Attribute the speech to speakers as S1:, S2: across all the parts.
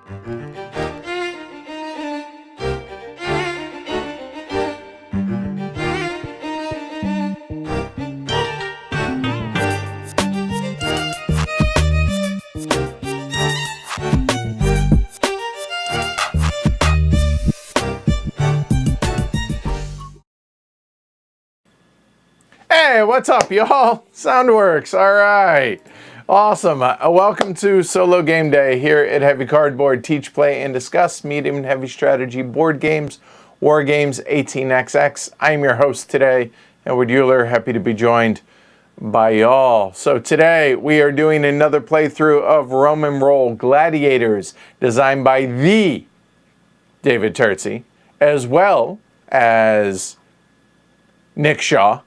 S1: Hey, what's up, y'all? Sound works. All right. Awesome. Welcome to Solo Game Day here at Heavy Cardboard. Teach, play, and discuss medium and heavy strategy board games, war games, 18xx. I'm your host today, Edward Euler. Happy to be joined by y'all. So today we are doing another playthrough of Roman Roll Gladiators, designed by the David Turczi, as well as Nick Shaw.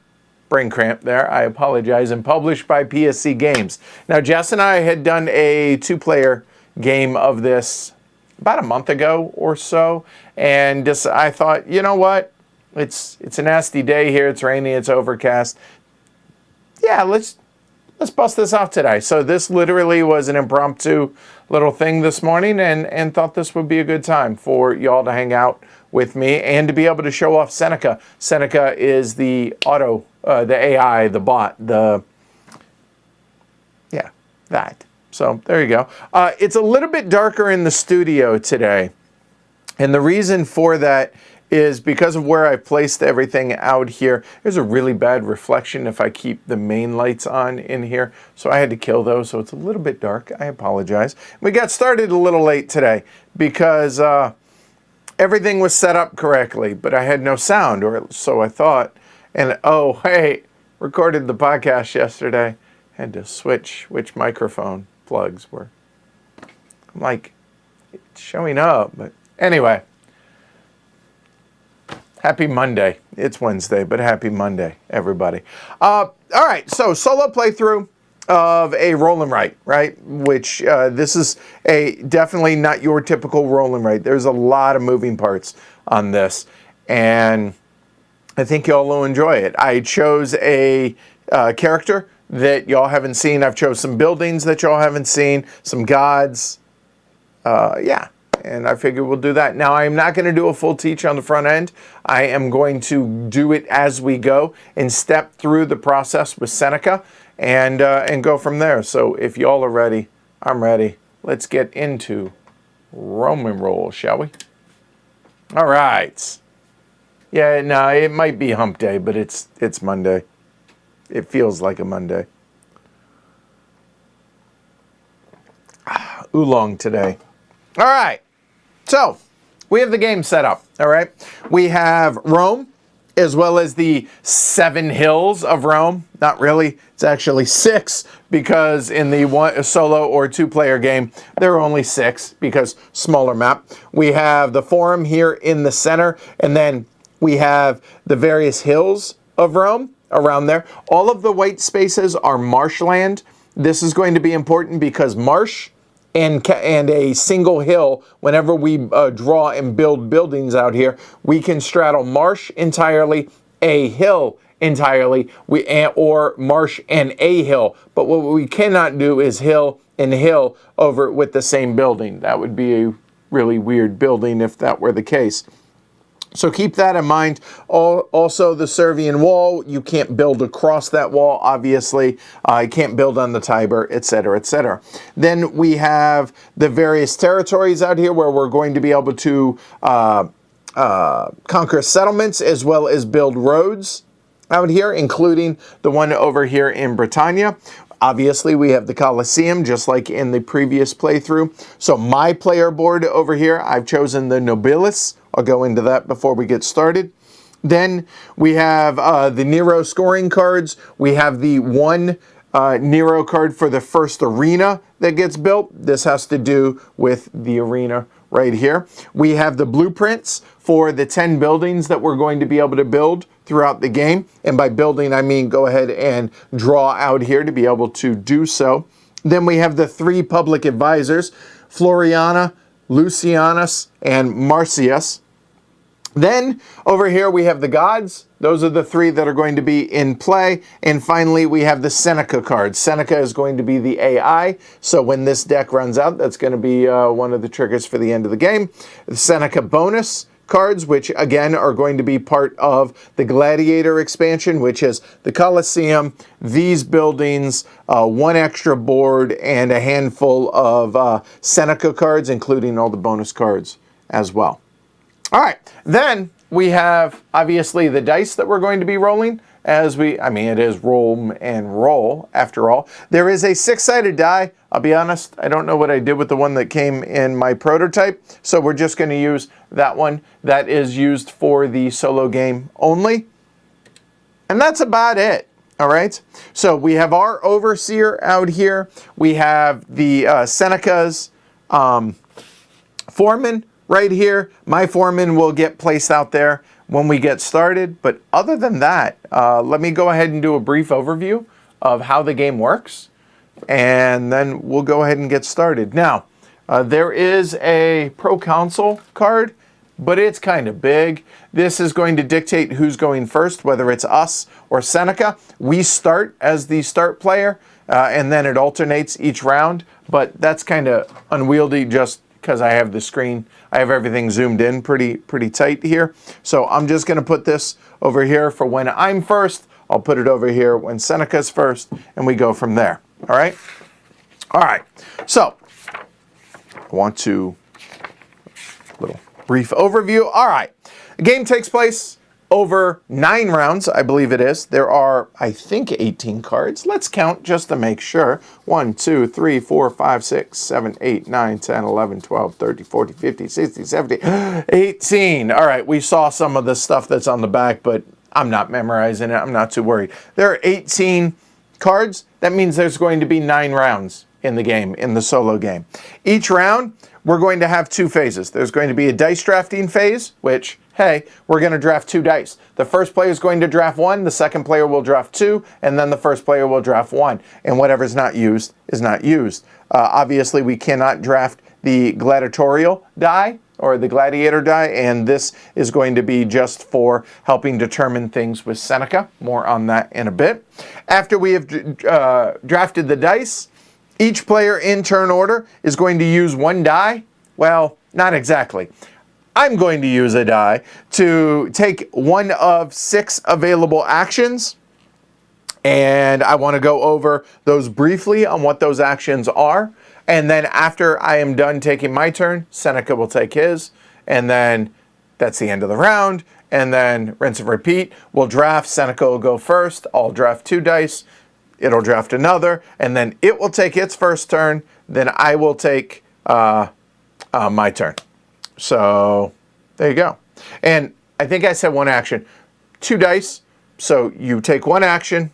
S1: Brain cramp there, I apologize, and published by PSC Games. Now, Jess and I had done a two-player game of this about a month ago or so, and just, I thought, you know what? It's a nasty day here. It's rainy. It's overcast. Yeah, let's bust this off today. So this literally was an impromptu little thing this morning, and thought this would be a good time for y'all to hang out with me and to be able to show off Seneca. Seneca is the the AI, the bot, that. So there you go. It's a little bit darker in the studio today. And the reason for that is because of where I placed everything out here. There's a really bad reflection if I keep the main lights on in here. So I had to kill those, so it's a little bit dark. I apologize. We got started a little late today because everything was set up correctly, but I had no sound, or so I thought. And oh, hey, recorded the podcast yesterday. Had to switch which microphone plugs were. I'm like, it's showing up, but anyway. Happy Monday. It's Wednesday, but happy Monday, everybody. All right, so solo playthrough of a roll and write, right? Which this is definitely not your typical roll and write. There's a lot of moving parts on this, and I think y'all will enjoy it. I chose a character that y'all haven't seen. I've chose some buildings that y'all haven't seen, some gods. Yeah, and I figure we'll do that. Now, I'm not going to do a full teach on the front end. I am going to do it as we go and step through the process with Seneca and go from there. So if y'all are ready, I'm ready. Let's get into Roman Roll, shall we? All right. Yeah, no, it might be hump day, but it's Monday. It feels like a Monday. Oolong today. All right. So, we have the game set up, all right? We have Rome, as well as the 7 hills of Rome. Not really. It's actually 6, because in the solo or 2-player game, there are only 6, because smaller map. We have the Forum here in the center, and then we have the various hills of Rome around there. All of the white spaces are marshland. This is going to be important because marsh and a single hill, whenever we draw and build buildings out here, we can straddle marsh entirely, a hill entirely, or marsh and a hill. But what we cannot do is hill and hill over with the same building. That would be a really weird building if that were the case. So keep that in mind. Also, the Servian wall, you can't build across that wall, obviously. You can't build on the Tiber, etc., etc. Then we have the various territories out here where we're going to be able to conquer settlements as well as build roads out here, including the one over here in Britannia. Obviously, we have the Colosseum, just like in the previous playthrough. So my player board over here, I've chosen the Nobilis. I'll go into that before we get started. Then we have the Nero scoring cards. We have the one Nero card for the first arena that gets built. This has to do with the arena right here. We have the blueprints for the 10 buildings that we're going to be able to build throughout the game. And by building, I mean go ahead and draw out here to be able to do so. Then we have the 3 public advisors, Floriana, Lucianus, and Marcius. Then over here we have the gods. Those are the three that are going to be in play. And finally we have the Seneca card. Seneca is going to be the AI. So when this deck runs out, that's going to be one of the triggers for the end of the game. The Seneca bonus cards, which again are going to be part of the Gladiator expansion, which is the Colosseum, these buildings, one extra board, and a handful of Seneca cards, including all the bonus cards as well. All right, then we have obviously the dice that we're going to be rolling it is roll and roll after all. There is a 6-sided die. I'll be honest, I don't know what I did with the one that came in my prototype, so we're just going to use that one. That is used for the solo game only. And that's about it. All right, so we have our Overseer out here. We have the Seneca's Foreman right here. My Foreman will get placed out there when we get started. But other than that, let me go ahead and do a brief overview of how the game works. And then we'll go ahead and get started. Now, there is a Proconsul card, but it's kind of big. This is going to dictate who's going first, whether it's us or Seneca. We start as the start player, and then it alternates each round. But that's kind of unwieldy just because I have the screen. I have everything zoomed in pretty tight here. So I'm just going to put this over here for when I'm first. I'll put it over here when Seneca's first, and we go from there. All right? All right. So I want to little brief overview. All right. The game takes place over 9 rounds, I believe it is. There are, I think, 18 cards. Let's count just to make sure. 1, 2, 3, 4, 5, 6, 7, 8, 9, 10, 11, 12, 13, 14, 15, 16, 17, 18. All right, we saw some of the stuff that's on the back, but I'm not memorizing it. I'm not too worried. There are 18 cards. That means there's going to be 9 rounds in the game, in the solo game. Each round, we're going to have 2 phases. There's going to be a dice drafting phase, which, hey, we're going to draft 2 dice. The first player is going to draft 1, the second player will draft 2, and then the first player will draft 1. And whatever's not used is not used. Obviously, we cannot draft the gladiatorial die or the gladiator die, and this is going to be just for helping determine things with Seneca. More on that in a bit. After we have drafted the dice, each player in turn order is going to use 1 die. Well, not exactly. I'm going to use a die to take one of 6 available actions. And I want to go over those briefly on what those actions are. And then after I am done taking my turn, Seneca will take his. And then that's the end of the round. And then rinse and repeat. We'll draft. Seneca will go first. I'll draft 2 dice. It'll draft another, and then it will take its first turn. Then I will take my turn. So there you go. And I think I said 1 action. 2 dice. So you take 1 action.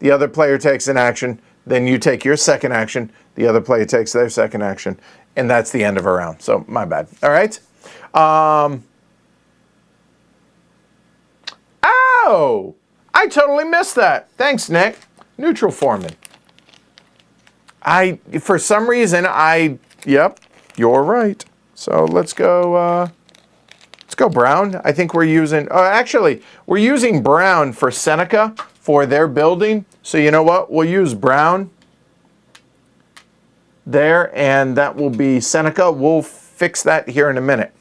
S1: The other player takes an action. Then you take your second action. The other player takes their second action. And that's the end of a round. So my bad. All right. Oh, I totally missed that. Thanks, Nick. Neutral Foreman. For some reason, yep, you're right. So let's go brown. I think we're using, actually, we're using brown for Seneca for their building. So you know what? We'll use brown there, and that will be Seneca. We'll fix that here in a minute.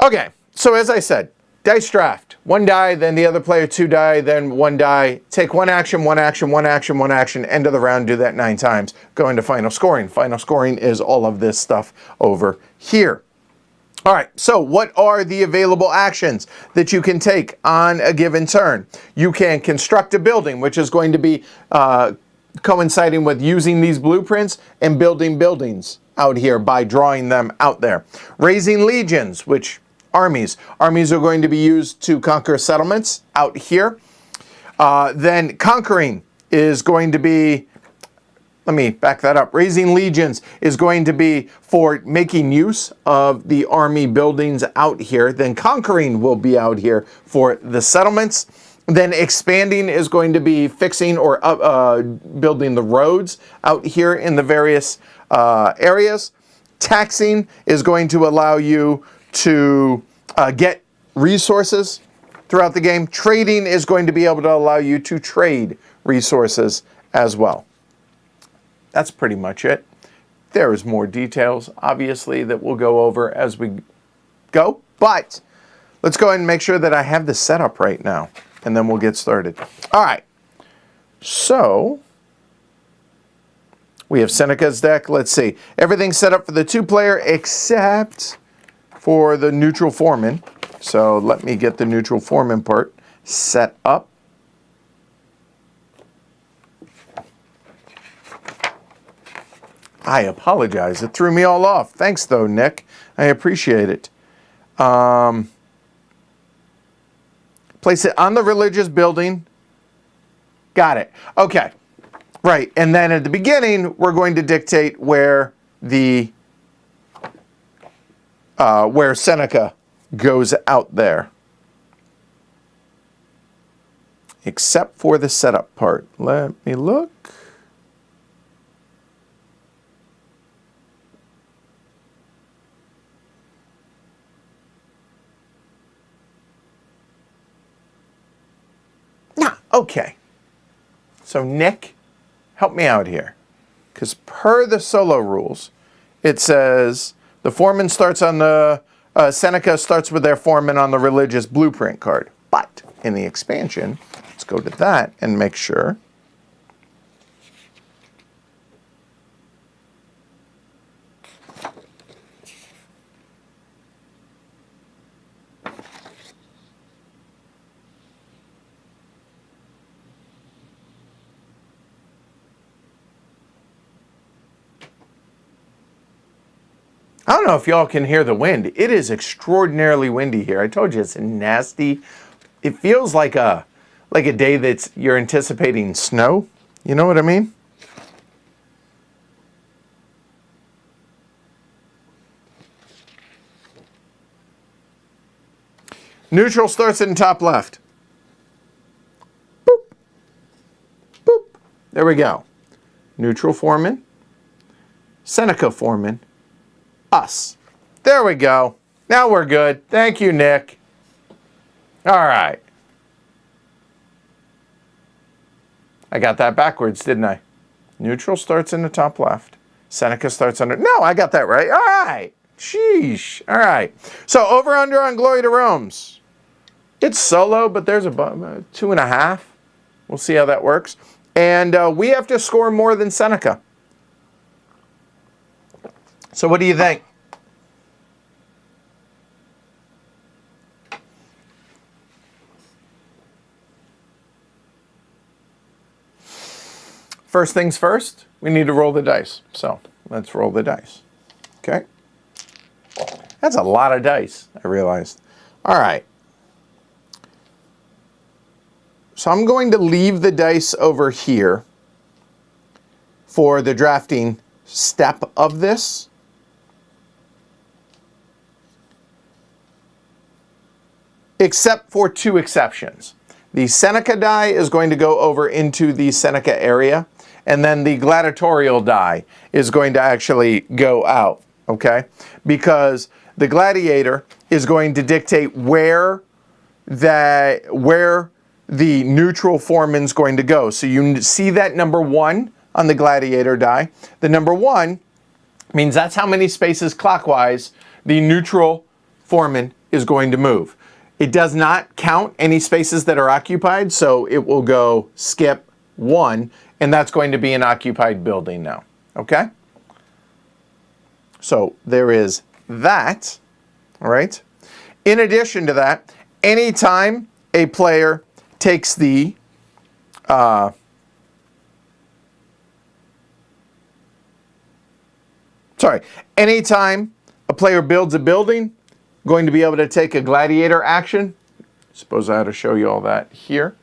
S1: Okay, so as I said, dice draft. 1 die, then the other player 2 die, then 1 die. Take 1 action, 1 action, 1 action, 1 action. End of the round, do that 9 times. Go into final scoring. Final scoring is all of this stuff over here. All right, so what are the available actions that you can take on a given turn? You can construct a building, which is going to be coinciding with using these blueprints and building buildings out here by drawing them out there. Raising legions, which armies. Armies are going to be used to conquer settlements out here. Then conquering is going to be, let me back that up. Raising legions is going to be for making use of the army buildings out here. Then conquering will be out here for the settlements. Then expanding is going to be fixing or building the roads out here in the various areas. Taxing is going to allow you to get resources throughout the game. Trading is going to be able to allow you to trade resources as well. That's pretty much it. There's more details, obviously, that we'll go over as we go. But let's go ahead and make sure that I have this set up right now, and then we'll get started. All right. So we have Seneca's deck. Let's see. Everything's set up for the 2-player except for the neutral foreman. So let me get the neutral foreman part set up. I apologize. It threw me all off. Thanks, though, Nick. I appreciate it. Place it on the religious building. Got it. Okay. Right. And then at the beginning, we're going to dictate where the where Seneca goes out there. Except for the setup part. Let me look. Okay, so Nick, help me out here. Because per the solo rules, it says the foreman starts on the, Seneca starts with their foreman on the religious blueprint card. But in the expansion, let's go to that and make sure. I don't know if y'all can hear the wind. It is extraordinarily windy here. I told you it's nasty. It feels like a day that's you're anticipating snow. You know what I mean? Neutral starts in top left. Boop. Boop. There we go. Neutral foreman. Seneca foreman. Us. There we go. Now we're good. Thank you, Nick. All right. I got that backwards, didn't I? Neutral starts in the top left. Seneca starts under. No, I got that right. All right. Sheesh. All right. So over under on Glory to Rome's. It's solo, but there's a 2.5. We'll see how that works. And we have to score more than Seneca. So what do you think? First things first, we need to roll the dice. So let's roll the dice. Okay. That's a lot of dice, I realized. All right. So I'm going to leave the dice over here for the drafting step of this. Except for 2 exceptions. The Seneca die is going to go over into the Seneca area, and then the gladiatorial die is going to actually go out, okay? Because the gladiator is going to dictate where the neutral foreman's going to go. So you see that number 1 on the gladiator die. The number 1 means that's how many spaces clockwise the neutral foreman is going to move. It does not count any spaces that are occupied, so it will go skip 1, and that's going to be an occupied building now, okay? So there is that, all right? In addition to that, anytime a player takes the anytime a player builds a building, going to be able to take a gladiator action. Suppose I had to show you all that here.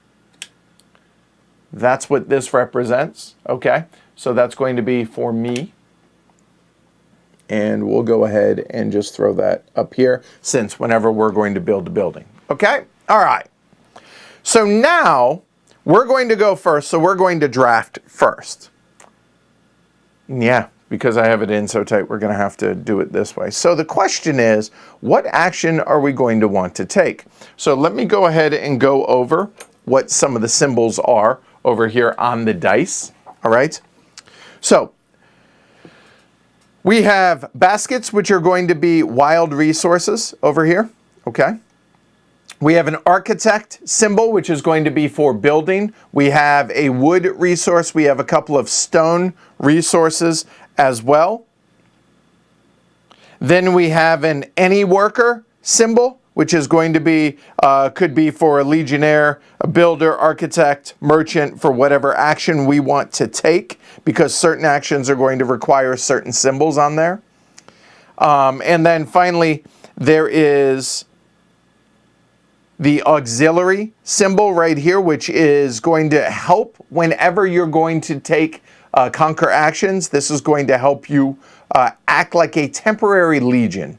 S1: That's what this represents, okay? So that's going to be for me. And we'll go ahead and just throw that up here since whenever we're going to build a building, okay? All right. So now we're going to go first, so we're going to draft first. Yeah, because I have it in so tight, we're going to have to do it this way. So the question is, what action are we going to want to take? So let me go ahead and go over what some of the symbols are over here on the dice. All right. So we have baskets, which are going to be wild resources over here. Okay. We have an architect symbol, which is going to be for building. We have a wood resource. We have a couple of stone resources as well. Then we have an any worker symbol, which is going to be, could be for a legionnaire, a builder, architect, merchant, for whatever action we want to take, because certain actions are going to require certain symbols on there. And then finally, there is the auxiliary symbol right here, which is going to help whenever you're going to take conquer actions. This is going to help you act like a temporary legion,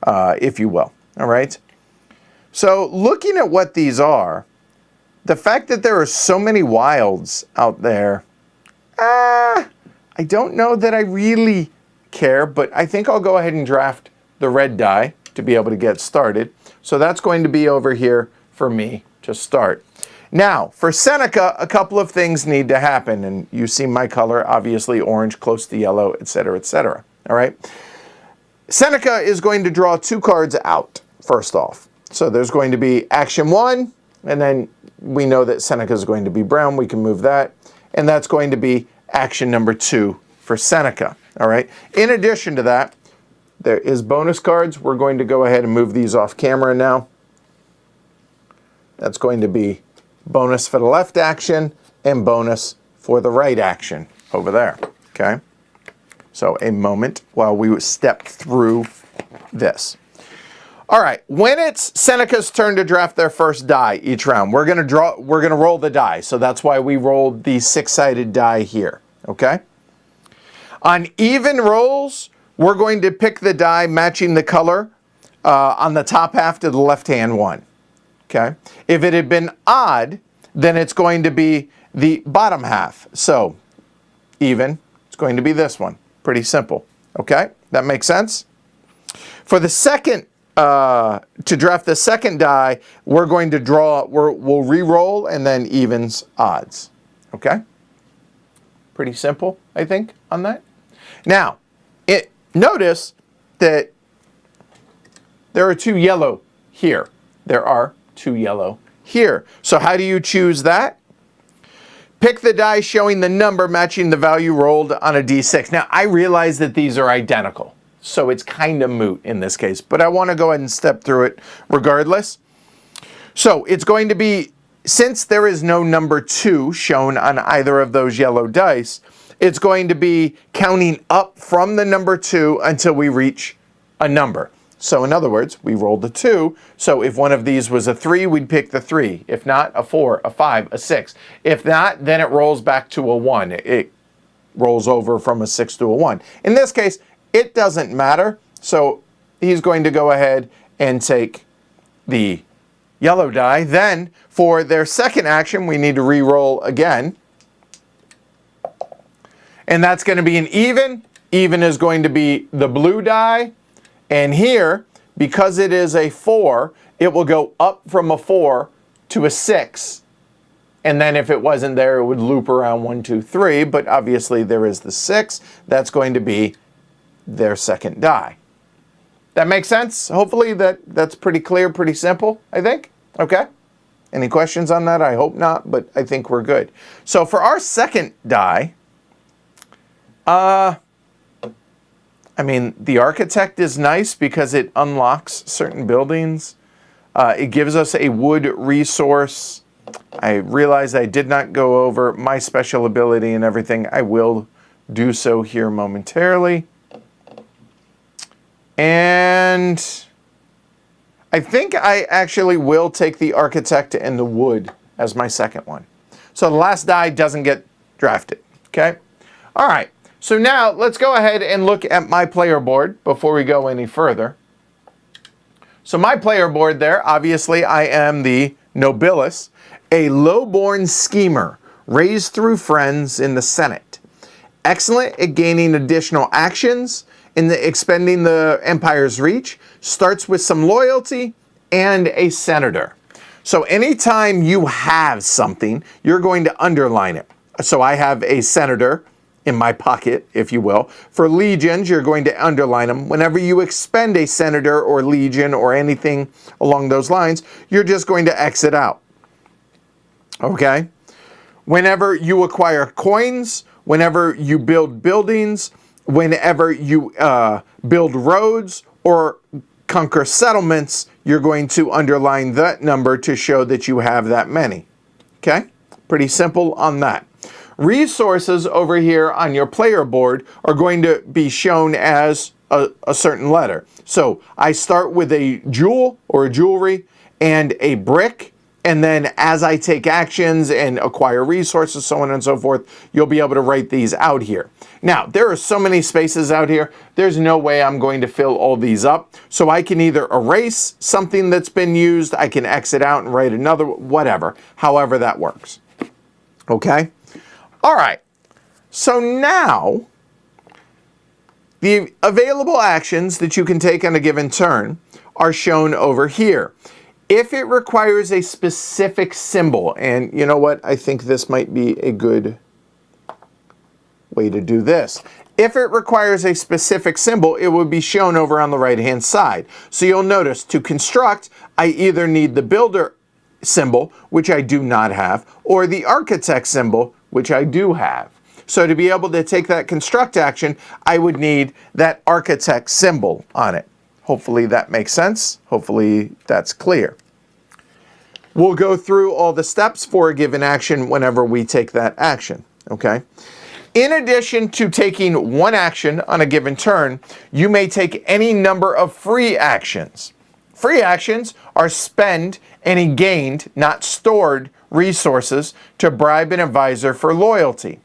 S1: if you will. All right. So looking at what these are, the fact that there are so many wilds out there, I don't know that I really care, but I think I'll go ahead and draft the red die to be able to get started. So that's going to be over here for me to start. Now, for Seneca, a couple of things need to happen. And you see my color, obviously orange, close to yellow, etc., etc. All right. Seneca is going to draw 2 cards out, first off. So there's going to be action 1, and then we know that Seneca is going to be brown. We can move that. And that's going to be action number 2 for Seneca. All right. In addition to that, there is bonus cards. We're going to go ahead and move these off camera now. That's going to be bonus for the left action and bonus for the right action over there. Okay. So a moment while we step through this. All right. When it's Seneca's turn to draft their first die each round, we're going to roll the die. So that's why we rolled the 6-sided die here. Okay. On even rolls, we're going to pick the die matching the color on the top half to the left-hand one. Okay. If it had been odd, then it's going to be the bottom half. So even, it's going to be this one. Pretty simple. Okay. That makes sense? For the second, to draft the second die, we're going to draw, we'll re-roll and then evens, odds. Okay. Pretty simple, I think, on that. Now, notice that there are 2 yellow here. There are 2 yellow here. So how do you choose that? Pick the die showing the number matching the value rolled on a d6. Now, I realize that these are identical, so it's kind of moot in this case, but I want to go ahead and step through it regardless. So it's going to be, since there is no number 2 shown on either of those yellow dice, it's going to be counting up from the number 2 until we reach a number. So in other words, we rolled a 2. So if one of these was a 3, we'd pick the 3. If not, a 4, a 5, a 6. If not, then it rolls back to a 1. It rolls over from a 6 to a 1. In this case, it doesn't matter. So he's going to go ahead and take the yellow die. Then for their second action, we need to re-roll again. And that's going to be an even. Even is going to be the blue die. And here, because it is a 4, it will go up from a 4 to a 6. And then if it wasn't there, it would loop around 1, 2, 3. But obviously there is the 6. That's going to be their second die. That makes sense? Hopefully that's pretty clear, pretty simple, I think. Okay. Any questions on that? I hope not, but I think we're good. So for our second die, I mean, the architect is nice because it unlocks certain buildings. It gives us a wood resource. I realize I did not go over my special ability and everything. I will do so here momentarily. And I think I actually will take the architect and the wood as my second one. So the last die doesn't get drafted. Okay. All right. So now let's go ahead and look at my player board before we go any further. So my player board there, obviously I am the nobilis, a low-born schemer raised through friends in the Senate, Excellent at gaining additional actions in the expending the Empire's reach. Starts with some loyalty and a senator. So anytime you have something, you're going to underline it. So I have a senator in my pocket, if you will. For legions, you're going to underline them. Whenever you expend a senator or legion or anything along those lines, you're just going to X it out. Okay? Whenever you acquire coins, whenever you build buildings, whenever you build roads or conquer settlements, you're going to underline that number to show that you have that many. Okay? Pretty simple on that. Resources over here on your player board are going to be shown as a certain letter. So I start with a jewel or a jewelry and a brick, and then as I take actions and acquire resources, so on and so forth, you'll be able to write these out here. Now, there are so many spaces out here, there's no way I'm going to fill all these up. So I can either erase something that's been used, I can exit out and write another, whatever, however that works. Okay? All right, so now the available actions that you can take on a given turn are shown over here. If it requires a specific symbol, and you know what, I think this might be a good way to do this. If it requires a specific symbol, it would be shown over on the right-hand side. So you'll notice to construct, I either need the builder symbol, which I do not have, or the architect symbol, which I do have. So to be able to take that construct action, I would need that architect symbol on it. Hopefully that makes sense. Hopefully that's clear. We'll go through all the steps for a given action whenever we take that action, okay? In addition to taking one action on a given turn, you may take any number of free actions. Free actions are spend any gained, not stored, resources to bribe an advisor for loyalty.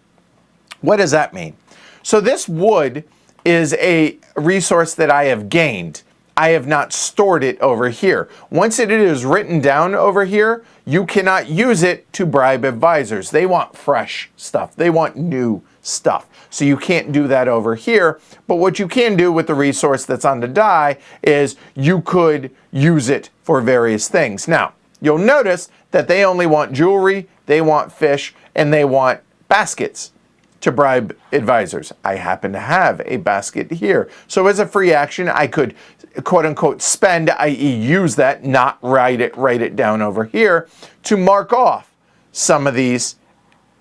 S1: What does that mean? So this wood is a resource that I have gained. I have not stored it over here. Once it is written down over here, you cannot use it to bribe advisors. They want fresh stuff. They want new stuff. So you can't do that over here. But what you can do with the resource that's on the die is you could use it for various things. Now, you'll notice that they only want jewelry, they want fish, and they want baskets to bribe advisors. I happen to have a basket here. So as a free action, I could quote unquote spend, i.e. use that, not write it down over here to mark off some of these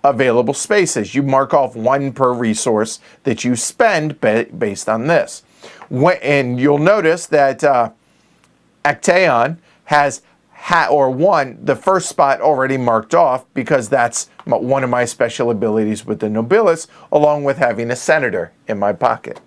S1: available spaces. You mark off one per resource that you spend based on this. And you'll notice that Actaeon has the first spot already marked off because that's one of my special abilities with the Nobilis, along with having a senator in my pocket.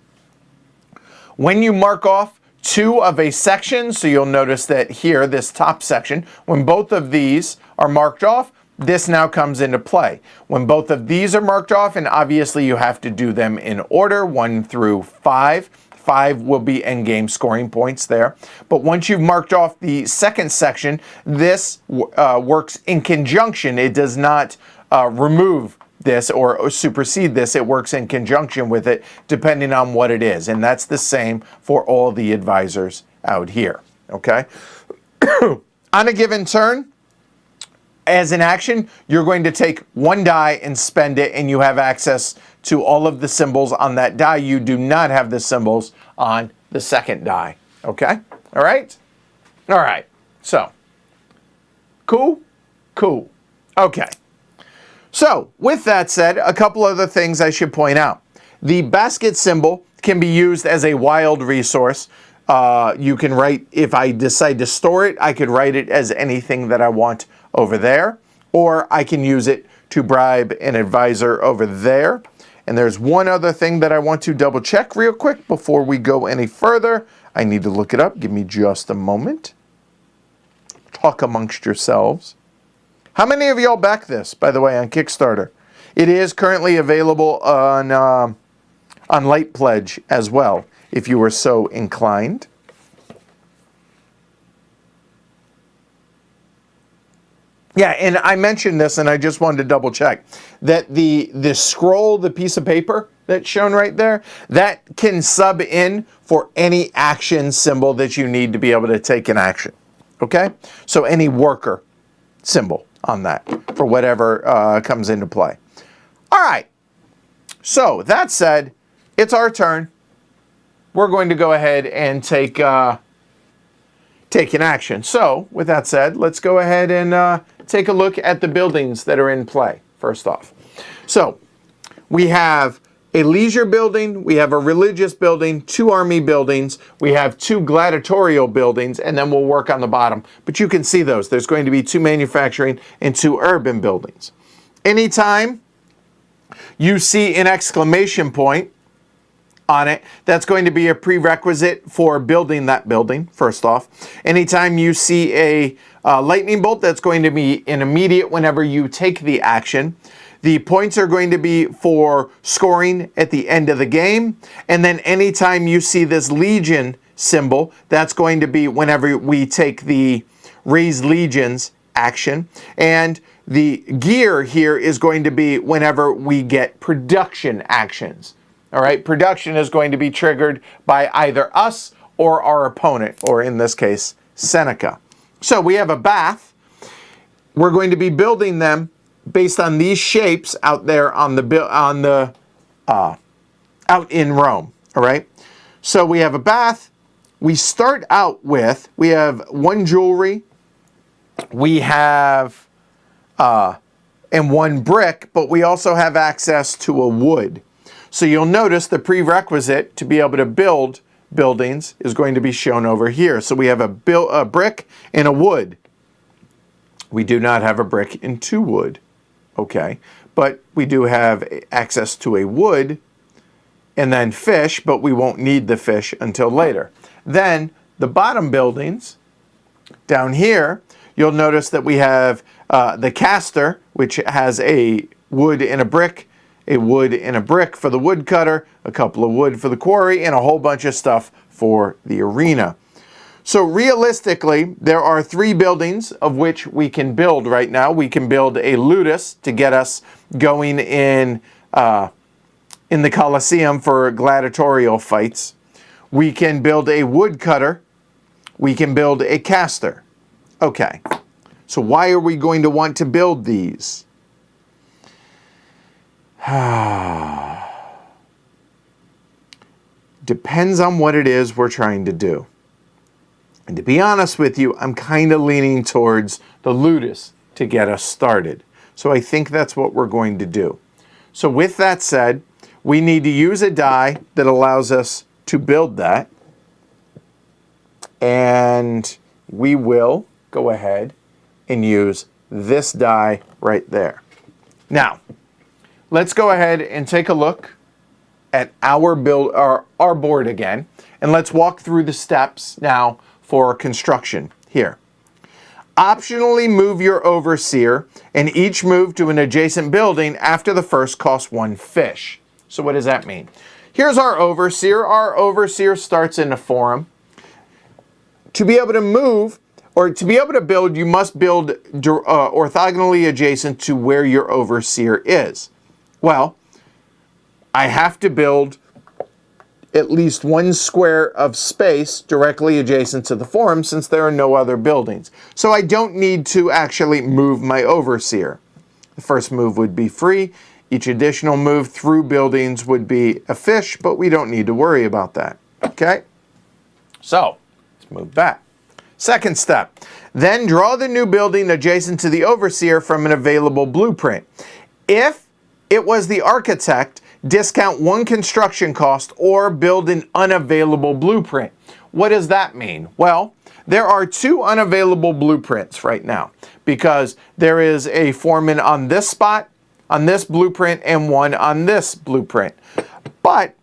S1: When you mark off two of a section, so you'll notice that here, this top section, when both of these are marked off, this now comes into play. When both of these are marked off, and obviously you have to do them in order, 1 through 5. 5 will be endgame scoring points there. But once you've marked off the second section, this works in conjunction. It does not remove this or supersede this. It works in conjunction with it, depending on what it is. And that's the same for all the advisors out here, okay? On a given turn, as an action, you're going to take one die and spend it, and you have access to all of the symbols on that die. You do not have the symbols on the second die. Okay? All right? All right. So, cool? Cool. Okay. So, with that said, a couple other things I should point out. The basket symbol can be used as a wild resource. You can write, if I decide to store it, I could write it as anything that I want over there, or I can use it to bribe an advisor over there. And there's one other thing that I want to double check real quick before we go any further. I need to look it up. Give me just a moment. Talk amongst yourselves. How many of y'all back this, by the way, on Kickstarter? It is currently available on Light Pledge as well, if you were so inclined. Yeah, and I mentioned this, and I just wanted to double check that the scroll, the piece of paper that's shown right there, that can sub in for any action symbol that you need to be able to take an action. Okay? So any worker symbol on that for whatever comes into play. All right. So that said, it's our turn. We're going to go ahead and take an action. So with that said, let's go ahead and take a look at the buildings that are in play, first off. So we have a leisure building, we have a religious building, 2 army buildings, we have 2 gladiatorial buildings, and then we'll work on the bottom. But you can see those. There's going to be 2 manufacturing and 2 urban buildings. Anytime you see an exclamation point on it, that's going to be a prerequisite for building that building, first off. Anytime you see a lightning bolt, that's going to be an immediate whenever you take the action. The points are going to be for scoring at the end of the game. And then anytime you see this legion symbol, that's going to be whenever we take the raise legions action. And the gear here is going to be whenever we get production actions. All right, production is going to be triggered by either us or our opponent, or in this case, Seneca. So we have a bath. We're going to be building them based on these shapes out there on the out in Rome. All right. So we have a bath. We start out with, we have 1 jewelry. We have and 1 brick, but we also have access to a wood. So you'll notice the prerequisite to be able to build buildings is going to be shown over here. So we have a brick and a wood. We do not have a brick and 2 wood. Okay, but we do have access to a wood and then fish, but we won't need the fish until later. Then the bottom buildings down here, you'll notice that we have the caster, which has a wood and a brick, a wood and a brick for the woodcutter, a couple of wood for the quarry, and a whole bunch of stuff for the arena. So realistically, there are 3 buildings of which we can build right now. We can build a ludus to get us going in the Colosseum for gladiatorial fights. We can build a woodcutter. We can build a caster. Okay, so why are we going to want to build these? Depends on what it is we're trying to do. And to be honest with you, I'm kind of leaning towards the ludus to get us started. So I think that's what we're going to do. So with that said, we need to use a die that allows us to build that. And we will go ahead and use this die right there. Now, let's go ahead and take a look at our board again, and let's walk through the steps now for construction here. Optionally move your overseer, and each move to an adjacent building after the first costs 1 fish. So what does that mean? Here's our overseer. Our overseer starts in the forum. To be able to move, or to be able to build, you must build orthogonally adjacent to where your overseer is. Well, I have to build at least 1 square of space directly adjacent to the forum since there are no other buildings. So I don't need to actually move my overseer. The first move would be free. Each additional move through buildings would be a fish, but we don't need to worry about that. Okay? So, let's move back. Second step. Then draw the new building adjacent to the overseer from an available blueprint. If it was the architect, discount 1 construction cost or build an unavailable blueprint. What does that mean? Well, there are 2 unavailable blueprints right now because there is a foreman on this spot, on this blueprint, and 1 on this blueprint. But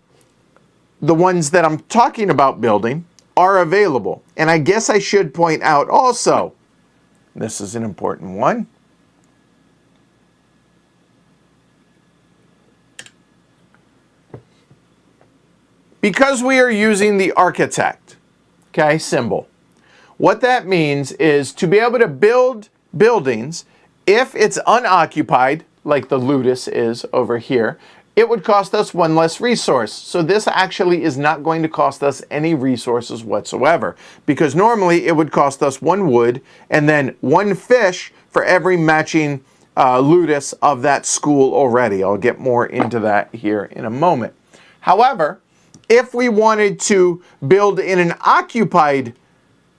S1: the ones that I'm talking about building are available. And I guess I should point out also, this is an important one, because we are using the architect, okay, symbol. What that means is to be able to build buildings If it's unoccupied, like the ludus is over here, it would cost us one less resource. So this actually is not going to cost us any resources whatsoever, because normally it would cost us 1 wood and then 1 fish for every matching ludus of that school already. I'll get more into that here in a moment. However, if we wanted to build in an occupied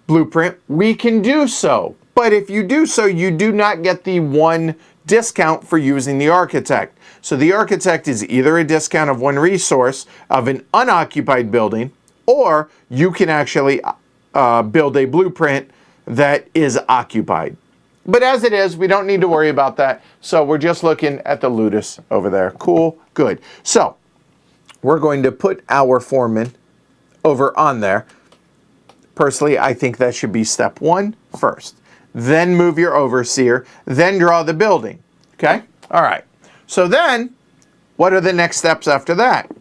S1: blueprint, we can do so. But if you do so, you do not get the 1 discount for using the architect. So the architect is either a discount of 1 resource of an unoccupied building, or you can actually build a blueprint that is occupied. But as it is, we don't need to worry about that. So we're just looking at the ludus over there. Cool, good. So we're going to put our foreman over on there. Personally, I think that should be step 1 first. Then move your overseer, then draw the building. Okay? All right. So then, what are the next steps after that?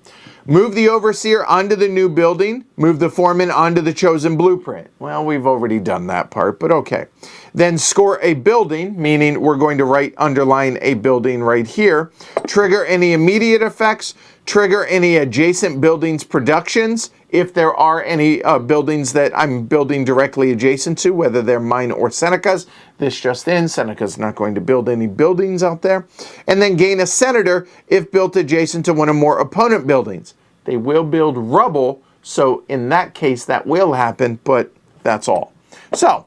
S1: Move the overseer onto the new building, move the foreman onto the chosen blueprint. Well, we've already done that part, but okay. Then score a building, meaning we're going to underline a building right here. Trigger any immediate effects, trigger any adjacent buildings productions, if there are any buildings that I'm building directly adjacent to, whether they're mine or Seneca's. This just in, Seneca's not going to build any buildings out there. And then gain a senator if built adjacent to one or more opponent buildings. They will build rubble, so in that case that will happen, but that's all. So,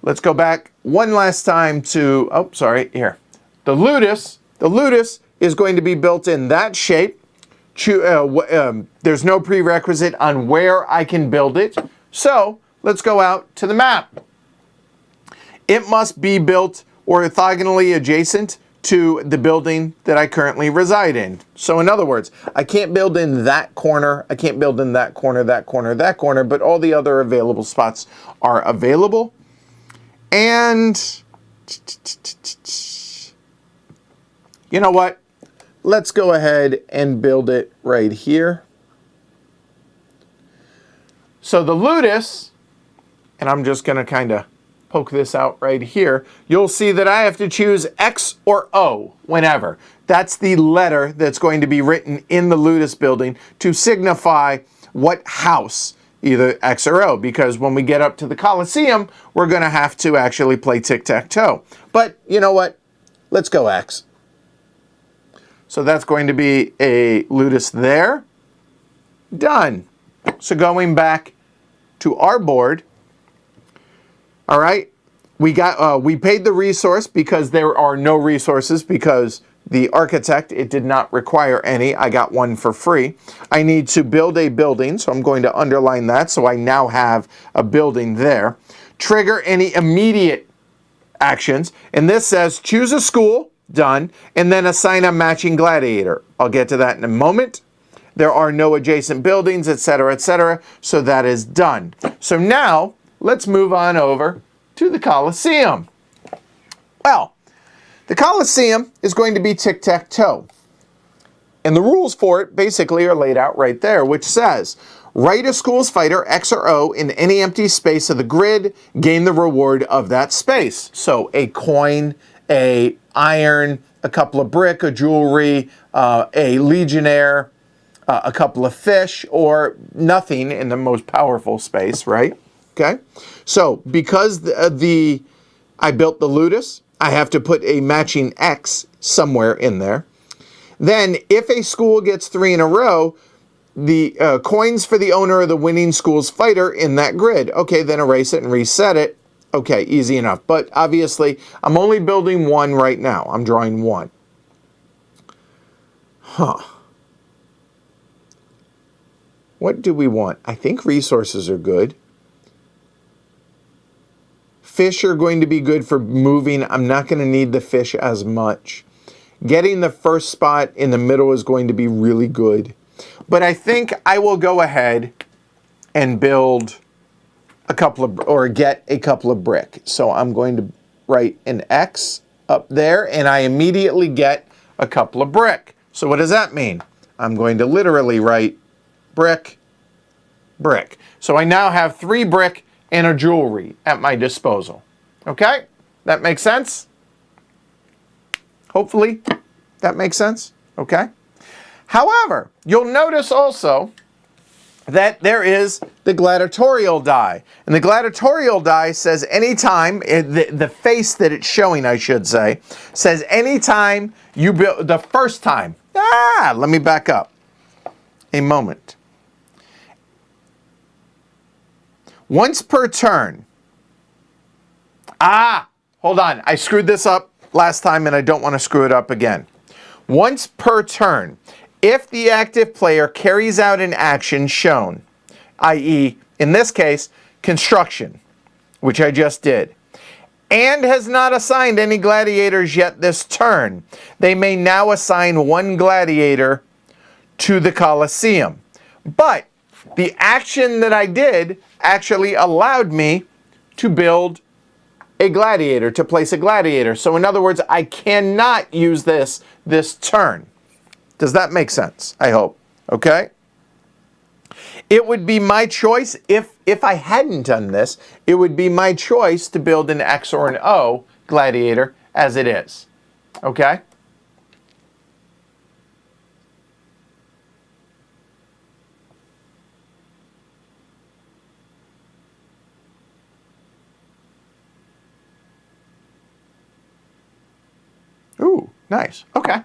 S1: let's go back one last time to, the ludus. The ludus is going to be built in that shape. There's no prerequisite on where I can build it. So let's go out to the map. It must be built orthogonally adjacent to the building that I currently reside in. So in other words, I can't build in that corner, I can't build in that corner, that corner, that corner, but all the other available spots are available. And you know what? Let's go ahead and build it right here. So the ludus, and I'm just going to kind of poke this out right here, you'll see that I have to choose X or O whenever. That's the letter that's going to be written in the ludus building to signify what house, either X or O, because when we get up to the Colosseum, we're going to have to actually play tic-tac-toe. But you know what? Let's go X. So that's going to be a ludus there. Done. So going back to our board, all right, we paid the resource because there are no resources because the architect, it did not require any. I got 1 for free. I need to build a building, so I'm going to underline that so I now have a building there. Trigger any immediate actions, and this says choose a school. Done, and then assign a matching gladiator. I'll get to that in a moment. There are no adjacent buildings, etc., so that is done. So now, let's move on over to the Colosseum. Well, the Colosseum is going to be tic-tac-toe. And the rules for it basically are laid out right there, which says, write a school's fighter, X or O, in any empty space of the grid, gain the reward of that space. So a coin, a iron, a couple of brick, a jewelry, a legionnaire, a couple of fish, or nothing in the most powerful space, right? Okay. So because I built the ludus, I have to put a matching X somewhere in there. Then if a school gets 3 in a row, the coins for the owner of the winning school's fighter in that grid. Okay, then erase it and reset it. Okay, easy enough. But obviously, I'm only building 1 right now. I'm drawing 1. What do we want? I think resources are good. Fish are going to be good for moving. I'm not going to need the fish as much. Getting the first spot in the middle is going to be really good. But I think I will go ahead and build get a couple of brick. So I'm going to write an X up there, and I immediately get a couple of brick. So what does that mean? I'm going to literally write brick, brick. So I now have 3 brick and a jewelry at my disposal. Okay? That makes sense? Hopefully that makes sense, okay? However, you'll notice also that there is the gladiatorial die. And the gladiatorial die says anytime, the face that it's showing, I should say, says anytime you build, the first time. Let me back up a moment. Once per turn. Hold on. I screwed this up last time and I don't want to screw it up again. Once per turn, if the active player carries out an action shown, i.e., in this case, construction, which I just did, and has not assigned any gladiators yet this turn, they may now assign one gladiator to the Colosseum. But the action that I did actually allowed me to build a gladiator, to place a gladiator. So in other words, I cannot use this turn. Does that make sense? I hope. Okay? It would be my choice, if I hadn't done this, it would be my choice to build an X or an O gladiator as it is. Okay? Ooh, nice. Okay.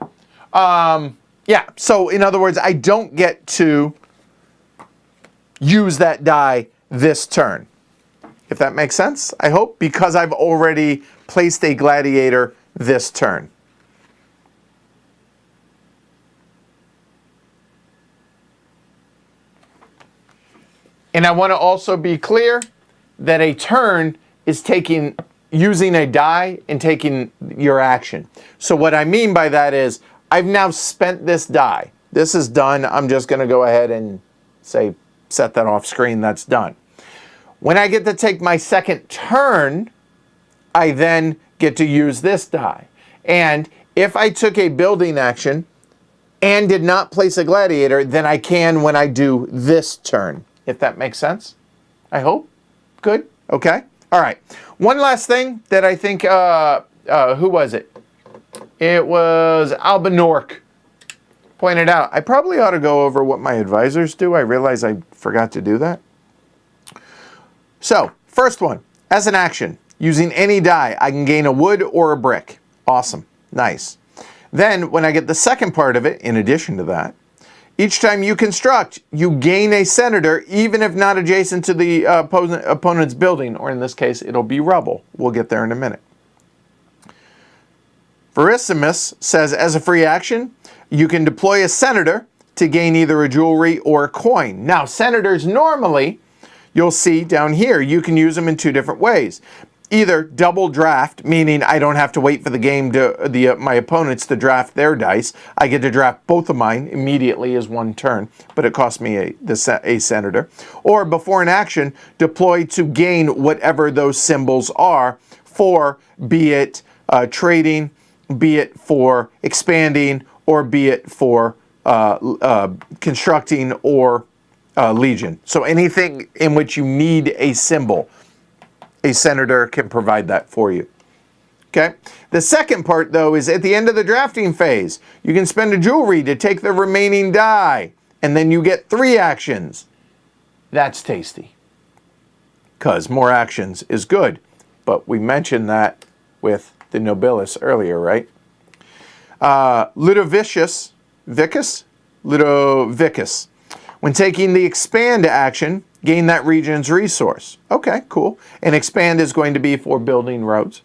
S1: Yeah, so in other words, I don't get to use that die this turn. If that makes sense, I hope, because I've already placed a gladiator this turn. And I want to also be clear that a turn is using a die and taking your action. So what I mean by that is, I've now spent this die. This is done. I'm just going to go ahead and say, set that off screen. That's done. When I get to take my second turn, I then get to use this die. And if I took a building action and did not place a gladiator, then I can when I do this turn. If that makes sense, I hope. Good. Okay. All right. One last thing that I think, who was it? It was Albanork pointed out. I probably ought to go over what my advisors do. I realize I forgot to do that. So, first one, as an action, using any die, I can gain a wood or a brick. Awesome. Nice. Then, when I get the second part of it, in addition to that, each time you construct, you gain a senator, even if not adjacent to the opponent's building, or in this case, it'll be rubble. We'll get there in a minute. Verissimus says, as a free action, you can deploy a senator to gain either a jewelry or a coin. Now, senators normally, you'll see down here, you can use them in two different ways. Either double draft, meaning I don't have to wait for the game to my opponents to draft their dice. I get to draft both of mine immediately as one turn, but it costs me a senator. Or before an action, deploy to gain whatever those symbols are for, be it trading, be it for expanding, or be it for constructing or legion. So anything in which you need a symbol, a senator can provide that for you. Okay? The second part, though, is at the end of the drafting phase. You can spend a jewelry to take the remaining die, and then you get 3 actions. That's tasty. Because more actions is good. But we mentioned that with the Nobilis earlier, right? Ludovicus. When taking the expand action, gain that region's resource. Okay, cool. And expand is going to be for building roads.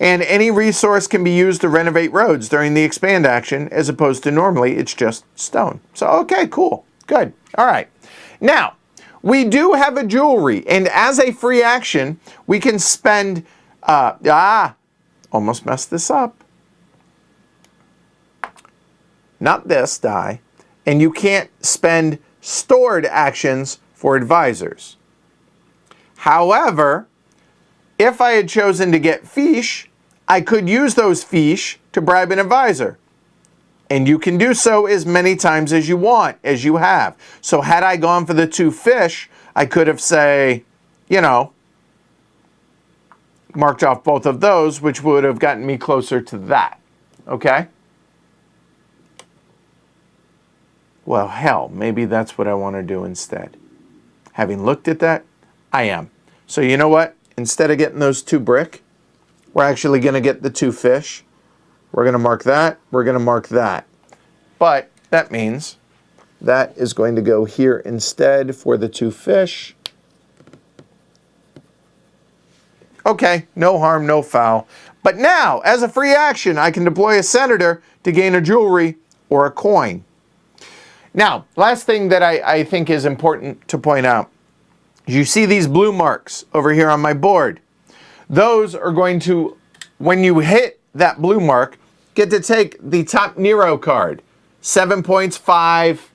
S1: And any resource can be used to renovate roads during the expand action, as opposed to normally it's just stone. So, okay, cool. Good. All right. Now, we do have a jewelry, and as a free action, we can spend, almost messed this up. Not this die. And you can't spend stored actions for advisors. However, if I had chosen to get fish, I could use those fish to bribe an advisor. And you can do so as many times as you want, as you have. So had I gone for the 2 fish, I could have, say, marked off both of those, which would have gotten me closer to that. Okay? Well, hell, maybe that's what I want to do instead. Having looked at that, I am. So you know what? Instead of getting those 2 brick, we're actually going to get the 2 fish. We're going to mark that. We're going to mark that. But that means that is going to go here instead for the 2 fish. Okay, no harm, no foul. But now, as a free action, I can deploy a senator to gain a jewelry or a coin. Now, last thing that I think is important to point out. You see these blue marks over here on my board. Those are going to, when you hit that blue mark, get to take the top Nero card. 7 points, 5.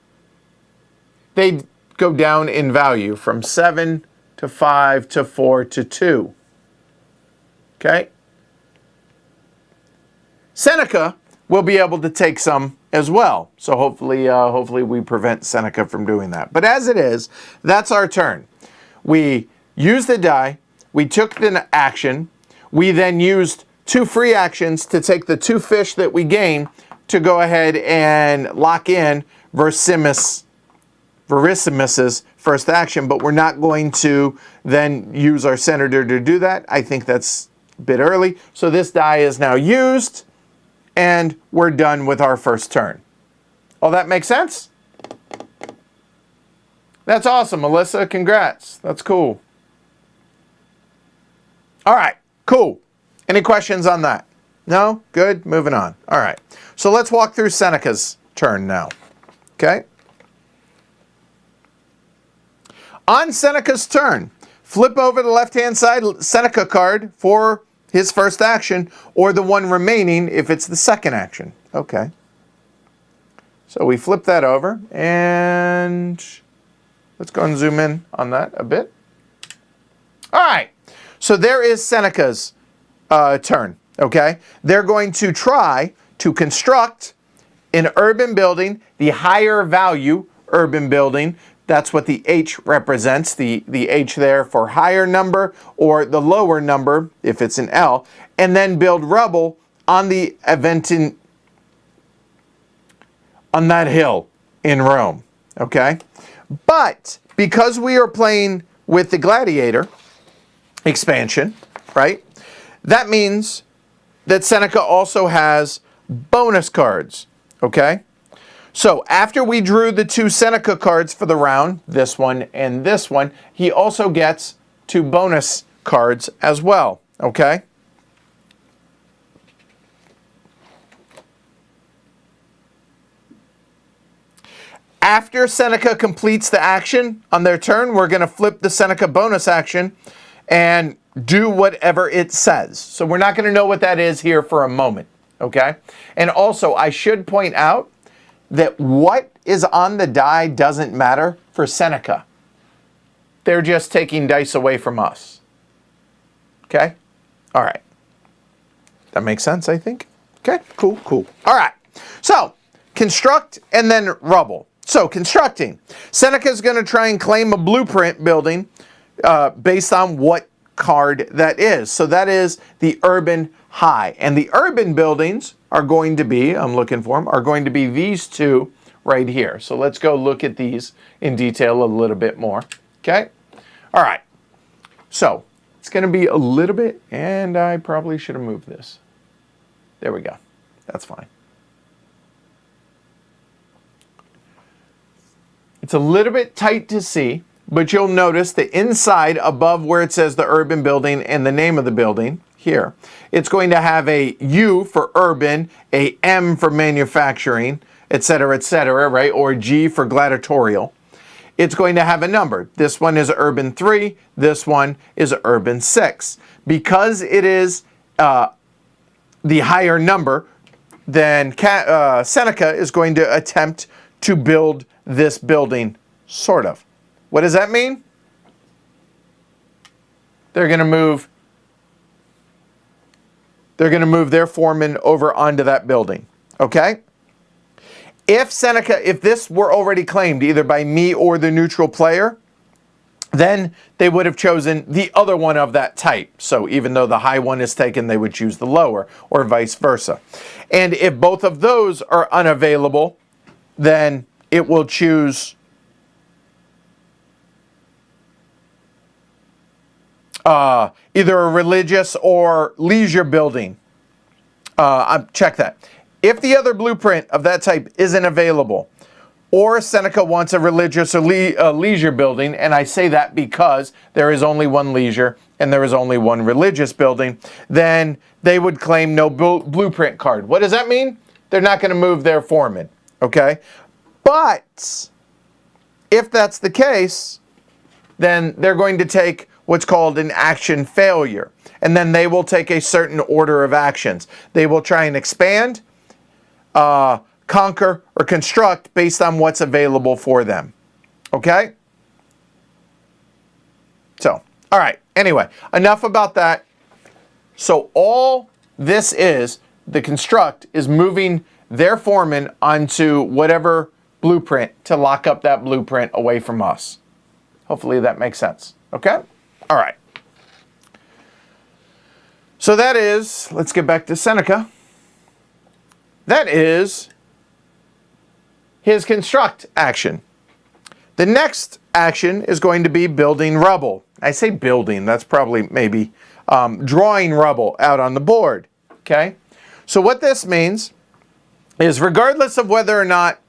S1: They go down in value from 7 to 5 to 4 to 2. Okay? Seneca will be able to take some as well. So hopefully we prevent Seneca from doing that. But as it is, that's our turn. We used the die. We took the action. We then used 2 free actions to take the 2 fish that we gain to go ahead and lock in Vericimus's first action, but we're not going to then use our senator to do that. I think that's a bit early. So this die is now used, and we're done with our first turn. All that makes sense? That's awesome, Melissa. Congrats. That's cool. All right, cool. Any questions on that? No? Good. Moving on. All right. So let's walk through Seneca's turn now. Okay? On Seneca's turn, flip over the left-hand side Seneca card for his first action, or the one remaining if it's the second action. Okay. So we flip that over, and let's go and zoom in on that a bit. All right. So there is Seneca's turn. Okay? They're going to try to construct an urban building, the higher value urban building. That's what the H represents, the H there for higher number, or the lower number if it's an L, and then build rubble on the Aventin, on that hill in Rome. Okay? But because we are playing with the Gladiator expansion, right? That means that Seneca also has bonus cards, okay? So after we drew the 2 Seneca cards for the round, this one and this one, he also gets 2 bonus cards as well, okay? After Seneca completes the action on their turn, we're going to flip the Seneca bonus action and do whatever it says. So we're not going to know what that is here for a moment, okay? And also, I should point out that what is on the die doesn't matter for Seneca. They're just taking dice away from us. Okay? All right. That makes sense, I think. Okay, cool, cool. All right. So, construct and then rubble. So, constructing. Seneca's going to try and claim a blueprint building based on what card that is. So that is the urban high. And the urban buildings are going to be, I'm looking for them, are going to be these 2 right here. So let's go look at these in detail a little bit more. Okay? All right. So it's going to be a little bit, and I probably should have moved this. There we go. That's fine. It's a little bit tight to see, but you'll notice the inside above where it says the urban building and the name of the building here. It's going to have a U for urban, a M for manufacturing, etc., right? Or G for gladiatorial. It's going to have a number. This one is urban 3. This one is urban 6. Because it is the higher number, then Seneca is going to attempt to build this building, sort of. What does that mean? They're going to move their foreman over onto that building. Okay? If this were already claimed either by me or the neutral player, then they would have chosen the other one of that type. So even though the high one is taken, they would choose the lower, or vice versa. And if both of those are unavailable, then it will choose either a religious or leisure building. Check that. If the other blueprint of that type isn't available, or Seneca wants a religious or leisure building, and I say that because there is only one leisure and there is only one religious building, then they would claim no blueprint card. What does that mean? They're not going to move their foreman, okay? But if that's the case, then they're going to take what's called an action failure. And then they will take a certain order of actions. They will try and expand, conquer, or construct based on what's available for them. Okay? So, all right. Anyway, enough about that. So all this is, the construct is moving their foreman onto whatever blueprint to lock up that blueprint away from us. Hopefully that makes sense. Okay? All right. So that is, let's get back to Seneca. That is his construct action. The next action is going to be building rubble. I say building, that's probably maybe drawing rubble out on the board. Okay? So what this means is regardless of whether or not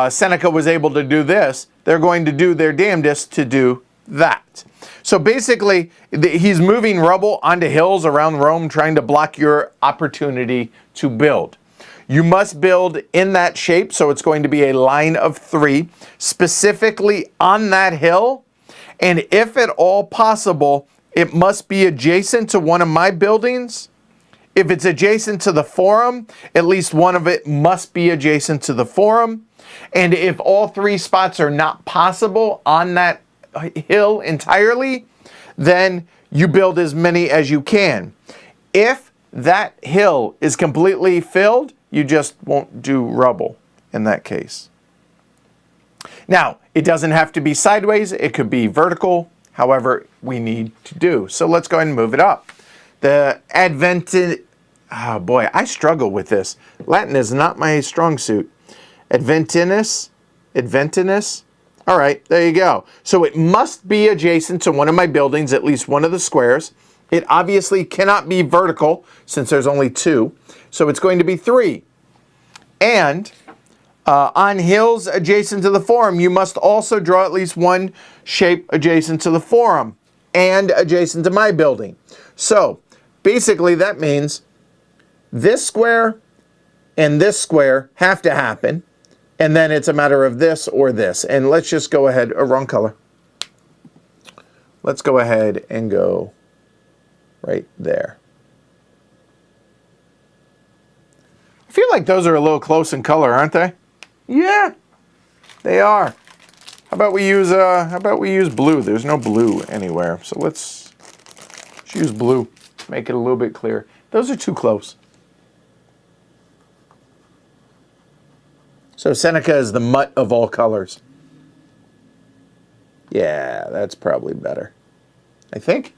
S1: Seneca was able to do this, they're going to do their damnedest to do that. So basically, he's moving rubble onto hills around Rome, trying to block your opportunity to build. You must build in that shape, so it's going to be a line of 3, specifically on that hill. And if at all possible, it must be adjacent to one of my buildings. If it's adjacent to the forum, at least one of it must be adjacent to the forum. And if all 3 spots are not possible on that hill entirely, then you build as many as you can. If that hill is completely filled, you just won't do rubble in that case. Now, it doesn't have to be sideways, it could be vertical, however we need to do. So let's go ahead and move it up. The oh boy, I struggle with this. Latin is not my strong suit. Adventinus. All right, there you go. So it must be adjacent to one of my buildings, at least one of the squares. It obviously cannot be vertical since there's only 2. So it's going to be 3. And on hills adjacent to the forum, you must also draw at least one shape adjacent to the forum and adjacent to my building. So basically that means this square and this square have to happen. And then it's a matter of this or this. And let's just go ahead, wrong color. Let's go ahead and go right there. I feel like those are a little close in color, aren't they? Yeah, they are. How about we use blue? There's no blue anywhere. So let's use blue. Make it a little bit clearer. Those are too close. So Seneca is the mutt of all colors. Yeah, that's probably better. I think.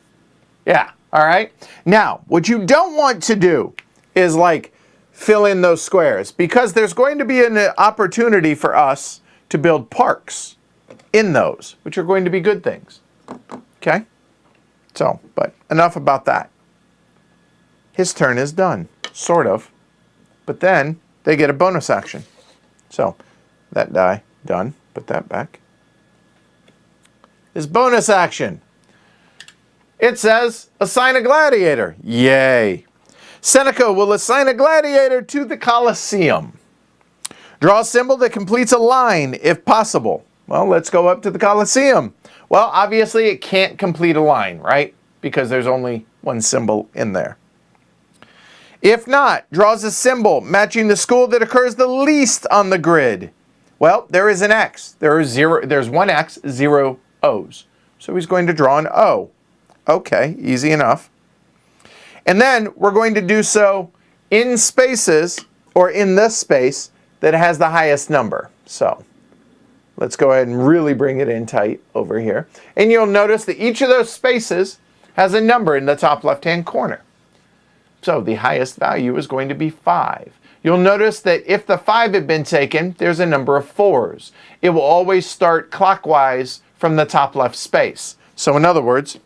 S1: Yeah, all right. Now, what you don't want to do is like fill in those squares because there's going to be an opportunity for us to build parks in those, which are going to be good things. Okay? So, but enough about that. His turn is done, sort of. But then they get a bonus action. So, that die, done. Put that back. His bonus action. It says, assign a gladiator. Yay. Seneca will assign a gladiator to the Colosseum. Draw a symbol that completes a line, if possible. Well, let's go up to the Colosseum. Well, obviously it can't complete a line, right? Because there's only one symbol in there. If not, draws a symbol matching the school that occurs the least on the grid. Well, there is an X. There's one X, 0 O's. So he's going to draw an O. Okay, easy enough. And then we're going to do so in spaces, or in this space, that has the highest number. So Let's go ahead and really bring it in tight over here. And you'll notice that each of those spaces has a number in the top left-hand corner. So the highest value is going to be 5. You'll notice that if the 5 had been taken, there's a number of 4s. It will always start clockwise from the top left space. So in other words,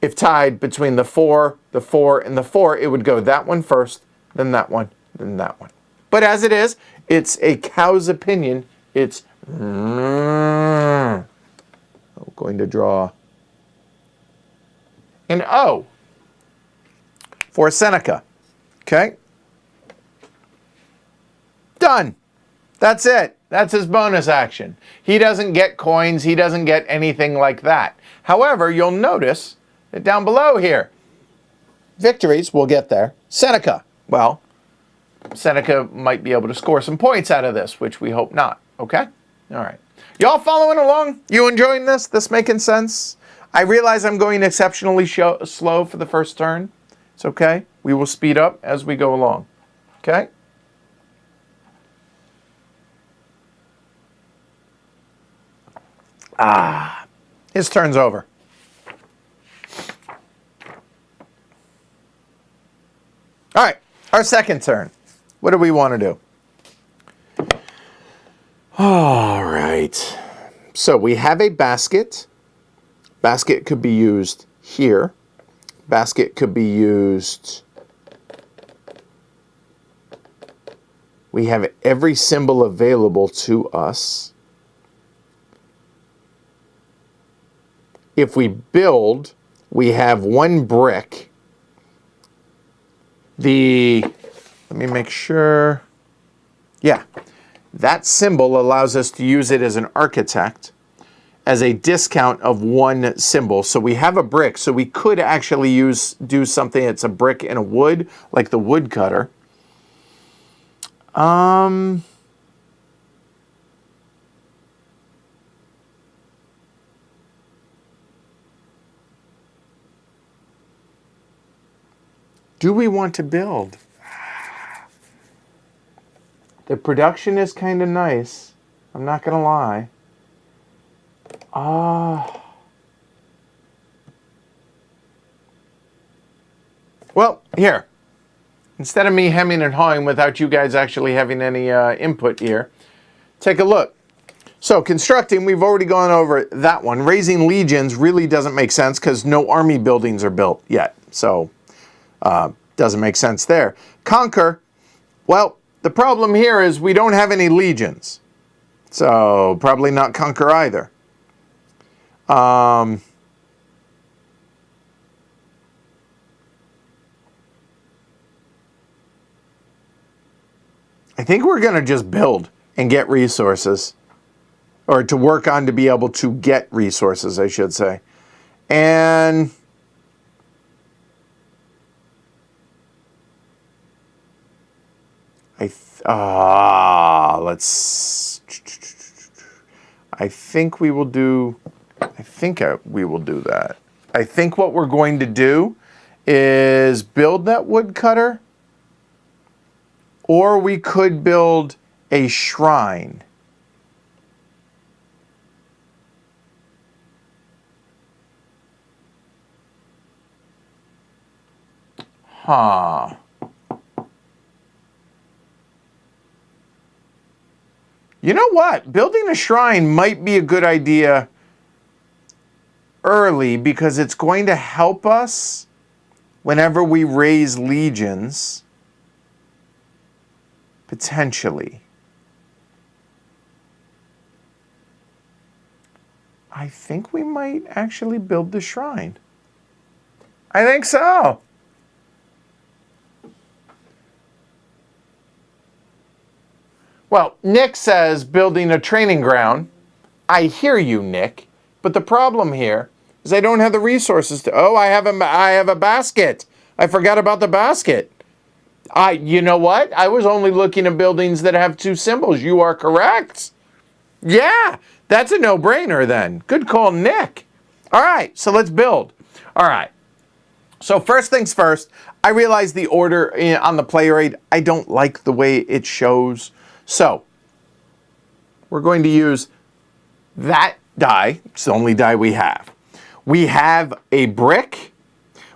S1: if tied between the 4, the 4, and the 4, it would go that one first, then that one, then that one. But as it is, it's a cow's opinion. It's I'm going to draw an O for Seneca. Okay? Done. That's it. That's his bonus action. He doesn't get coins. He doesn't get anything like that. However, you'll notice that down below here, victories, we'll get there. Seneca. Well, Seneca might be able to score some points out of this, which we hope not. Okay? All right. Y'all following along? You enjoying this? This making sense? I realize I'm going exceptionally slow for the first turn. It's okay. We will speed up as we go along. Okay? His turn's over. All right, our second turn. What do we want to do? All right. So we have a basket. Basket could be used here. Basket could be used. We have every symbol available to us. If we build, we have 1 brick. Let me make sure. Yeah, that symbol allows us to use it as an architect as a discount of 1 symbol. So we have a brick, so we could actually do something that's a brick and a wood, like the woodcutter. Do we want to build? The production is kind of nice. I'm not going to lie. Well, here. Instead of me hemming and hawing without you guys actually having any input here, take a look. So constructing, we've already gone over that one. Raising legions really doesn't make sense because no army buildings are built yet. So doesn't make sense there. Conquer, well, the problem here is we don't have any legions. So probably not conquer either. I think we're going to just build and get resources. Or to work on to be able to get resources, I should say. And I think we will do that. I think what we're going to do is build that woodcutter, or we could build a shrine. Huh. You know what? Building a shrine might be a good idea early because it's going to help us whenever we raise legions, potentially. I think we might actually build the shrine. I think so. Well, Nick says building a training ground. I hear you, Nick. But the problem here is I don't have the resources to... Oh, I have a basket. I forgot about the basket. You know what? I was only looking at buildings that have 2 symbols. You are correct. Yeah, that's a no-brainer then. Good call, Nick. All right, so let's build. All right. So first things first, I realize the order on the player aid, I don't like the way it shows. So, we're going to use that die. It's the only die we have. We have a brick.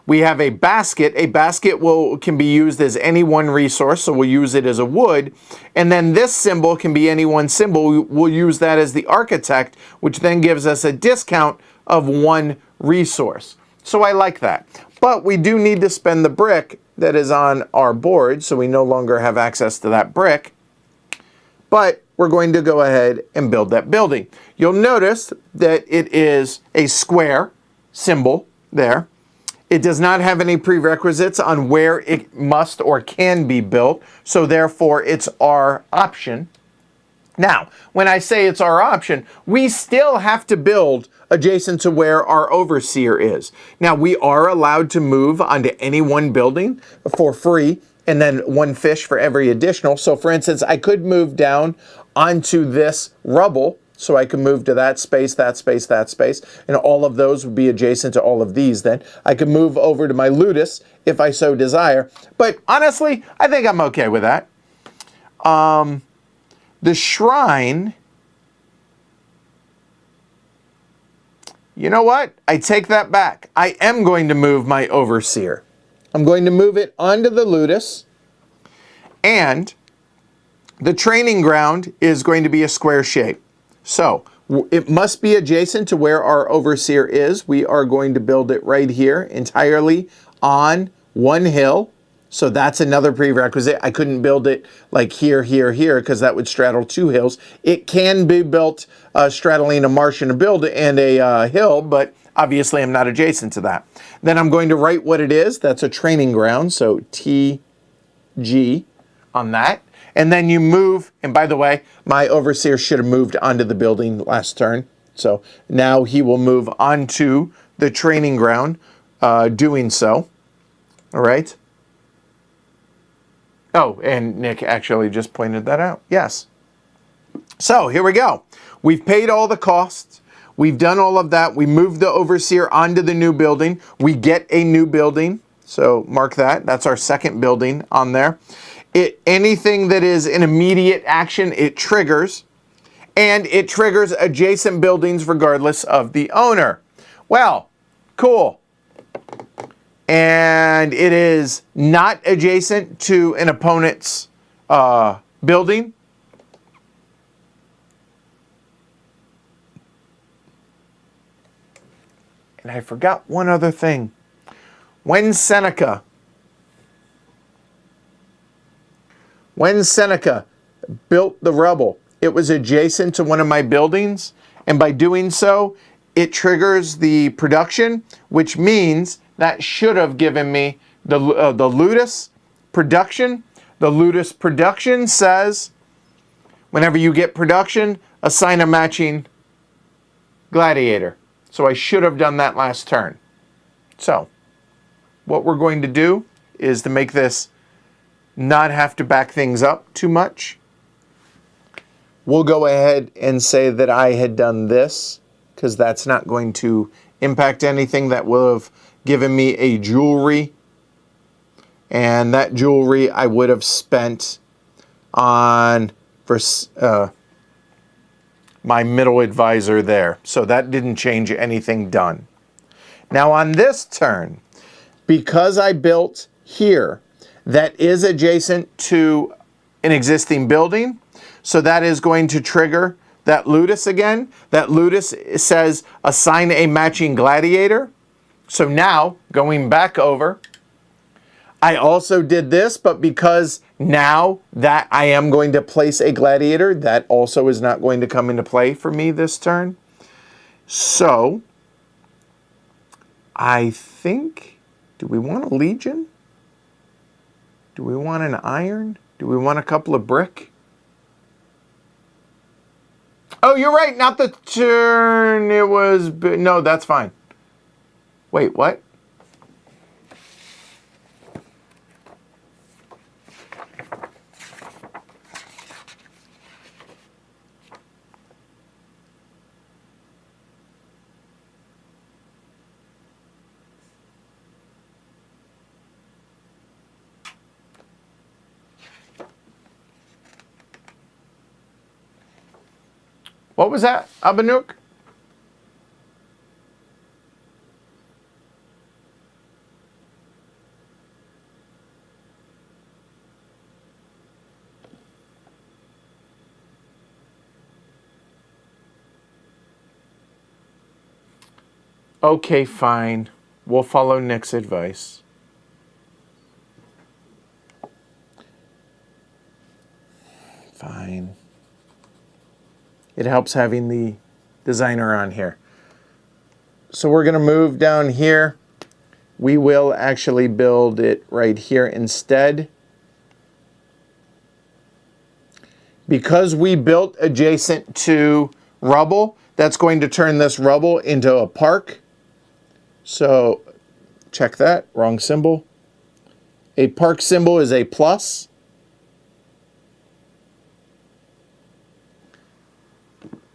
S1: We have a basket. A basket can be used as any one resource, so we'll use it as a wood. And then this symbol can be any one symbol. We'll use that as the architect, which then gives us a discount of one resource. So I like that. But we do need to spend the brick that is on our board, so we no longer have access to that brick. But we're going to go ahead and build that building. You'll notice that it is a square symbol there. It does not have any prerequisites on where it must or can be built, so therefore it's our option. Now, when I say it's our option, we still have to build adjacent to where our overseer is. Now, we are allowed to move onto any one building for free, and then one fish for every additional. So for instance, I could move down onto this rubble, so I can move to that space, that space, that space, and all of those would be adjacent to all of these then. I could move over to my ludus if I so desire, but honestly, I think I'm okay with that. The shrine, you know what? I take that back. I am going to move my overseer. I'm going to move it onto the ludus, and the training ground is going to be a square shape. So it must be adjacent to where our overseer is. We are going to build it right here entirely on one hill. So that's another prerequisite. I couldn't build it like here, here, here, because that would straddle two hills. It can be built straddling a marsh and a hill, but obviously I'm not adjacent to that. Then I'm going to write what it is. That's a training ground, so TG on that. And then you move, and by the way, my overseer should have moved onto the building last turn. So now he will move onto the training ground, doing so. All right. Oh, and Nick actually just pointed that out. Yes. So here we go. We've paid all the costs. We've done all of that. We moved the overseer onto the new building. We get a new building. So mark that. That's our second building on there. Anything that is an immediate action, it triggers. And it triggers adjacent buildings regardless of the owner. Well, cool. And it is not adjacent to an opponent's building. And I forgot one other thing. When Seneca built the rubble, it was adjacent to one of my buildings, and by doing so, it triggers the production, which means that should have given me the ludus production. The ludus production says, whenever you get production, assign a matching gladiator. So I should have done that last turn. So what we're going to do is to make this not have to back things up too much. We'll go ahead and say that I had done this, because that's not going to impact anything. That will have given me a jewelry, and that jewelry I would have spent on for my middle advisor there. So that didn't change anything done. Now on this turn, because I built here, that is adjacent to an existing building, so that is going to trigger that ludus again. That ludus says assign a matching gladiator. So now, going back over, I also did this, but because now that I am going to place a gladiator, that also is not going to come into play for me this turn. So I think, do we want a legion? Do we want an iron? Do we want a couple of brick? Oh, you're right, not the turn. It was, no, that's fine. Wait, what? What was that, Abanuk? Okay, fine. We'll follow Nick's advice. Fine. It helps having the designer on here. So we're going to move down here. We will actually build it right here instead. Because we built adjacent to rubble, that's going to turn this rubble into a park. So check that, wrong symbol. A park symbol is a plus.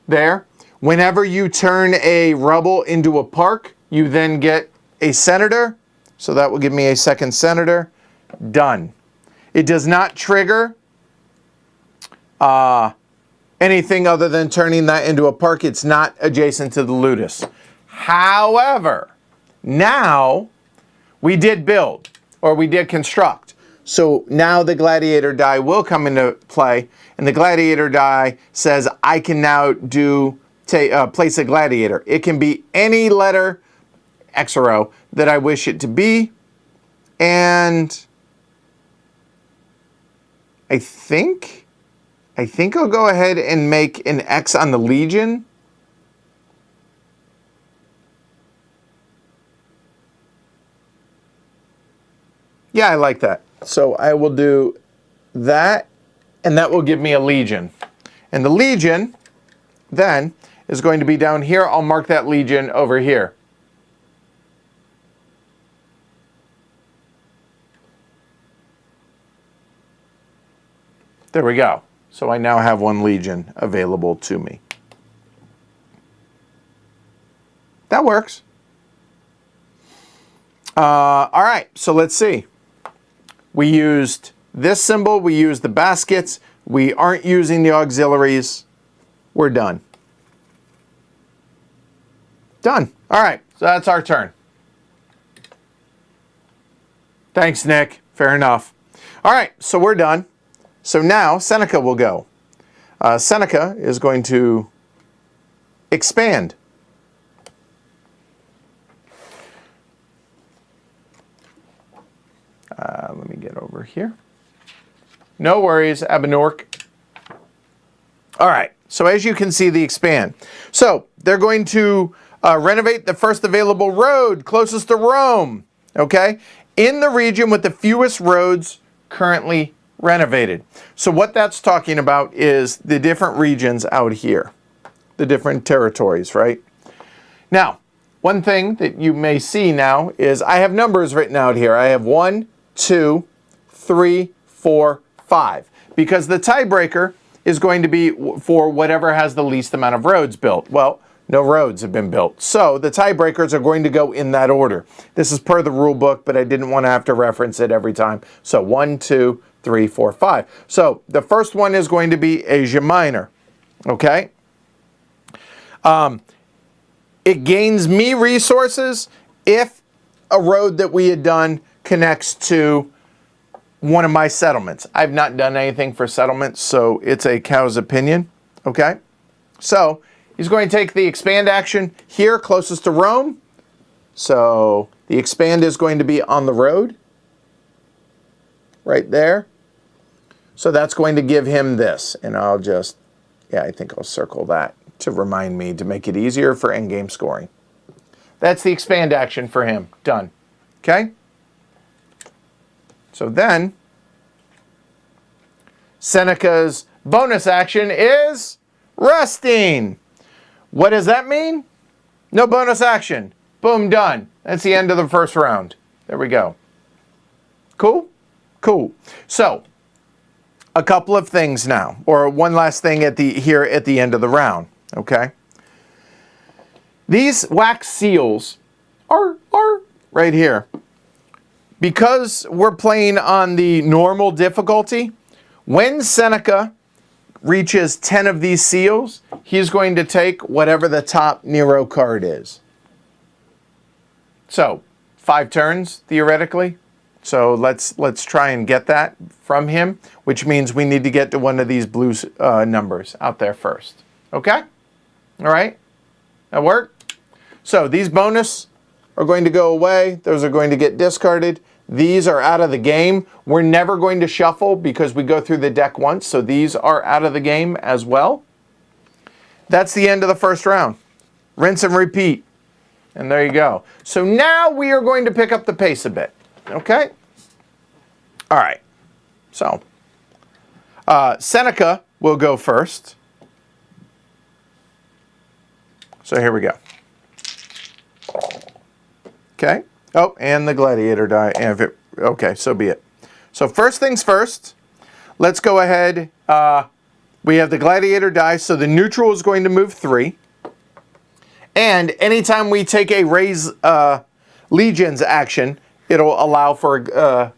S1: There. Whenever you turn a rubble into a park, you then get a senator. So that will give me a second senator. Done. It does not trigger anything other than turning that into a park. It's not adjacent to the ludus. However, now we did build, or we did construct. So now the gladiator die will come into play, and the gladiator die says I can now place a gladiator. It can be any letter, X or O, that I wish it to be. And I think I'll go ahead and make an X on the Legion. Yeah, I like that. So I will do that, and that will give me a Legion. And the Legion then is going to be down here. I'll mark that Legion over here. There we go. So I now have one Legion available to me. That works. All right, so let's see. We used this symbol, we used the baskets, we aren't using the auxiliaries. We're done. Done. All right, so that's our turn. Thanks, Nick. Fair enough. All right, so we're done. So now Seneca will go. Seneca is going to expand. Let me get over here. No worries, Abenork. All right, so as you can see, the expand. So they're going to renovate the first available road closest to Rome, okay? In the region with the fewest roads currently renovated. So what that's talking about is the different regions out here, the different territories, right? Now, one thing that you may see now is I have numbers written out here. I have 1, 2, 3, 4, 5, because the tiebreaker is going to be for whatever has the least amount of roads built. Well, no roads have been built. So the tiebreakers are going to go in that order. This is per the rule book, but I didn't want to have to reference it every time. So 1, 2, 3, 4, 5. So the first one is going to be Asia Minor, okay? It gains me resources if a road that we had done connects to one of my settlements. I've not done anything for settlements, so it's a cow's opinion, okay? So he's going to take the expand action here closest to Rome. So the expand is going to be on the road right there. So that's going to give him this, and I'll just, yeah, I think I'll circle that to remind me to make it easier for endgame scoring. That's the expand action for him. Done. Okay? So then, Seneca's bonus action is resting. What does that mean? No bonus action. Boom, done. That's the end of the first round. There we go. Cool? Cool. So, a couple of things now, or one last thing here at the end of the round, okay? These wax seals are right here. Because we're playing on the normal difficulty, when Seneca reaches 10 of these seals, he's going to take whatever the top Nero card is. So 5 turns, theoretically. So let's try and get that from him, which means we need to get to one of these blue numbers out there first. Okay? All right? That work? So these bonus are going to go away. Those are going to get discarded. These are out of the game. We're never going to shuffle because we go through the deck once, so these are out of the game as well. That's the end of the first round. Rinse and repeat. And there you go. So now we are going to pick up the pace a bit. Okay? All right. So, Seneca will go first. So here we go. Okay. Oh, and the Gladiator die. Okay, so be it. So first things first, let's go ahead. We have the Gladiator die, so the neutral is going to move 3. And anytime we take a raise legions action, it'll allow for a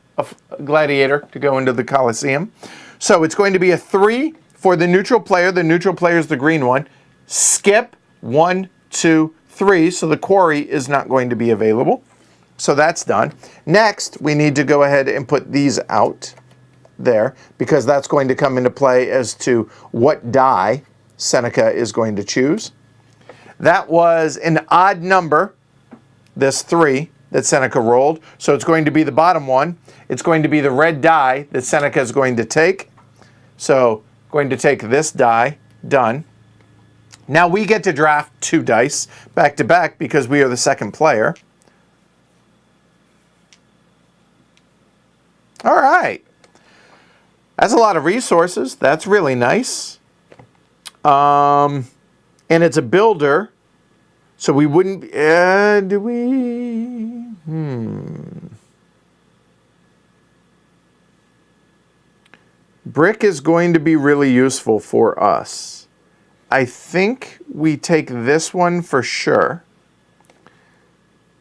S1: Gladiator to go into the Colosseum. So it's going to be a 3 for the neutral player. The neutral player is the green one. Skip 1, 2, 3. So the quarry is not going to be available. So that's done. Next, we need to go ahead and put these out there because that's going to come into play as to what die Seneca is going to choose. That was an odd number, this 3 that Seneca rolled. So it's going to be the bottom one. It's going to be the red die that Seneca is going to take. So going to take this die, done. Now we get to draft 2 dice back to back because we are the second player. All right. That's a lot of resources. That's really nice. And it's a builder. So we wouldn't... do we... Brick is going to be really useful for us. I think we take this one for sure.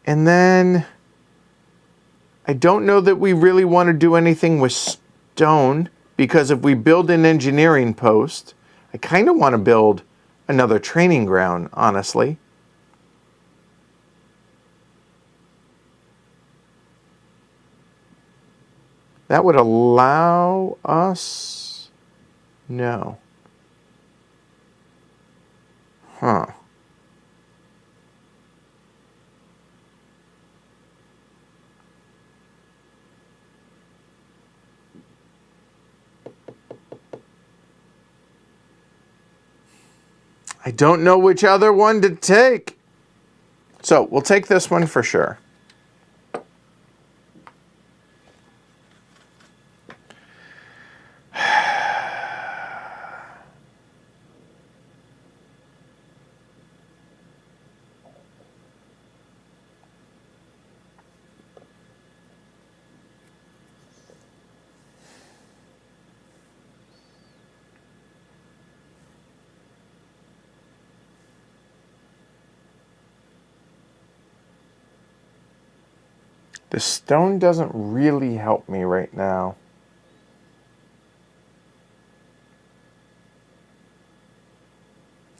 S1: And then... I don't know that we really want to do anything with stone, because if we build an engineering post, I kind of want to build another training ground, honestly. That would allow us... No. Huh. I don't know which other one to take. So we'll take this one for sure. The stone doesn't really help me right now.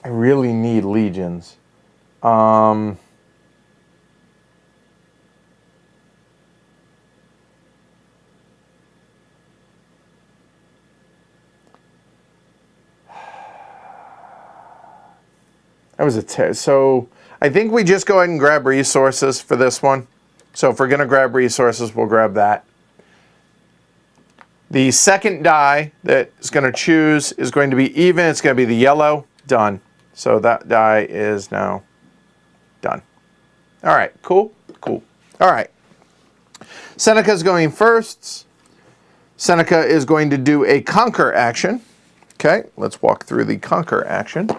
S1: I really need legions. I so I think we just go ahead and grab resources for this one. So if we're going to grab resources, we'll grab that. The second die that is going to choose is going to be even. It's going to be the yellow. Done. So that die is now done. All right. Cool. Cool. All right. Seneca is going first. Seneca is going to do a conquer action. Okay. Let's walk through the conquer action.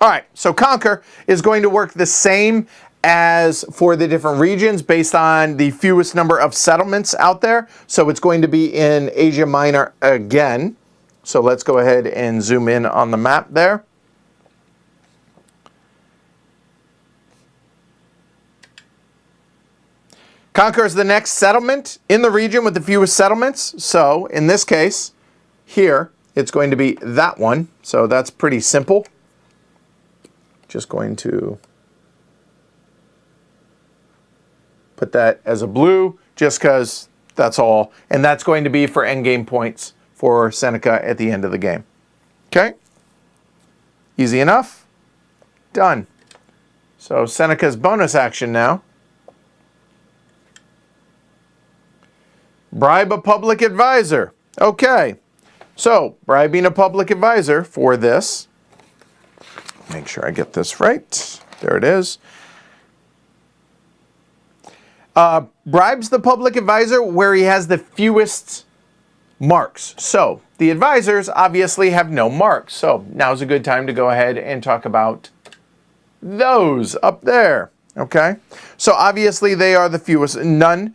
S1: All right, so Conquer is going to work the same as for the different regions based on the fewest number of settlements out there. So it's going to be in Asia Minor again. So let's go ahead and zoom in on the map there. Conquers the next settlement in the region with the fewest settlements. So in this case, here, it's going to be that one. So that's pretty simple. Just going to put that as a blue, just because that's all. And that's going to be for endgame points for Seneca at the end of the game. Okay? Easy enough. Done. So Seneca's bonus action now. Bribe a public advisor. Okay. So, bribing a public advisor for this. Make sure I get this right. There it is. Bribes the public advisor where he has the fewest marks. So, the advisors obviously have no marks. So, now's a good time to go ahead and talk about those up there. Okay? So, obviously they are the fewest. None.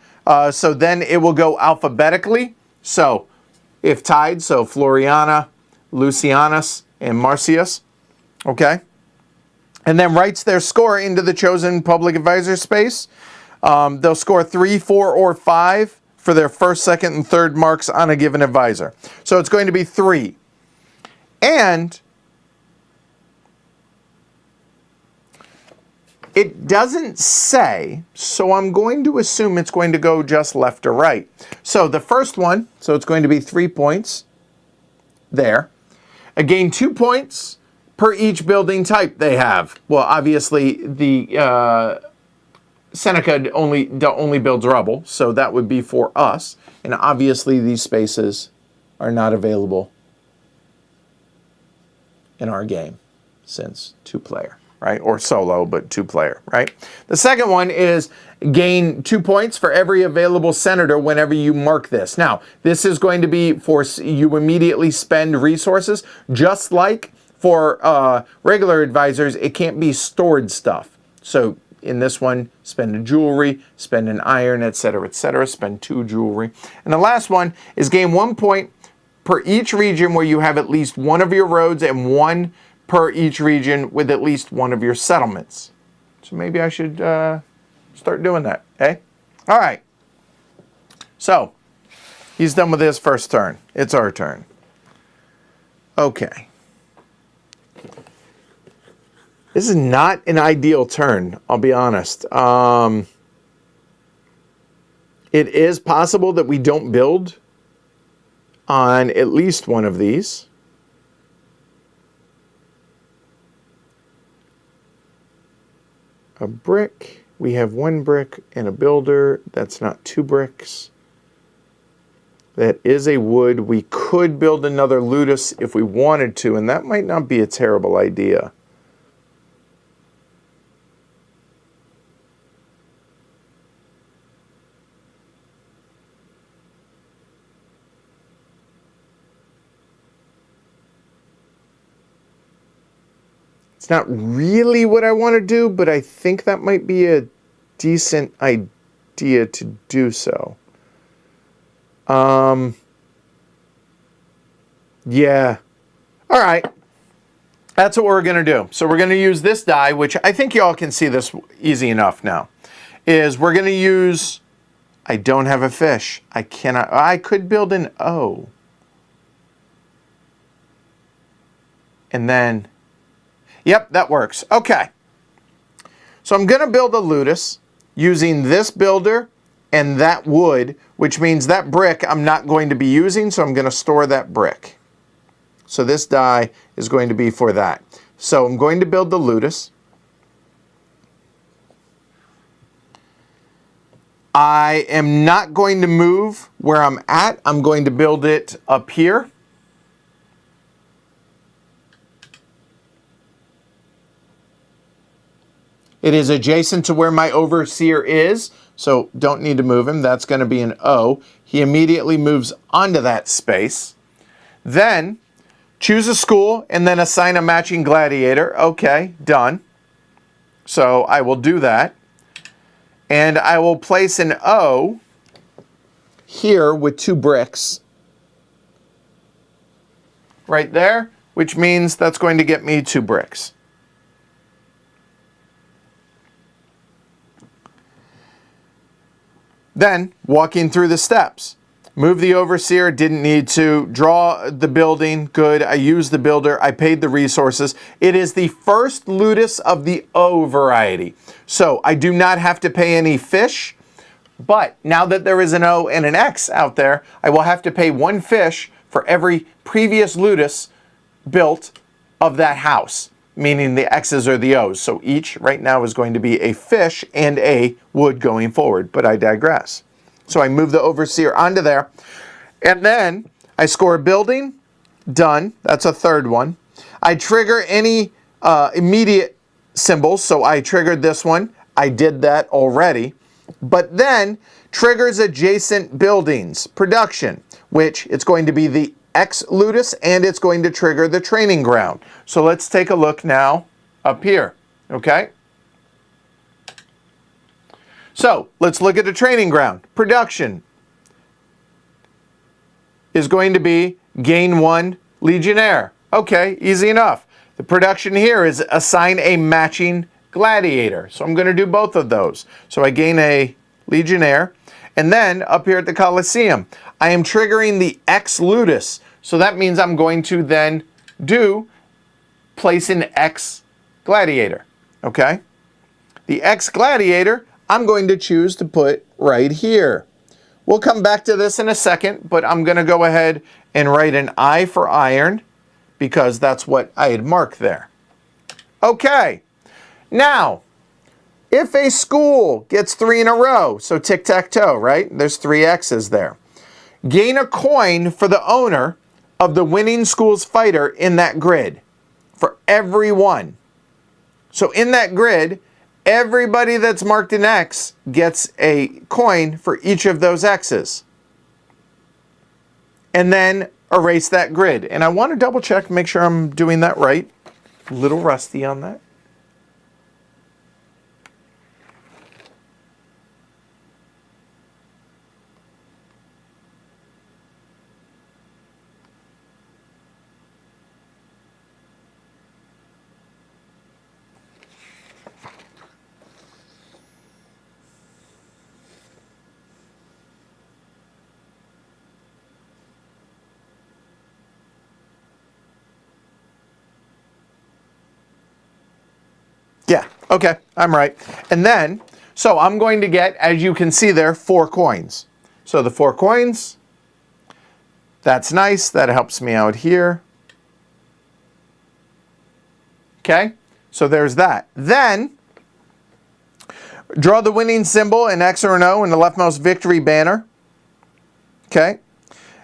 S1: So then it will go alphabetically. So, if tied, so Floriana, Lucianus, and Marcius. Okay? And then writes their score into the chosen public advisor space. They'll score 3, 4, or 5 for their first, second, and third marks on a given advisor. So it's going to be 3. And it doesn't say, so I'm going to assume it's going to go just left or right. So the first one, so it's going to be 3 points there. Again, 2 points per each building type they have. Well, obviously, the Seneca only builds rubble, so that would be for us. And obviously, these spaces are not available in our game since 2-player, right? Or solo, but 2-player, right? The second one is gain 2 points for every available senator whenever you mark this. Now, this is going to be for you immediately spend resources, just like for regular advisors, it can't be stored stuff. So in this one, spend a jewelry, spend an iron, etc., spend 2 jewelry. And the last one is gain 1 point per each region where you have at least one of your roads and 1 per each region with at least one of your settlements. So maybe I should start doing that, eh? All right. So he's done with his first turn. It's our turn. Okay. This is not an ideal turn, I'll be honest. It is possible that we don't build on at least one of these. A brick. We have 1 brick and a builder. That's not 2 bricks. That is a wood. We could build another ludus if we wanted to, and that might not be a terrible idea. It's not really what I want to do, but I think that might be a decent idea to do so. Yeah. All right. That's what we're going to do. So we're going to use this die, which I think you all can see this easy enough now, is we're going to use, I don't have a fish. I cannot, I could build an O. And then, yep, that works. Okay. So I'm going to build a ludus using this builder and that wood, which means that brick I'm not going to be using, so I'm going to store that brick. So this die is going to be for that. So I'm going to build the ludus. I am not going to move where I'm at. I'm going to build it up here. It is adjacent to where my overseer is, so don't need to move him. That's going to be an O. He immediately moves onto that space. Then choose a school and then assign a matching gladiator. Okay, done. So I will do that. And I will place an O here with 2 bricks. Right there, which means that's going to get me 2 bricks. Then, walking through the steps. Move the overseer, didn't need to. Draw the building, good. I used the builder, I paid the resources. It is the first ludus of the O variety. So I do not have to pay any fish, but now that there is an O and an X out there, I will have to pay 1 fish for every previous ludus built of that house, meaning the X's or the O's. So each right now is going to be a fish and a wood going forward, but I digress. So I move the overseer onto there, and then I score a building, done. That's a third one. I trigger any immediate symbols, so I triggered this one. I did that already. But then triggers adjacent buildings, production, which it's going to be the X ludus, and it's going to trigger the training ground. So let's take a look now up here, okay? So let's look at the training ground. Production is going to be gain 1 legionnaire. Okay, easy enough. The production here is assign a matching gladiator. So I'm going to do both of those. So I gain a legionnaire. And then up here at the Colosseum, I am triggering the X ludus. So that means I'm going to then place an X gladiator. Okay? The X gladiator, I'm going to choose to put right here. We'll come back to this in a second, but I'm going to go ahead and write an I for iron because that's what I had marked there. Okay, now, if a school gets 3 in a row, so tic-tac-toe, right? There's 3 X's there. Gain a coin for the owner of the winning school's fighter in that grid, for every one. So in that grid, everybody that's marked an X gets a coin for each of those X's. And then erase that grid. And I want to double check, make sure I'm doing that right. A little rusty on that. Yeah, okay, I'm right. And then, so I'm going to get, as you can see there, 4 coins. So the 4 coins, that's nice. That helps me out here. Okay, so there's that. Then, draw the winning symbol, an X or an O, in the leftmost victory banner. Okay,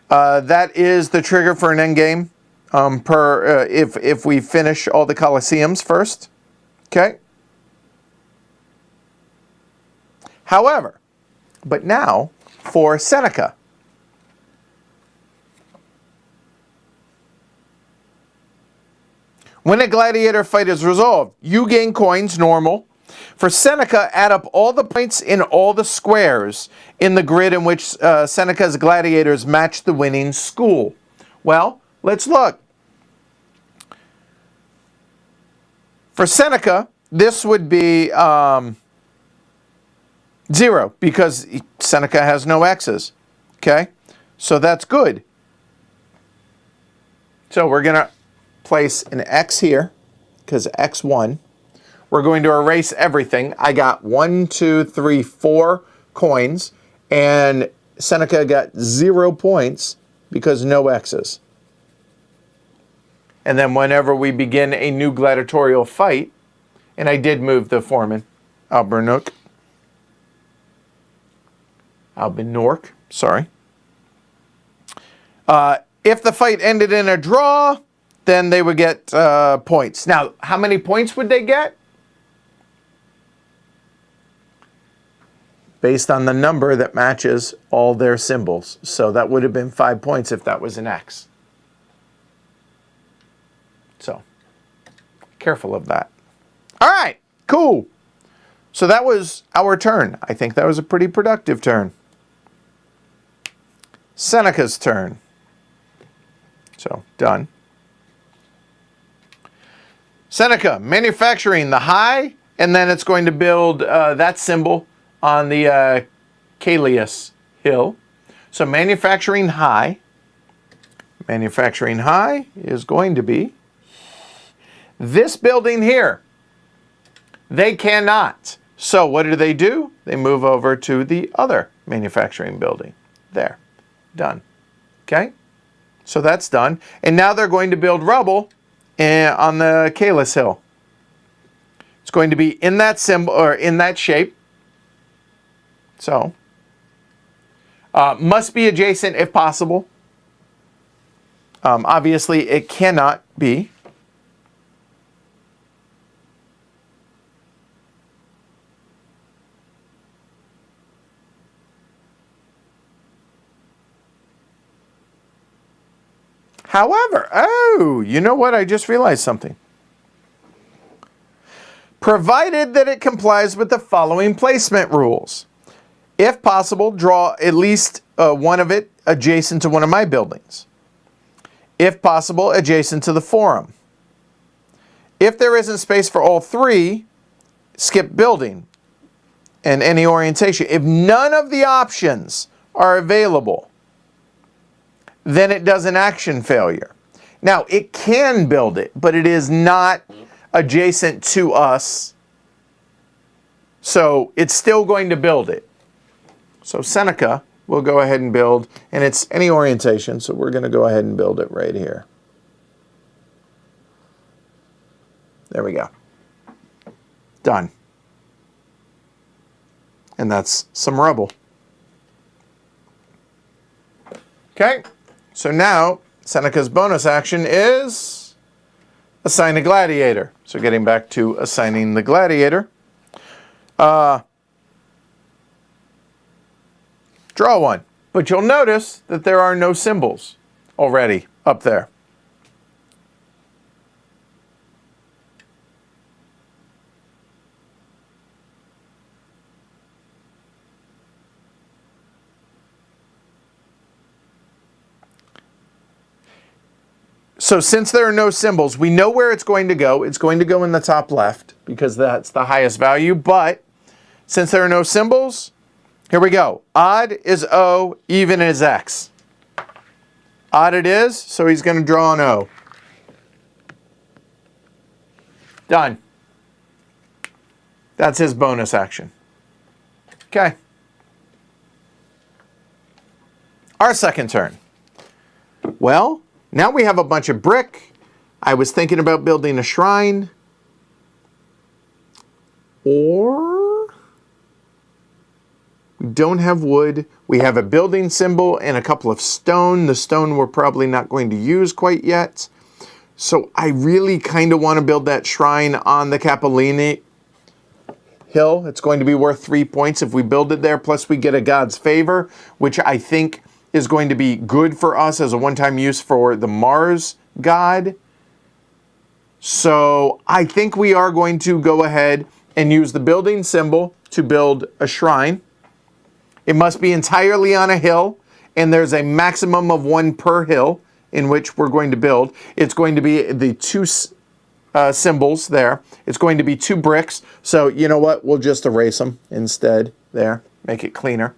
S1: that is the trigger for an endgame if we finish all the Colosseums first. Okay. However, but now for Seneca. When a gladiator fight is resolved, you gain coins, normal. For Seneca, add up all the points in all the squares in the grid in which Seneca's gladiators match the winning school. Well, let's look. For Seneca, this would be 0 because Seneca has no X's. Okay, so that's good. So we're going to place an X here because X1. We're going to erase everything. I got 1, 2, 3, 4 coins, and Seneca got 0 points because no X's. And then whenever we begin a new gladiatorial fight, and I did move the foreman, Albernork, sorry. If the fight ended in a draw, then they would get points. Now, how many points would they get? Based on the number that matches all their symbols. So that would have been 5 points if that was an X. So, careful of that. All right, cool. So that was our turn. I think that was a pretty productive turn. Seneca's turn. So, done. Seneca, manufacturing the high, and then it's going to build that symbol on the Calius Hill. So manufacturing high is going to be this building here. They cannot. So what do? They move over to the other manufacturing building. There. Done. Okay? So that's done. And now they're going to build rubble on the Calius Hill. It's going to be in that symbol or in that shape. So must be adjacent if possible. Obviously, it cannot be. However, oh, you know what? I just realized something. Provided that it complies with the following placement rules. If possible, draw at least one of it adjacent to one of my buildings. If possible, adjacent to the forum. If there isn't space for all three, skip building and any orientation. If none of the options are available, then it does an action failure. Now, it can build it, but it is not adjacent to us, so it's still going to build it. So Seneca will go ahead and build, and it's any orientation, so we're going to go ahead and build it right here. There we go. Done. And that's some rubble. Okay. So now, Seneca's bonus action is assign a gladiator. So getting back to assigning the gladiator. Draw one. But you'll notice that there are no symbols already up there. So since there are no symbols, we know where it's going to go. It's going to go in the top left because that's the highest value. But since there are no symbols, here we go. Odd is O, even is X. Odd it is, so he's going to draw an O. Done. That's his bonus action. Okay. Our second turn. Well, now we have a bunch of brick. I was thinking about building a shrine. Or we don't have wood. We have a building symbol and a couple of stone. The stone we're probably not going to use quite yet. So I really kind of want to build that shrine on the Capellini hill. It's going to be worth 3 points if we build it there. Plus we get a God's favor, which I think is going to be good for us as a one-time use for the Mars god. So I think we are going to go ahead and use the building symbol to build a shrine. It must be entirely on a hill, and there's a maximum of one per hill in which we're going to build. It's going to be the two symbols there. It's going to be 2 bricks. So you know what? We'll just erase them instead there, make it cleaner.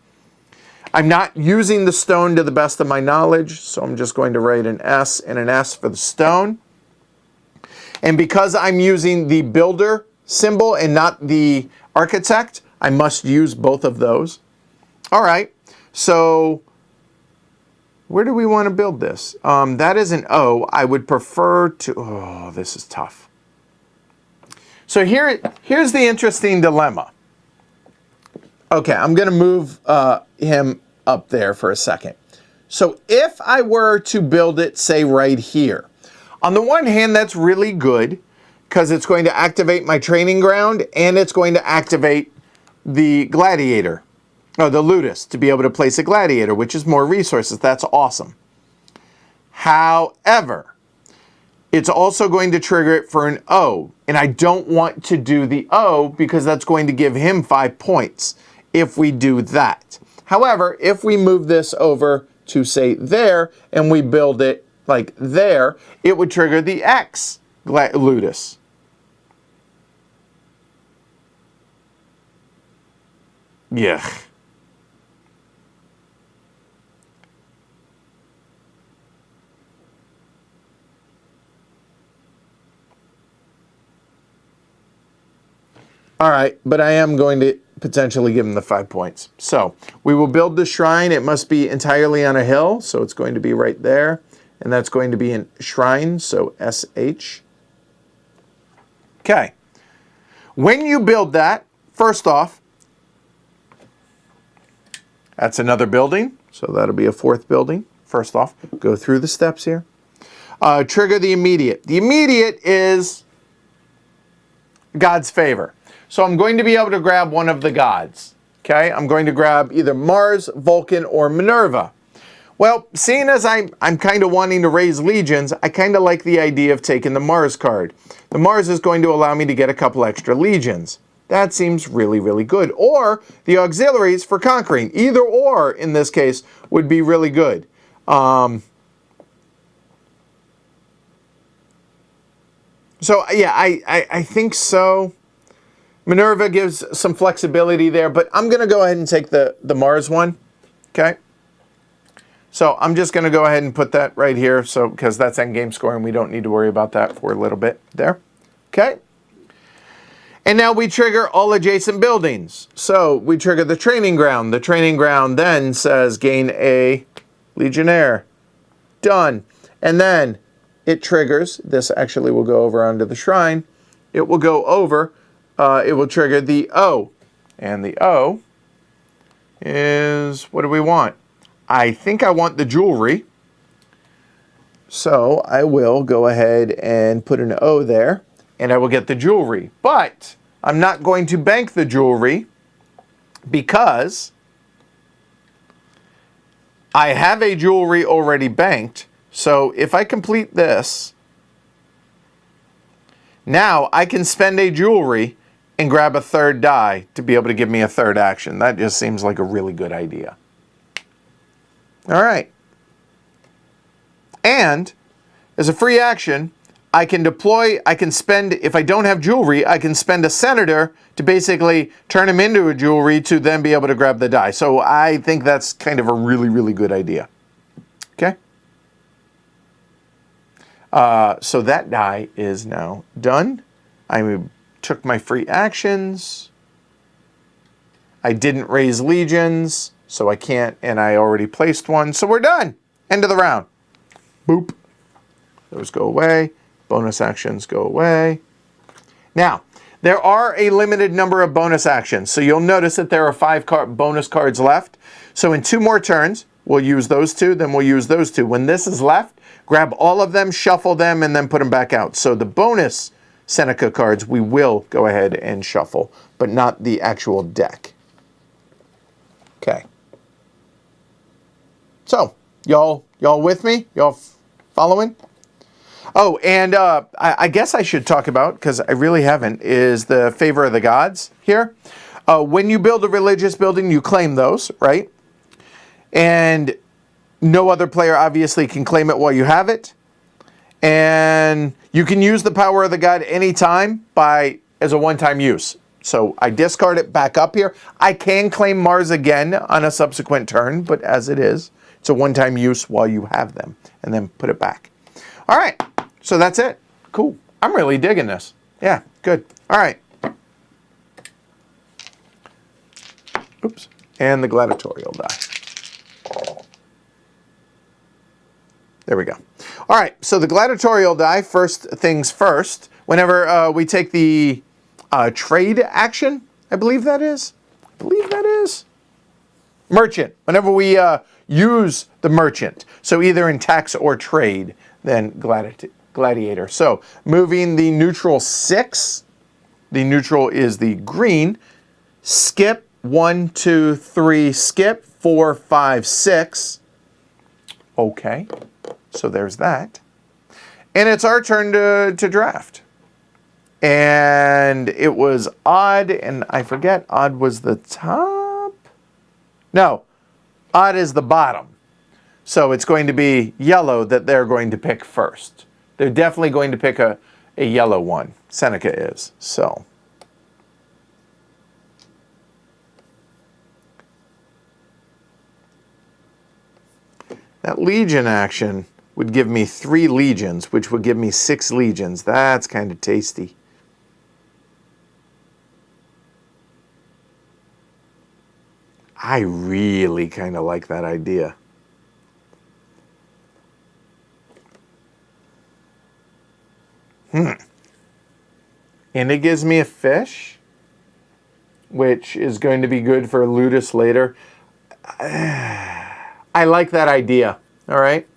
S1: I'm not using the stone to the best of my knowledge, so I'm just going to write an S and an S for the stone. And because I'm using the builder symbol and not the architect, I must use both of those. All right, so where do we want to build this? That is an O. I would prefer to, oh, this is tough. So here's the interesting dilemma. Okay, I'm going to move him up there for a second. So if I were to build it, say, right here, on the one hand, that's really good because it's going to activate my training ground and it's going to activate the gladiator, or the ludus, to be able to place a gladiator, which is more resources. That's awesome. However, it's also going to trigger it for an O, and I don't want to do the O because that's going to give him 5 points if we do that. However, if we move this over to, say, there, and we build it like there, it would trigger the X ludus. Yeah. All right, but I am going to potentially give him the 5 points. So we will build the shrine. It must be entirely on a hill, so it's going to be right there. And that's going to be in shrine, so SH. Okay. When you build that, first off, that's another building. So that'll be a 4th building. First off, go through the steps here. Trigger the immediate. The immediate is God's favor. So I'm going to be able to grab one of the gods. Okay, I'm going to grab either Mars, Vulcan, or Minerva. Well, seeing as I'm kind of wanting to raise legions, I kind of like the idea of taking the Mars card. The Mars is going to allow me to get a couple extra legions. That seems really, really good. Or the auxiliaries for conquering. Either or, in this case, would be really good. So, yeah, I think so. Minerva gives some flexibility there, but I'm going to go ahead and take the Mars one. Okay. So I'm just going to go ahead and put that right here, so because that's endgame score and we don't need to worry about that for a little bit there. Okay. And now we trigger all adjacent buildings. So we trigger the training ground. The training ground then says gain a legionnaire. Done. And then it triggers, this actually will go over onto the shrine. It will go over, it will trigger the O. And the O is, what do we want? I think I want the jewelry. So I will go ahead and put an O there, and I will get the jewelry. But I'm not going to bank the jewelry because I have a jewelry already banked. So if I complete this, now I can spend a jewelry and grab a 3rd die to be able to give me a 3rd action. That just seems like a really good idea. All right. And as a free action, I can deploy, I can spend, if I don't have jewelry, I can spend a senator to basically turn him into a jewelry to then be able to grab the die. So I think that's kind of a really, really good idea. Okay. So that die is now done. I took my free actions. I didn't raise legions, so I can't, and I already placed one. So we're done. End of the round. Boop. Those go away. Bonus actions go away. Now, there are a limited number of bonus actions. So you'll notice that there are 5 bonus cards left. So in 2 more turns, we'll use those 2, then we'll use those 2. When this is left, grab all of them, shuffle them, and then put them back out. So the bonus Seneca cards we will go ahead and shuffle, but not the actual deck. Okay. So, y'all with me? Y'all following? Oh, and I guess I should talk about, because I really haven't, is the favor of the gods here. When you build a religious building, you claim those, right? And no other player obviously can claim it while you have it. And you can use the power of the god anytime as a one-time use. So I discard it back up here. I can claim Mars again on a subsequent turn, but as it is, it's a one-time use while you have them, and then put it back. All right, so that's it. Cool. I'm really digging this. Yeah, good. All right. Oops. And the gladiatorial die. There we go. All right, so the gladiatorial die, first things first, whenever we take the trade action, I believe that is. Merchant, whenever we use the merchant. So either in tax or trade, then gladiator. So moving the neutral 6, the neutral is the green, skip 1, 2, 3, skip 4, 5, 6. Okay. So there's that. And it's our turn to draft. And it was odd, and I forget, odd was the top? No, odd is the bottom. So it's going to be yellow that they're going to pick first. They're definitely going to pick a yellow one. Seneca is, so. That legion action would give me 3 legions, which would give me 6 legions. That's kind of tasty. I really kind of like that idea. And it gives me a fish, which is going to be good for Ludus later. I like that idea. All right.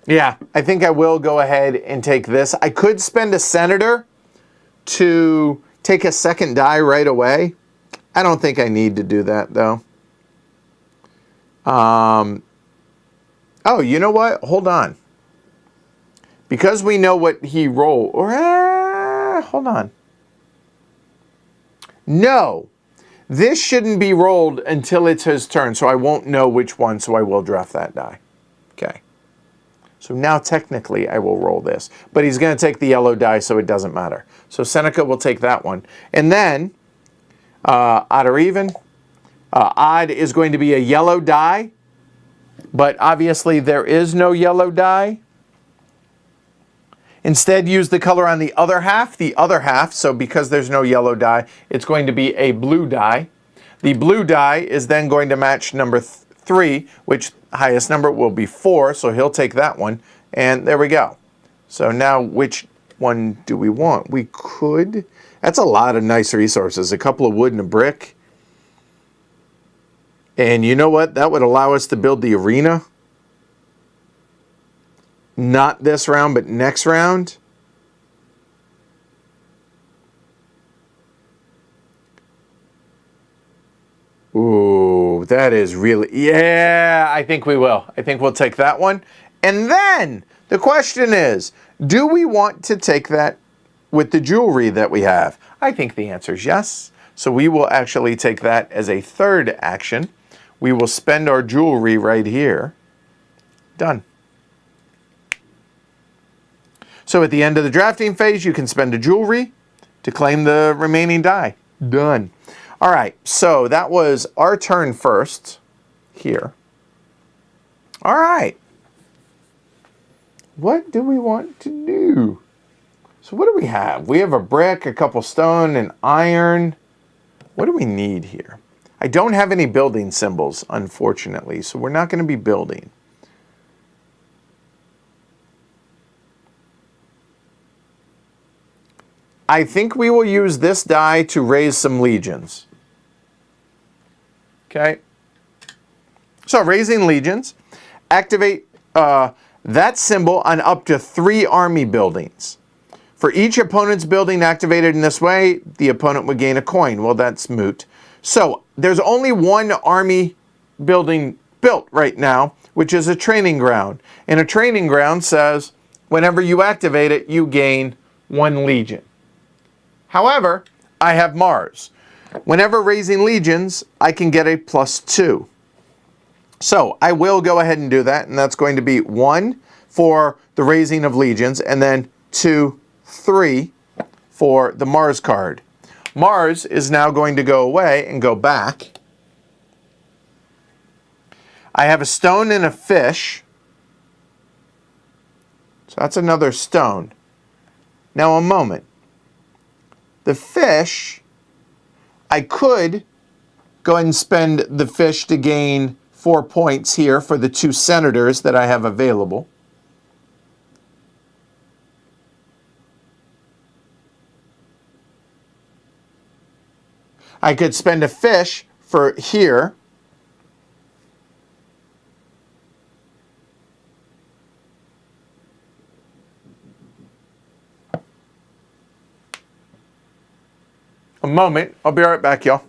S1: Yeah, I think I will go ahead and take this. I could spend a senator to take a second die right away. I don't think I need to do that, though. Oh, you know what? Hold on. Because we know what he rolled. Hold on. No. This shouldn't be rolled until it's his turn, so I won't know which one, so I will draft that die. Okay. So now technically I will roll this. But he's going to take the yellow die, so it doesn't matter. So Seneca will take that one. And then, odd or even, odd is going to be a yellow die. But obviously there is no yellow die. Instead, use the color on the other half. So because there's no yellow die, it's going to be a blue die. The blue die is then going to match number 3, which highest number will be 4, so he'll take that one. And there we go. So now which one do we want? We could... That's a lot of nice resources. A couple of wood and a brick. And you know what? That would allow us to build the arena. Not this round, but next round. Ooh, that is really... Yeah, I think we will. I think we'll take that one. And then the question is, do we want to take that with the jewelry that we have? I think the answer is yes. So we will actually take that as a third action. We will spend our jewelry right here. Done. So at the end of the drafting phase, you can spend a jewelry to claim the remaining die. Done. All right, so that was our turn first here. All right. What do we want to do? So what do we have? We have a brick, a couple stone, and iron. What do we need here? I don't have any building symbols, unfortunately, so we're not going to be building. I think we will use this die to raise some legions. Okay. So raising legions. Activate that symbol on up to 3 army buildings. For each opponent's building activated in this way, the opponent would gain a coin. Well, that's moot. So there's only one army building built right now, which is a training ground. And a training ground says whenever you activate it, you gain 1 legion. However, I have Mars. Whenever raising legions, I can get a +2. So I will go ahead and do that, and that's going to be 1 for the raising of legions, and then 2, 3 for the Mars card. Mars is now going to go away and go back. I have a stone and a fish. So that's another stone. Now a moment. The fish, I could go ahead and spend the fish to gain 4 points here for the 2 senators that I have available. I could spend a fish for here. A moment. I'll be right back, y'all.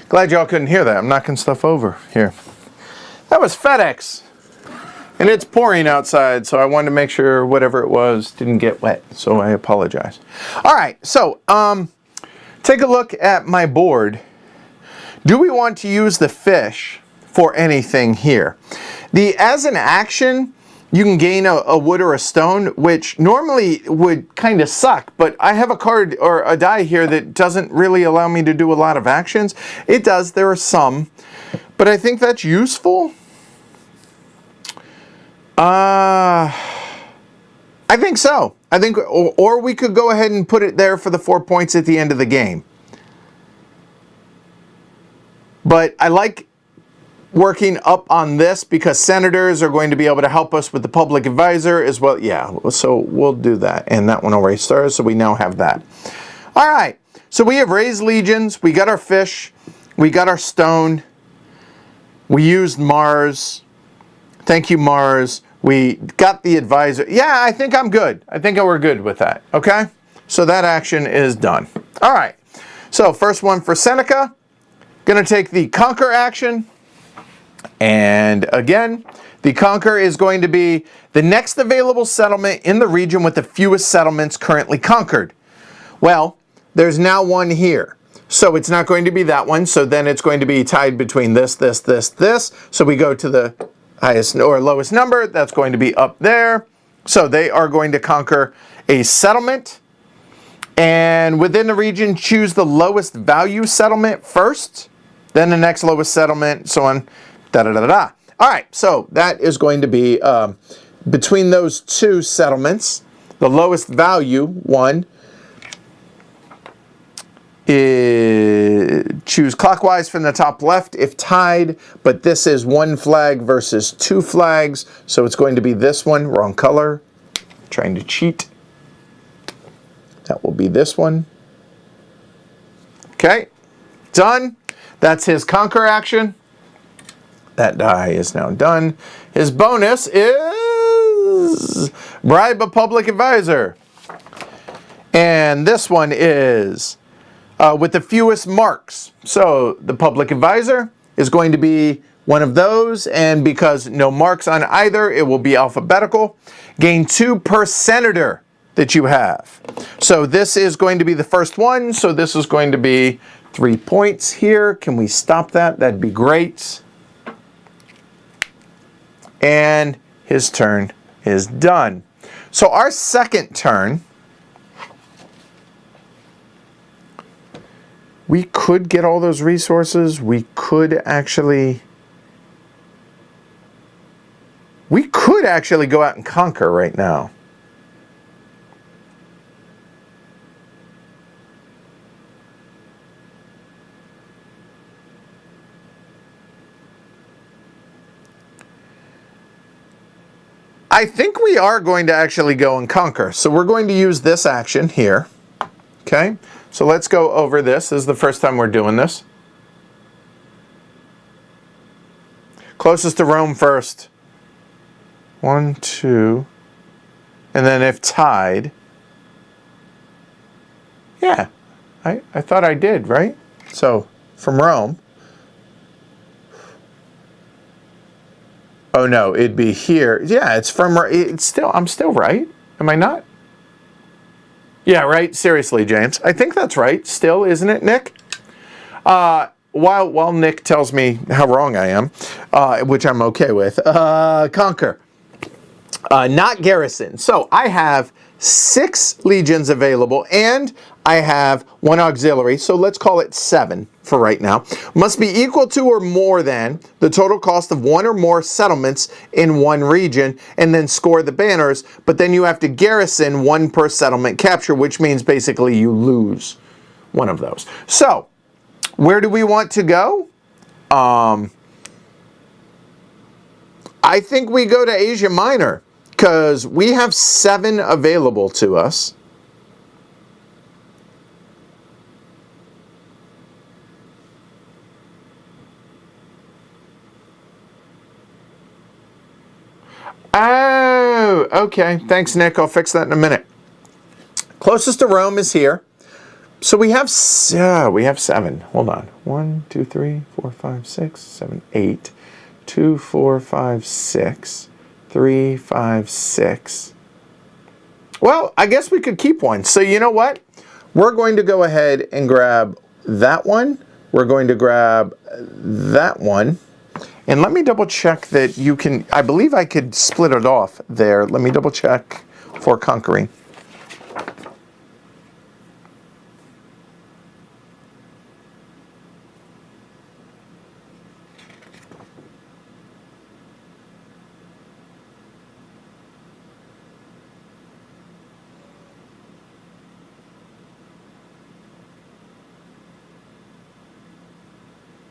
S1: Glad y'all couldn't hear that. I'm knocking stuff over here. That was FedEx. And it's pouring outside, so I wanted to make sure whatever it was didn't get wet. So I apologize. All right, so take a look at my board. Do we want to use the fish for anything here? As an action, you can gain a wood or a stone, which normally would kind of suck, but I have a card or a die here that doesn't really allow me to do a lot of actions. It does, there are some, but I think that's useful. I think so. I think, or we could go ahead and put it there for the 4 points at the end of the game. But I like working up on this because senators are going to be able to help us with the public advisor as well. Yeah, so we'll do that. And that one already started, so we now have that. All right, so we have raised legions. We got our fish. We got our stone. We used Mars. Thank you, Mars. We got the advisor. Yeah, I think I'm good. I think we're good with that, okay? So that action is done. All right, so first one for Seneca. Gonna take the conquer action. And again, the conquer is going to be the next available settlement in the region with the fewest settlements currently conquered. Well, there's now one here. So it's not going to be that one. So then it's going to be tied between this, this, this, this. So we go to the highest or lowest number. That's going to be up there. So they are going to conquer a settlement. And within the region, choose the lowest value settlement first. Then the next lowest settlement, so on. Da-da-da-da-da. All right, so that is going to be between those two settlements. The lowest value one is choose clockwise from the top left if tied, but this is one flag versus two flags, so it's going to be this one, wrong color. Trying to cheat. That will be this one. Okay, done. That's his conquer action. That die is now done. His bonus is bribe a public advisor. And this one is with the fewest marks. So the public advisor is going to be one of those, and because no marks on either, it will be alphabetical. Gain 2 per senator that you have. So this is going to be the first one, so this is going to be 3 points here. Can we stop that? That'd be great. And his turn is done. So our second turn, we could get all those resources. We could actually go out and conquer right now. I think we are going to actually go and conquer. So we're going to use this action here. Okay, so let's go over this. This is the first time we're doing this. Closest to Rome first. 1, 2. And then if tied. Yeah, I thought I did, right? So from Rome. Oh no, it'd be here. Yeah, it's from, it's still, I'm still right. Am I not? Yeah, right? Seriously, James. I think that's right still, isn't it, Nick? While Nick tells me how wrong I am, which I'm okay with, conquer. Not garrison. So I have 6 legions available, and I have 1 auxiliary, so let's call it 7 for right now. Must be equal to or more than the total cost of 1 or more settlements in one region, and then score the banners, but then you have to garrison 1 per settlement capture, which means basically you lose one of those. So, where do we want to go? I think we go to Asia Minor, because we have 7 available to us. Oh, okay. Thanks, Nick. I'll fix that in a minute. Closest to Rome is here. So we have 7. Hold on. 1, 2, 3, 4, 5, 6, 7, 8. 2, 4, 5, 6. 3, 5, 6. Well, I guess we could keep one. So you know what? We're going to go ahead and grab that one. We're going to grab that one. And let me double check that you can, I believe I could split it off there. Let me double check for conquering.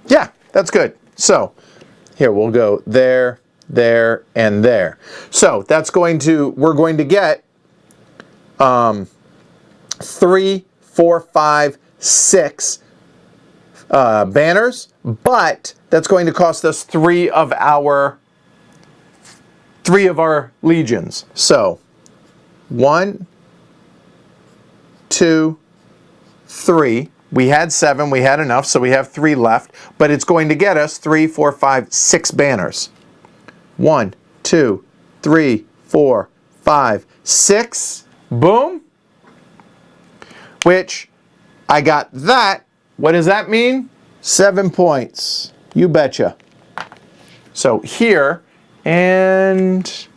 S1: Yeah, that's good. So here we'll go there, there, and there. So that's going to, we're going to get 3, 4, 5, 6 banners, but that's going to cost us 3 of our legions. So 1, 2, 3. We had 7, we had enough, so we have 3 left, but it's going to get us 3, 4, 5, 6 banners. 1, 2, 3, 4, 5, 6. Boom. Which, I got that. What does that mean? 7 points. You betcha. So here, and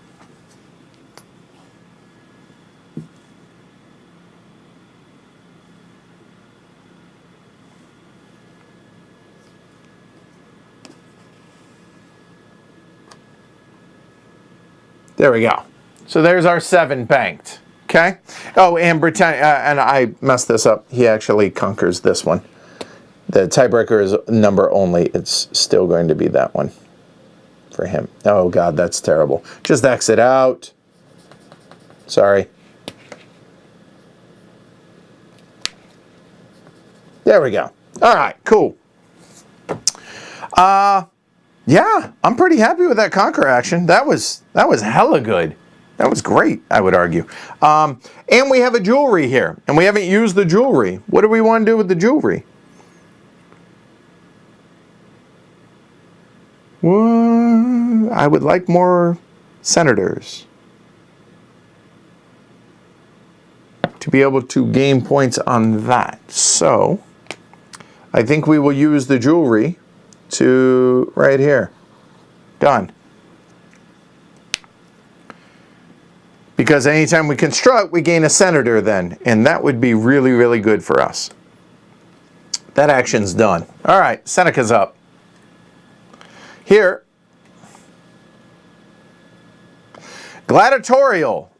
S1: there we go. So there's our 7 banked. Okay. Oh, and Britannia, and I messed this up. He actually conquers this one. The tiebreaker is number only. It's still going to be that one for him. Oh God, that's terrible. Just exit out. Sorry. There we go. All right, cool. Yeah, I'm pretty happy with that conquer action. That was hella good. That was great, I would argue. And we have a jewelry here, and we haven't used the jewelry. What do we want to do with the jewelry? Well, I would like more senators to be able to gain points on that. So I think we will use the jewelry to right here. Done. Because anytime we construct, we gain a senator then, and that would be really, really good for us. That action's done. All right, Seneca's up. Here, gladiatorial,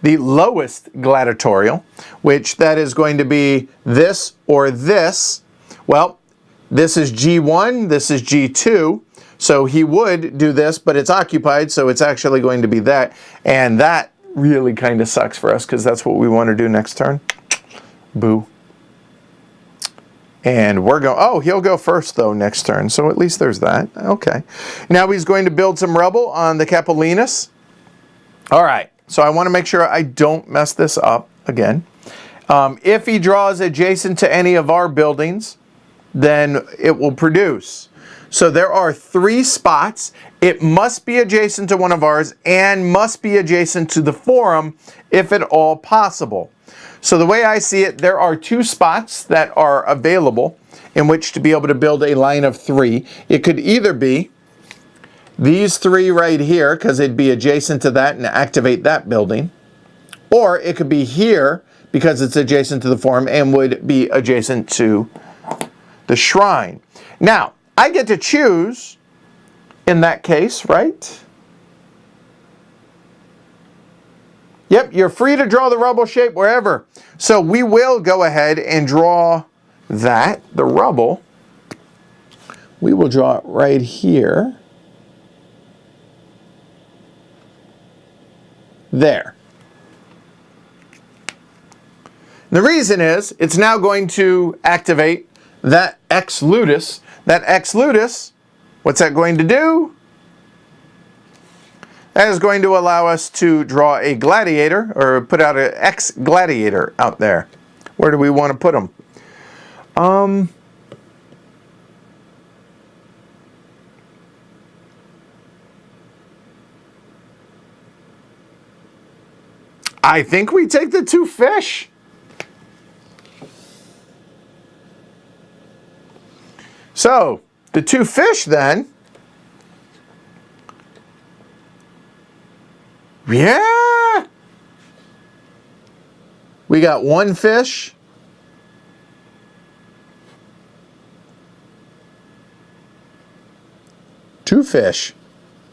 S1: the lowest gladiatorial, which that is going to be this or this. Well, this is G1, this is G2, so he would do this, but it's occupied, so it's actually going to be that, and that really kind of sucks for us because that's what we want to do next turn. Boo. And we're going, oh, he'll go first, though, next turn. So at least there's that. Okay. Now he's going to build some rubble on the Capellinus. All right. So I want to make sure I don't mess this up again. If he draws adjacent to any of our buildings, then it will produce. So there are 3 spots. It must be adjacent to one of ours and must be adjacent to the forum, if at all possible. So the way I see it, there are 2 spots that are available in which to be able to build a line of 3. It could either be these 3 right here, because it'd be adjacent to that and activate that building. Or it could be here, because it's adjacent to the forum and would be adjacent to the shrine. Now, I get to choose in that case, right? Yep, you're free to draw the rubble shape wherever. So we will go ahead and draw that, the rubble. We will draw it right here. There. The reason is, it's now going to activate that Ex Ludus. That Ex Ludus, what's that going to do? That is going to allow us to draw a gladiator, or put out an Ex Gladiator out there. Where do we want to put them? I think we take the 2 fish. So, the 2 fish then. Yeah. We got 1 fish. 2 fish.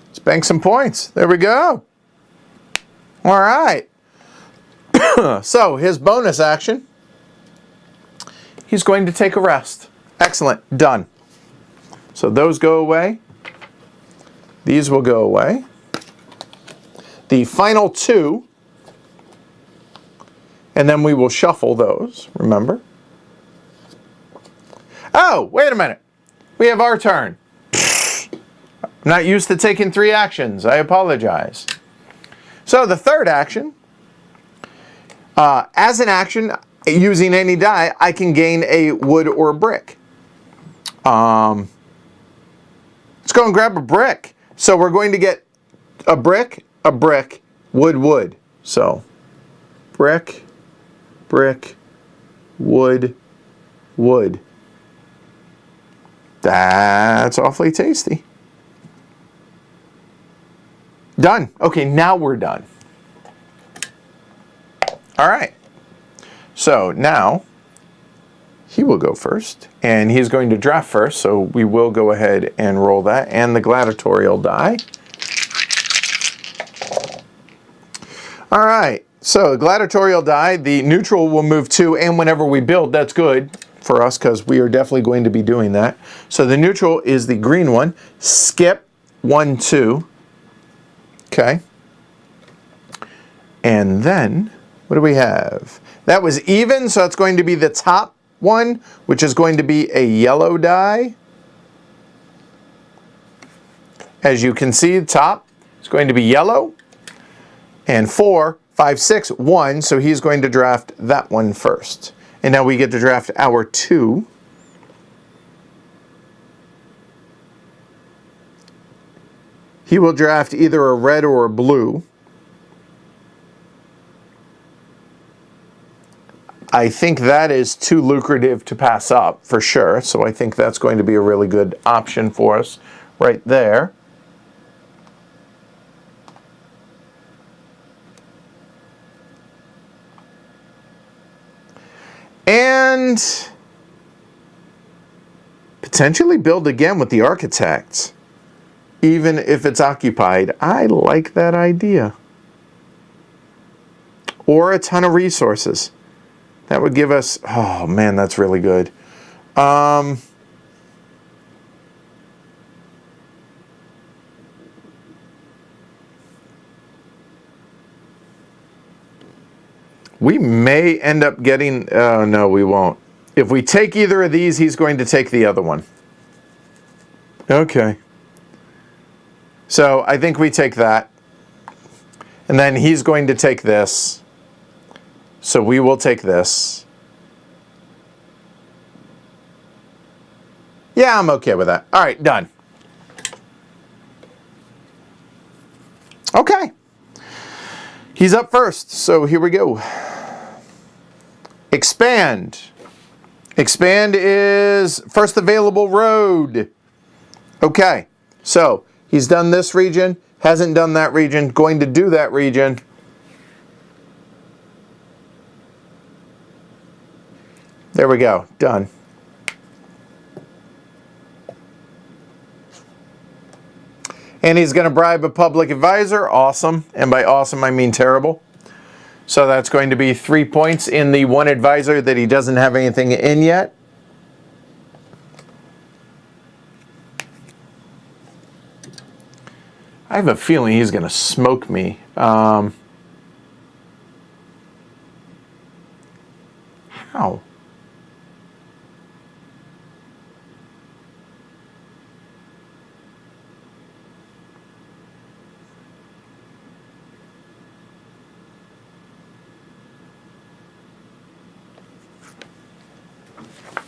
S1: Let's bank some points. There we go. All right. So, his bonus action. He's going to take a rest. Excellent. Done. So those go away. These will go away. The final 2. And then we will shuffle those, remember? Oh, wait a minute. We have our turn. I'm not used to taking 3 actions. I apologize. So the third action, as an action, using any die, I can gain a wood or a brick. Let's go and grab a brick. So we're going to get a brick, wood, wood. So brick, brick, wood, wood. That's awfully tasty. Done. Okay, now we're done. All right. So now he will go first, and he's going to draft first, so we will go ahead and roll that, and the gladiatorial die. All right, so the gladiatorial die, the neutral will move 2, and whenever we build, that's good for us, because we are definitely going to be doing that. So the neutral is the green one. Skip 1, 2. Okay. And then, what do we have? That was even, so it's going to be the top one, which is going to be a yellow die. As you can see, the top is going to be yellow. And 4, 5, 6, 1, so he's going to draft that one first. And now we get to draft our 2. He will draft either a red or a blue. I think that is too lucrative to pass up, for sure. So I think that's going to be a really good option for us right there. And potentially build again with the architects, even if it's occupied. I like that idea. Or a ton of resources. That would give us, oh man, that's really good. We may end up getting, oh no, we won't. If we take either of these, he's going to take the other one. Okay. So I think we take that. And then he's going to take this. So we will take this. Yeah, I'm okay with that. All right, done. Okay. He's up first, so here we go. Expand. Expand is first available road. Okay, so he's done this region, hasn't done that region, going to do that region. There we go, done. And he's going to bribe a public advisor, awesome. And by awesome, I mean terrible. So that's going to be 3 points in the one advisor that he doesn't have anything in yet. I have a feeling he's going to smoke me. How?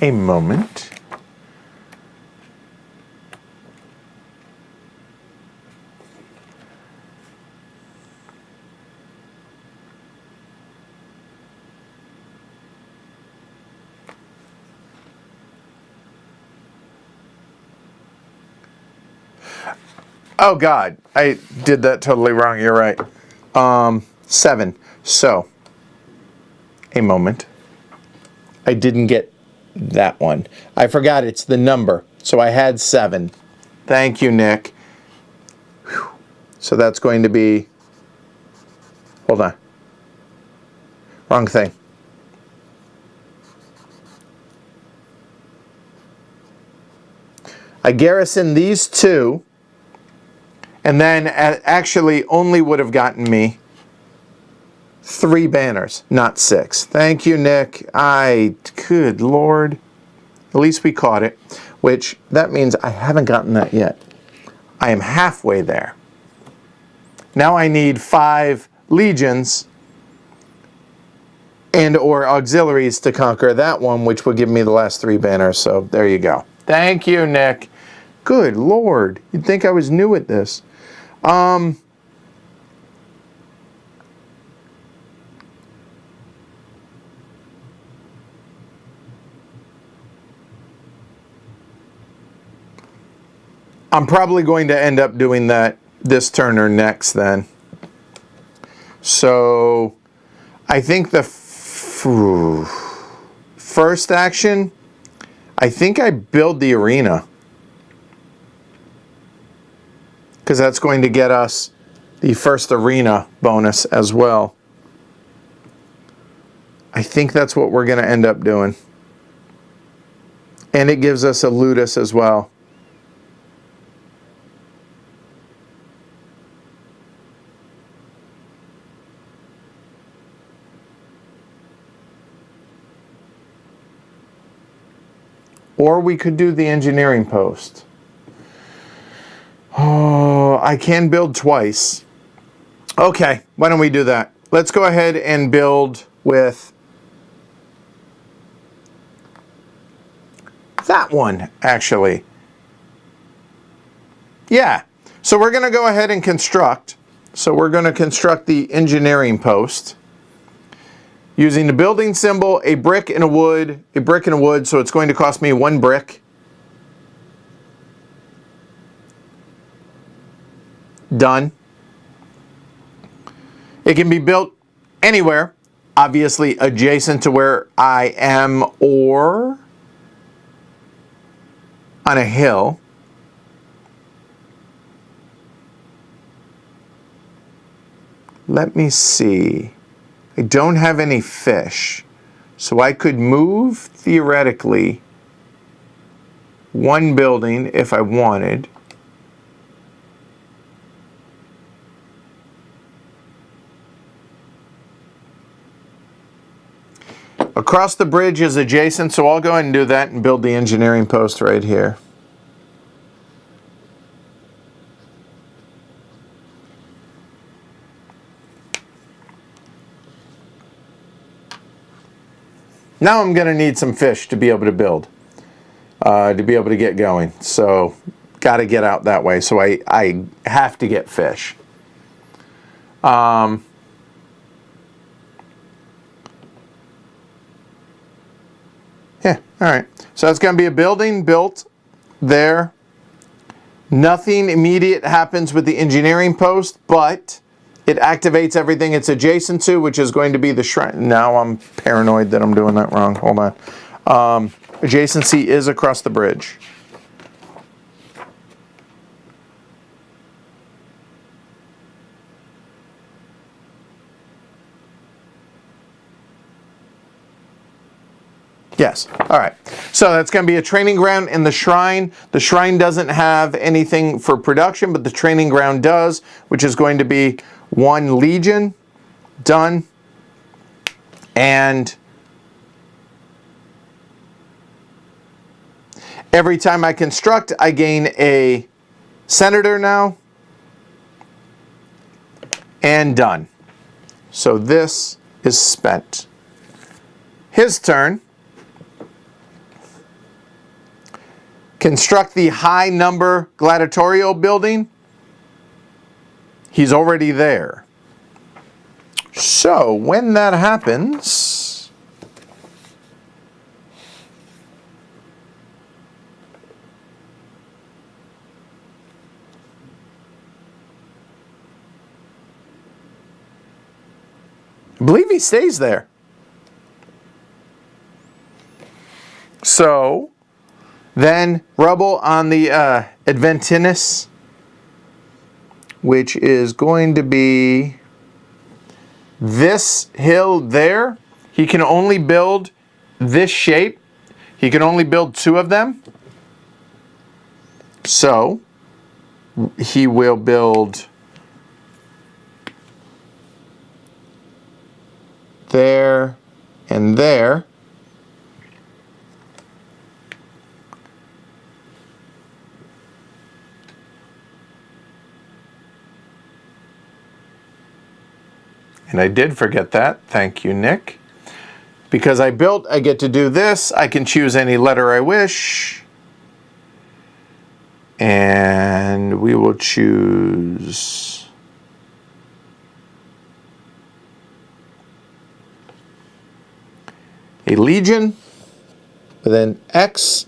S1: a moment. Oh God, I did that totally wrong. You're right. 7. So, a moment. I didn't get that one. I forgot it's the number. So I had 7. Thank you, Nick. Whew. So that's going to be, hold on. Wrong thing. I garrison these 2. And then actually only would have gotten me 3 banners, not 6. Thank you, Nick. Good Lord. At least we caught it, which that means I haven't gotten that yet. I am halfway there. Now I need 5 legions and or auxiliaries to conquer that one, which would give me the last 3 banners. So there you go. Thank you, Nick. Good Lord. You'd think I was new at this. I'm probably going to end up doing that this turn or next then. So I think the first action, I think I build the arena. Because that's going to get us the first arena bonus as well. I think that's what we're going to end up doing. And it gives us a Ludus as well. Or we could do the engineering post. Oh, I can build twice. Okay, why don't we do that? Let's go ahead and build with that one, actually. Yeah, so we're going to go ahead and construct. So we're going to construct the engineering post using the building symbol, a brick and a wood, so it's going to cost me 1 brick. Done. It can be built anywhere, obviously adjacent to where I am or on a hill. Let me see. I don't have any fish, so I could move, theoretically, 1 building if I wanted. Across the bridge is adjacent, so I'll go ahead and do that and build the engineering post right here. Now I'm going to need some fish to be able to build, to be able to get going. So, got to get out that way. So I have to get fish. Yeah, all right. So it's going to be a building built there. Nothing immediate happens with the engineering post, but it activates everything it's adjacent to, which is going to be the shrine. Now I'm paranoid that I'm doing that wrong. Hold on. Adjacency is across the bridge. Yes. All right. So that's going to be a training ground in the shrine. The shrine doesn't have anything for production, but the training ground does, which is going to be 1 legion. Done. And every time I construct, I gain a senator now. And done. So this is spent. His turn. construct the high number gladiatorial building, he's already there. So when that happens, I believe he stays there. So then rubble on the Adventinus, which is going to be this hill there. He can only build this shape. He can only build 2 of them. So he will build there and there. And I did forget that. Thank you, Nick. Because I get to do this. I can choose any letter I wish. And we will choose a legion with an X.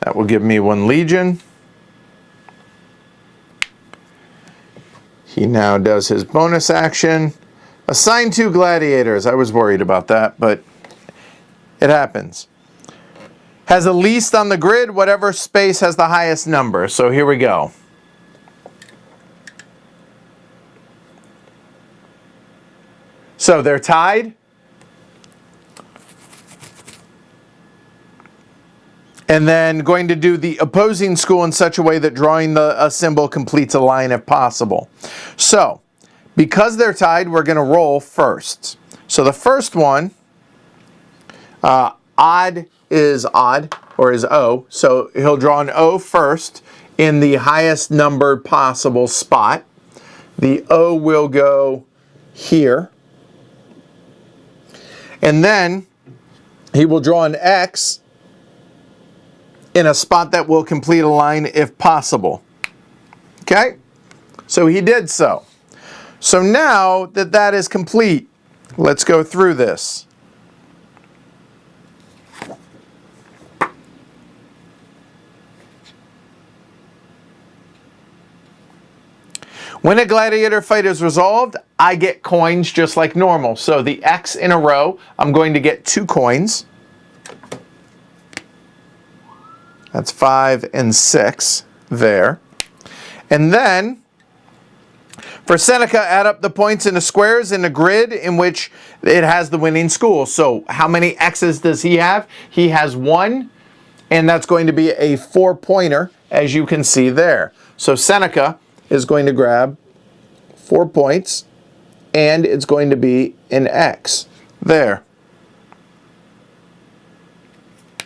S1: That will give me 1 legion. He now does his bonus action. Assign 2 gladiators. I was worried about that, but it happens. Has a least on the grid, whatever space has the highest number. So here we go. So they're tied. And then going to do the opposing school in such a way that drawing a symbol completes a line if possible. So, because they're tied, we're going to roll first. So the first one, odd is odd, or is O. So he'll draw an O first in the highest numbered possible spot. The O will go here. And then he will draw an X in a spot that will complete a line if possible. Okay? So he did so. So now that that is complete, let's go through this. When a gladiator fight is resolved, I get coins just like normal. So the X in a row, I'm going to get 2 coins. That's 5 and 6 there. And then, for Seneca, add up the points into squares in a grid in which it has the winning school. So how many X's does he have? He has 1, and that's going to be a 4-pointer, as you can see there. So Seneca is going to grab 4 points, and it's going to be an X there.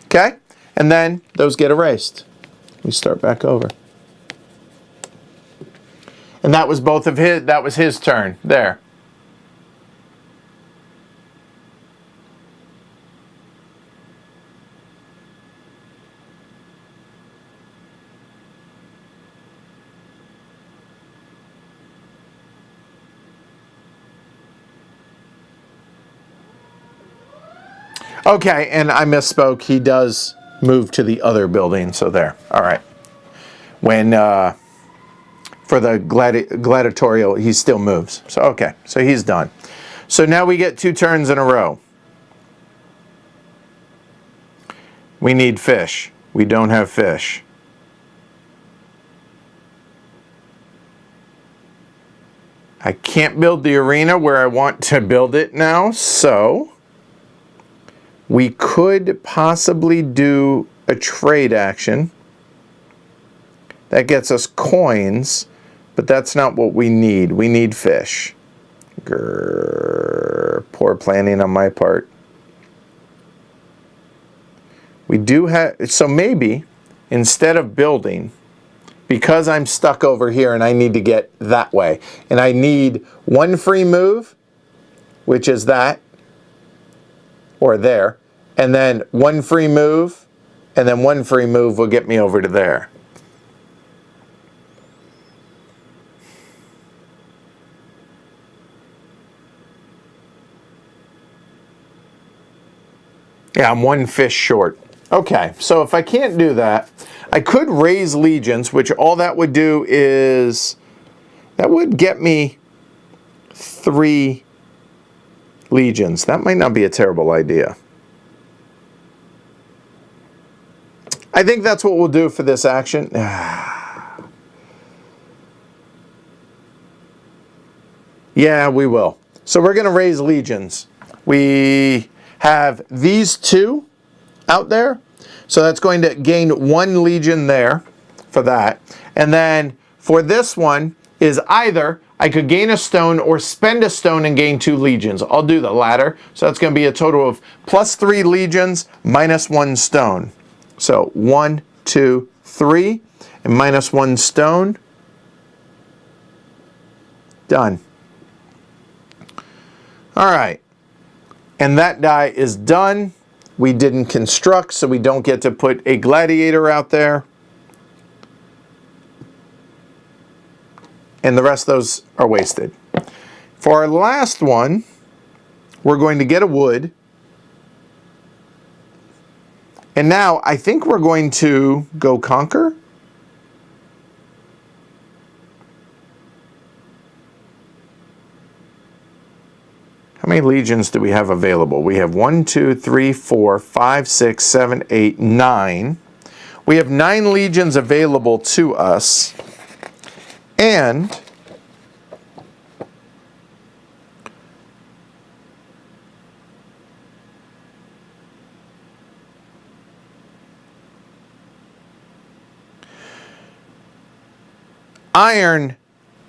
S1: Okay? And then those get erased. We start back over. And that was both of his, that was his turn there. Okay, and I misspoke. He does move to the other building, so there. All right. When for the gladiatorial, he still moves. So okay, so he's done. So now we get 2 turns in a row. We need fish. We don't have fish. I can't build the arena where I want to build it now, so we could possibly do a trade action. That gets us coins, but that's not what we need. We need fish. Grrr, poor planning on my part. We do have, so maybe instead of building, because I'm stuck over here and I need to get that way, and I need 1 free move, which is that, or there, and then 1 free move And then one free move will get me over to there. Yeah, I'm one fish short. Okay, so if I can't do that, I could raise legions, which all that would do is, that would get me 3 legions. That might not be a terrible idea. I think that's what we'll do for this action. Yeah, we will. So we're going to raise legions. We have these 2 out there. So that's going to gain 1 legion there for that. And then for this one is either I could gain a stone or spend a stone and gain 2 legions. I'll do the latter. So that's going to be a total of plus 3 legions minus 1 stone. So 1, 2, 3, and minus 1 stone. Done. All right. And that die is done. We didn't construct, so we don't get to put a gladiator out there. And the rest of those are wasted. For our last one, we're going to get a wood. And now I think we're going to go conquer. How many legions do we have available? We have 1, 2, 3, 4, 5, 6, 7, 8, 9. We have 9 legions available to us. And iron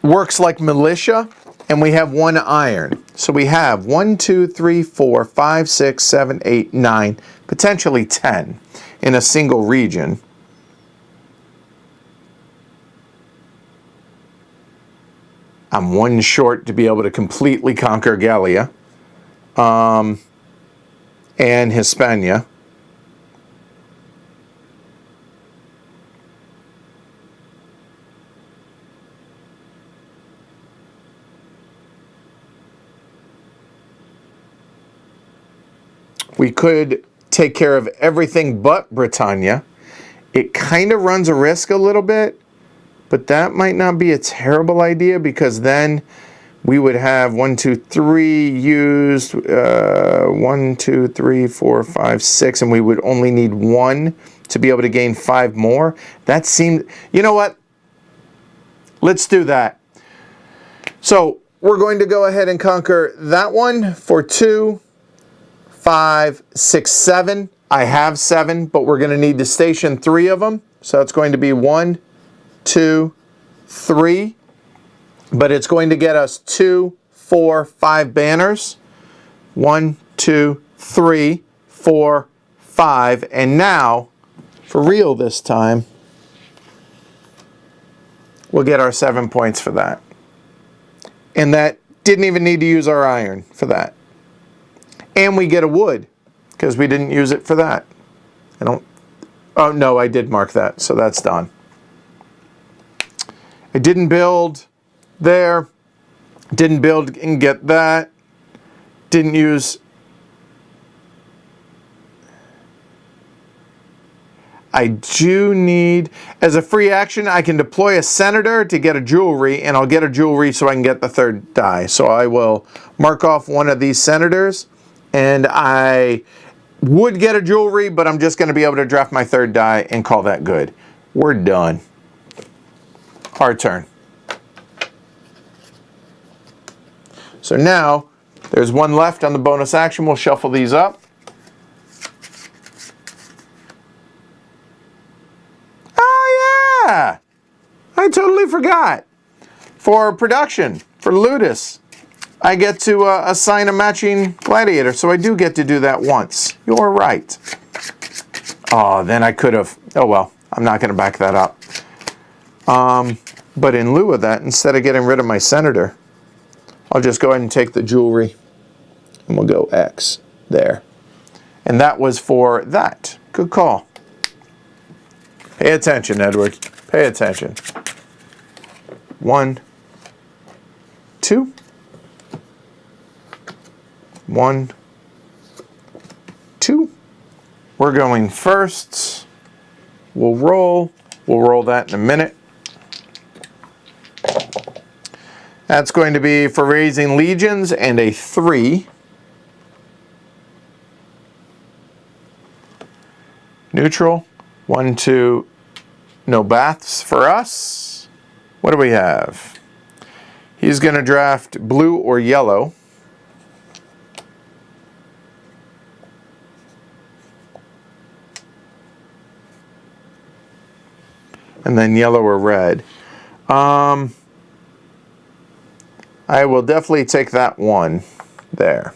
S1: works like militia, and we have 1 iron. So we have 1, 2, 3, 4, 5, 6, 7, 8, 9, potentially 10 in a single region. I'm 1 short to be able to completely conquer Gallia and Hispania. We could take care of everything but Britannia. It kind of runs a risk a little bit, but that might not be a terrible idea because then we would have 1, 2, 3 used, 1, 2, 3, 4, 5, 6, and we would only need 1 to be able to gain 5 more. That seemed, you know what? Let's do that. So we're going to go ahead and conquer that one for 2, 5, 6, 7. I have 7, but we're going to need to station 3 of them. So it's going to be 1, 2, 3. But it's going to get us 2, 4, 5 banners. 1, 2, 3, 4, 5. And now, for real this time, we'll get our 7 points for that. And that didn't even need to use our iron for that. And we get a wood, because we didn't use it for that. Oh no, I did mark that, so that's done. I didn't build there, didn't build and get that, didn't use. I do need, as a free action, I can deploy a senator to get a jewelry, and I'll get a jewelry so I can get the 3rd die. So I will mark off one of these senators. And I would get a jewelry, but I'm just going to be able to draft my 3rd die and call that good. We're done. Our turn. So now, there's 1 left on the bonus action. We'll shuffle these up. Oh, yeah! I totally forgot. For production, for Ludus, I get to assign a matching gladiator, so I do get to do that once. You're right. Oh, then I could have. Oh, well, I'm not going to back that up. But in lieu of that, instead of getting rid of my senator, I'll just go ahead and take the jewelry, and we'll go X there. And that was for that. Good call. Pay attention, Edward. Pay attention. 1, 2. 1, 2. We're going first. We'll roll. We'll roll that in a minute. That's going to be for raising legions and a 3. Neutral. 1, 2. No baths for us. What do we have? He's going to draft blue or yellow. And then yellow or red. I will definitely take that one there.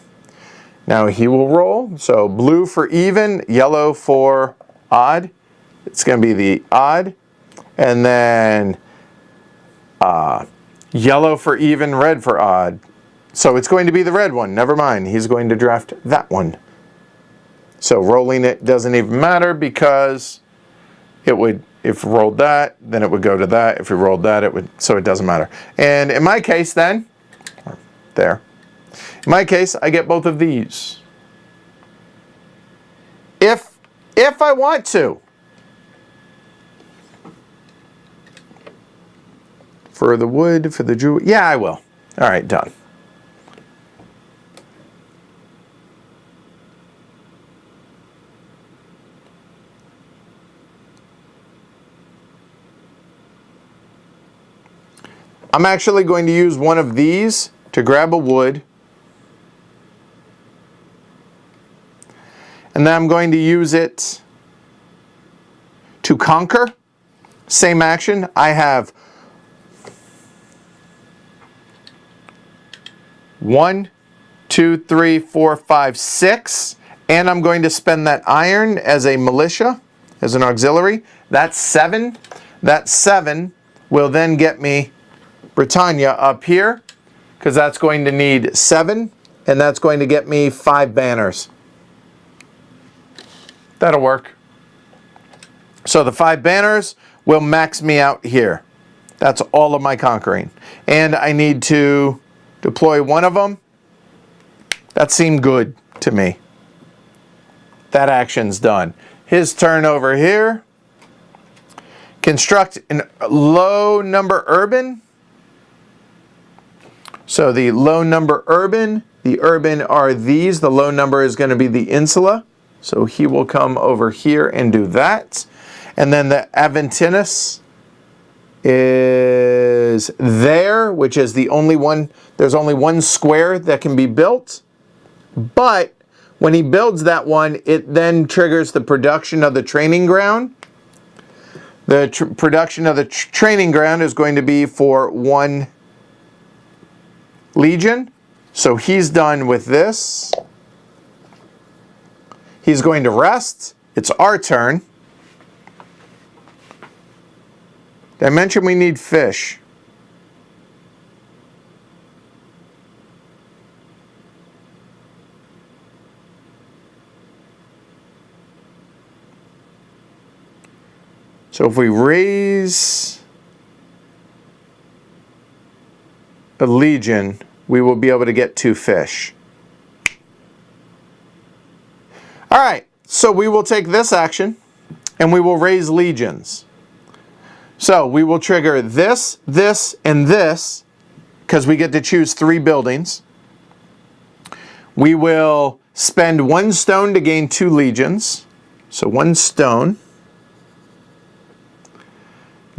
S1: Now he will roll. So blue for even, yellow for odd. It's going to be the odd. And then yellow for even, red for odd. So it's going to be the red one. Never mind. He's going to draft that one. So rolling it doesn't even matter because it would, if rolled that, then it would go to that. If we rolled that, it would, so it doesn't matter. And in my case then, there. In my case, I get both of these. If I want to. For the wood, for the jewel. Yeah, I will. All right, done. I'm actually going to use one of these to grab a wood. And then I'm going to use it to conquer. Same action. I have 1, 2, 3, 4, 5, 6. And I'm going to spend that iron as a militia, as an auxiliary. That's 7. That 7 will then get me Britannia up here, because that's going to need 7, and that's going to get me 5 banners. That'll work. So the 5 banners will max me out here. That's all of my conquering. And I need to deploy one of them. That seemed good to me. That action's done. His turn over here. Construct a low number urban. So the low number urban, the urban are these. The low number is going to be the insula. So he will come over here and do that. And then the Aventinus is there, which is the only one. There's only one square that can be built. But when he builds that one, it then triggers the production of the training ground. The production of the training ground is going to be for 1 legion. So he's done with this. He's going to rest. It's our turn. Did I mention we need fish? So if we raise a legion, we will be able to get 2 fish. All right, so we will take this action and we will raise legions. So we will trigger this, this, and this, because we get to choose 3 buildings. We will spend 1 stone to gain 2 legions. So 1 stone.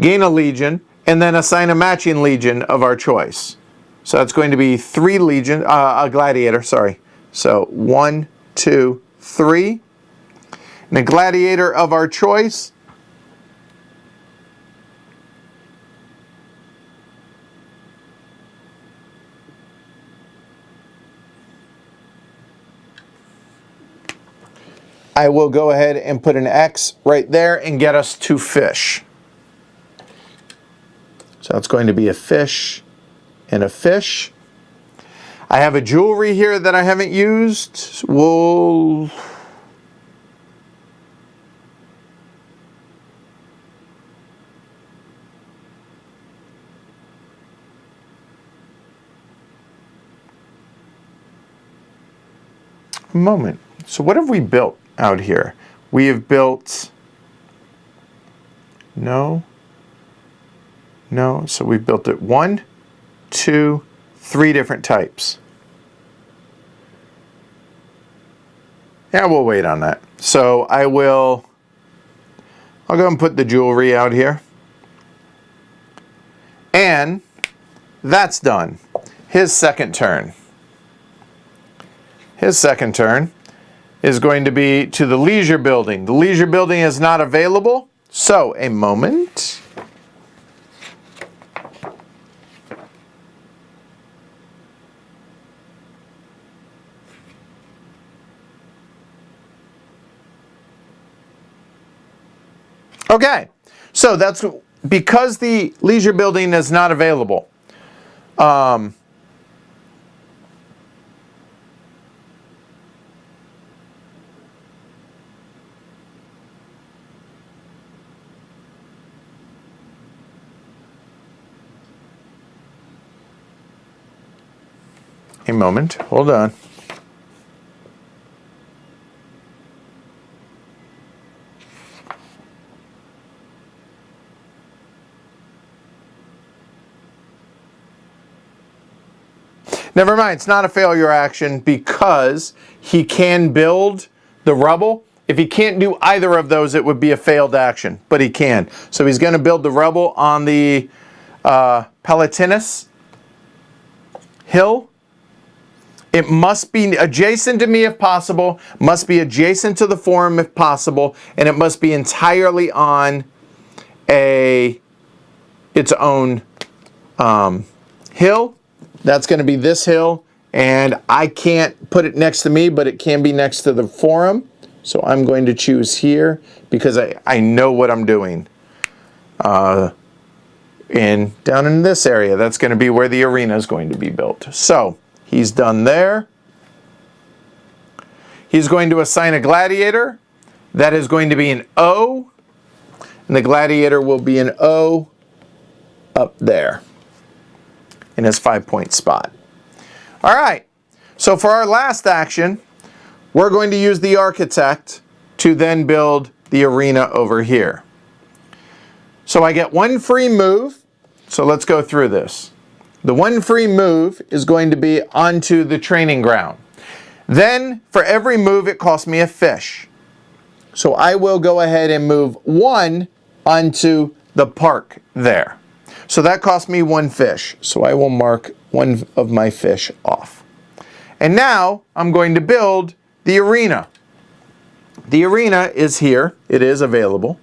S1: Gain a legion, and then assign a matching legion of our choice. So that's going to be 3 legion, a gladiator, sorry. So 1, 2, 3. And a gladiator of our choice. I will go ahead and put an X right there and get us 2 fish. So it's going to be a fish and a fish. I have a jewelry here that I haven't used. We'll a moment. So what have we built out here? We have built, no. So we've built it 1, 2, 3 different types. Yeah, we'll wait on that. So I'll go and put the jewelry out here. And that's done. His second turn. His second turn is going to be to the leisure building. The leisure building is not available. So a moment. Okay, so that's because the leisure building is not available. A moment, hold on. Never mind, it's not a failure action because he can build the rubble. If he can't do either of those, it would be a failed action, but he can. So he's going to build the rubble on the Palatinus hill. It must be adjacent to me if possible, must be adjacent to the forum if possible, and it must be entirely on its own hill. That's going to be this hill, and I can't put it next to me, but it can be next to the forum. So I'm going to choose here because I know what I'm doing. Down in this area, that's going to be where the arena is going to be built. So he's done there. He's going to assign a gladiator. That is going to be an O, and the gladiator will be an O up there in his 5-point spot. All right, so for our last action, we're going to use the architect to then build the arena over here. So I get 1 free move, so let's go through this. The 1 free move is going to be onto the training ground. Then for every move it costs me a fish. So I will go ahead and move 1 onto the park there. So that cost me 1 fish. So I will mark 1 of my fish off. And now I'm going to build the arena. The arena is here. It is available.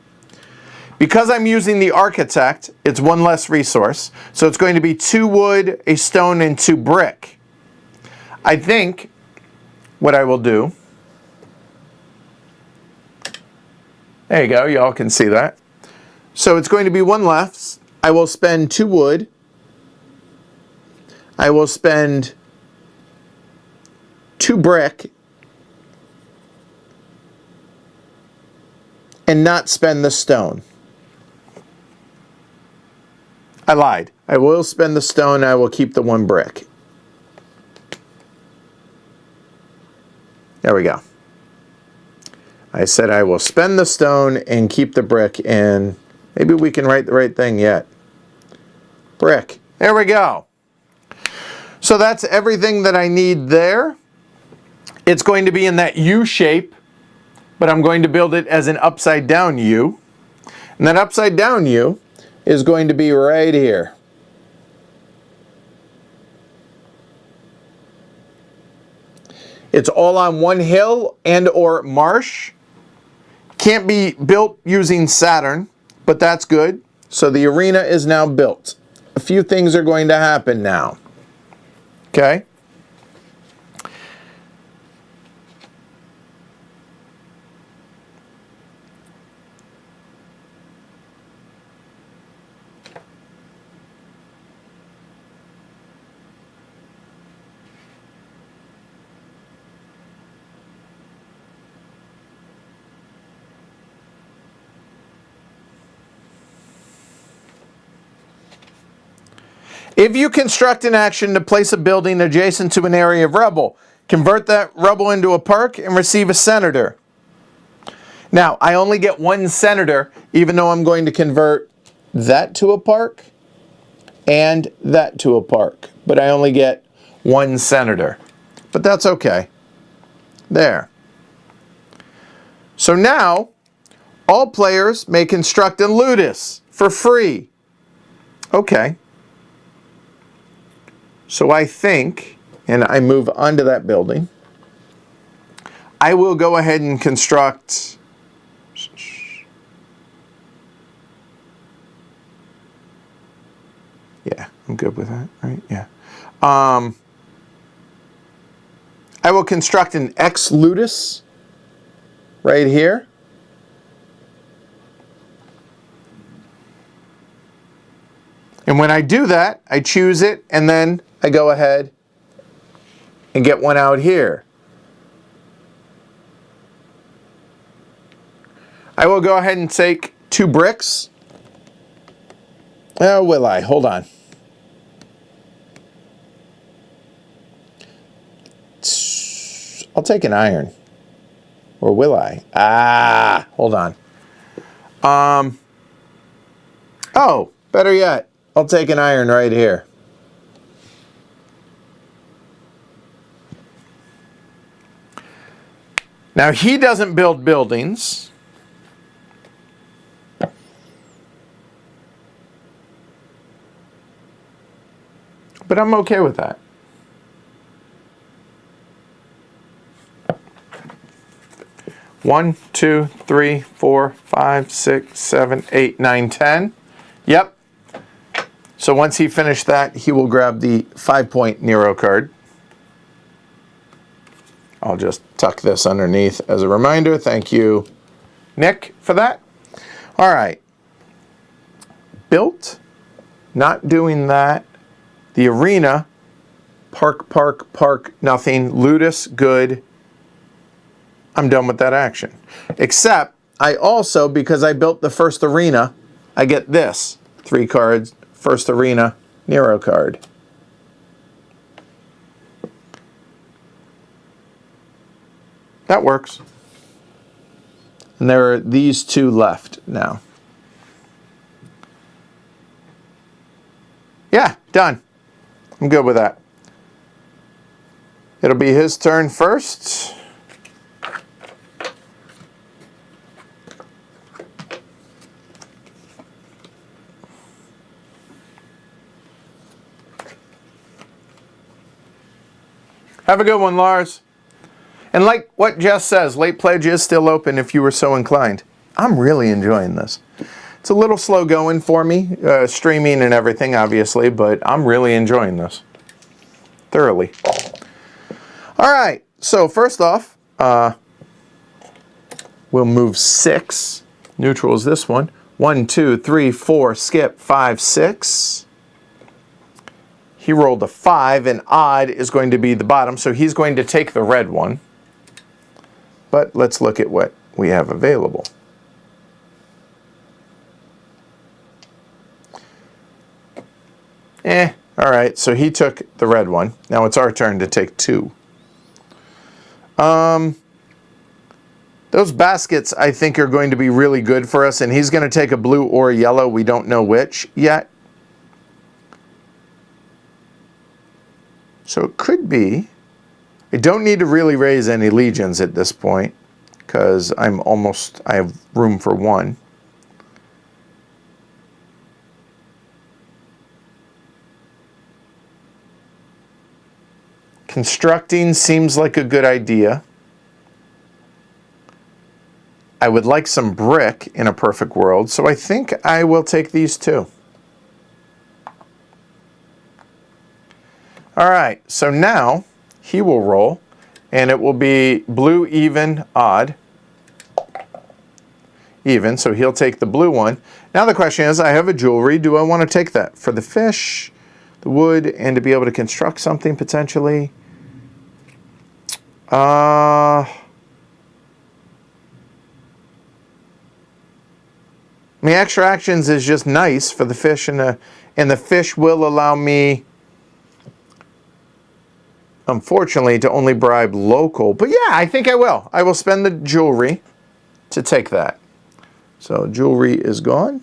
S1: Because I'm using the architect, it's 1 less resource. So it's going to be 2 wood, a stone, and 2 brick. I think what I will do, there you go, y'all can see that. So it's going to be 1 left. I will spend 2 wood. I will spend 2 brick. And not spend the stone. I lied. I will spend the stone. I will keep the 1 brick. There we go. I said I will spend the stone and keep the brick, and maybe we can write the right thing yet. Brick. There we go. So that's everything that I need there. It's going to be in that U shape, but I'm going to build it as an upside down U. And that upside down U is going to be right here. It's all on 1 hill and or marsh. Can't be built using Saturn, but that's good. So the arena is now built. A few things are going to happen now. Okay? If you construct an action to place a building adjacent to an area of rubble, convert that rubble into a park, and receive a senator. Now, I only get one senator, even though I'm going to convert that to a park and that to a park. But I only get one senator. But that's okay. There. So now, all players may construct in Ludus for free. Okay. So I think, and I move onto that building, I will go ahead and construct yeah, I'm good with that, right? Yeah. I will construct an X Ludus right here. And when I do that, I choose it, and then I go ahead and get one out here. I will go ahead and take 2 bricks. Oh, will I? Hold on. I'll take an iron. Or will I? Hold on. Oh, better yet. I'll take an iron right here. Now, he doesn't build buildings. But I'm okay with that. One, 2, 3, 4, 5, 6, 7, 8, 9, 10. Yep. So once he finished that, he will grab the 5-point Nero card. I'll just tuck this underneath as a reminder. Thank you, Nick, for that. All right. Built. Not doing that. The arena. Park, park, park, nothing. Ludus, good. I'm done with that action. Except, I also, because I built the first arena, I get this. 3 cards, first arena, Nero card. That works. And there are these 2 left now. Yeah, done. I'm good with that. It'll be his turn first. Have a good one, Lars. And like what Jess says, late pledge is still open if you were so inclined. I'm really enjoying this. It's a little slow going for me, streaming and everything, obviously, but I'm really enjoying this. Thoroughly. All right, so first off, we'll move 6. Neutral is this one. 1, 2, 3, 4, skip, 5, 6. He rolled a 5, and odd is going to be the bottom, so he's going to take the red one. But let's look at what we have available. All right, so he took the red one. Now it's our turn to take 2. Those baskets, I think, are going to be really good for us, and he's going to take a blue or a yellow. We don't know which yet. So it could be. I don't need to really raise any legions at this point, because I have room for 1. Constructing seems like a good idea. I would like some brick in a perfect world, so I think I will take these 2. All right, so now he will roll, and it will be blue, even, odd. Even, so he'll take the blue one. Now the question is, I have a jewelry. Do I want to take that for the fish, the wood, and to be able to construct something potentially? I mean, extra actions is just nice for the fish, and the fish will allow me unfortunately, to only bribe local. But yeah, I think I will. I will spend the jewelry to take that. So jewelry is gone.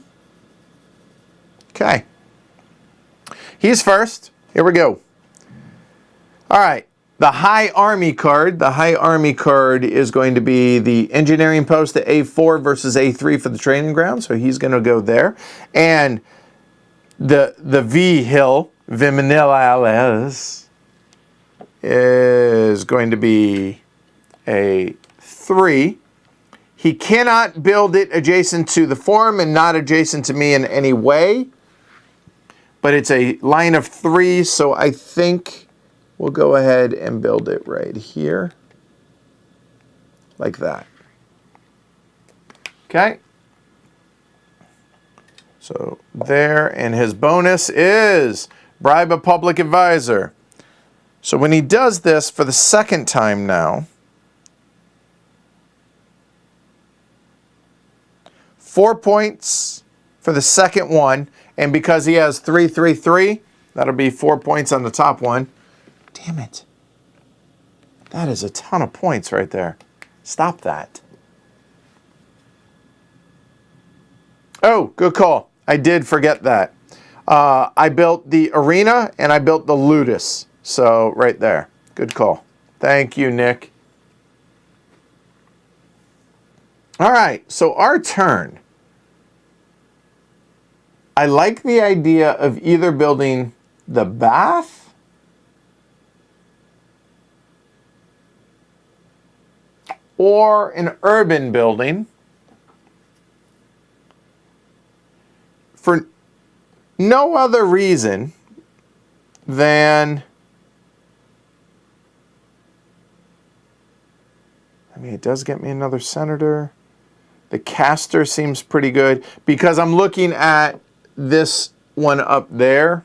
S1: Okay. He's first. Here we go. All right. The High Army card. The High Army card is going to be the engineering post at A4 versus A3 for the training ground. So he's going to go there. And the V hill, Viminales, is going to be a 3. He cannot build it adjacent to the forum and not adjacent to me in any way. But it's a line of 3, so I think we'll go ahead and build it right here. Like that. Okay. So there, and his bonus is bribe a public advisor. So when he does this for the second time now, 4 points for the second one, and because he has 3, 3, 3, that'll be 4 points on the top one. Damn it. That is a ton of points right there. Stop that. Oh, good call. I did forget that. I built the arena and I built the ludus. So right there. Good call. Thank you, Nick. All right, so our turn. I like the idea of either building the bath or an urban building for no other reason than, I mean, it does get me another senator. The caster seems pretty good because I'm looking at this one up there.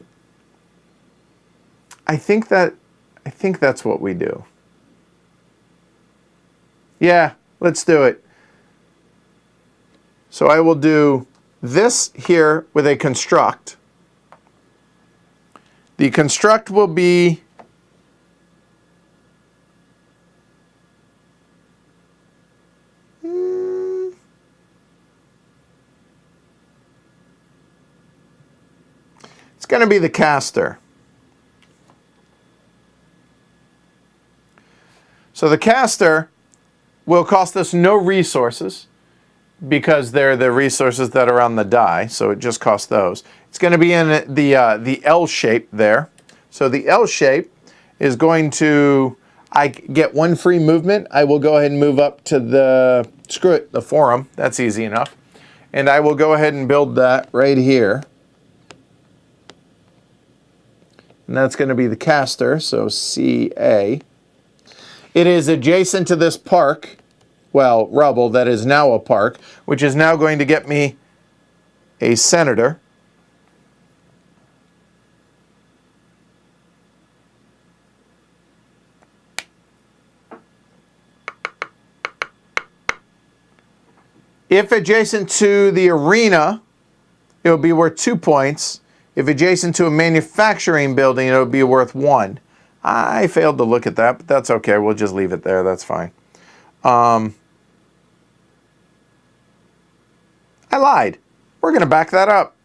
S1: I think that's what we do. Yeah, let's do it. So I will do this here with a construct. The construct will be it's going to be the caster. So the caster will cost us no resources because they're the resources that are on the die, so it just costs those. It's going to be in the L shape there. So the L shape is going to, I get 1 free movement. I will go ahead and move up to the, screw it, the forum. That's easy enough. And I will go ahead and build that right here. And that's going to be the caster, so CA. It is adjacent to this park, well, rubble that is now a park, which is now going to get me a senator. If adjacent to the arena, it will be worth 2 points. If adjacent to a manufacturing building, it will be worth 1. I failed to look at that, but that's okay. We'll just leave it there. That's fine. I lied. We're going to back that up.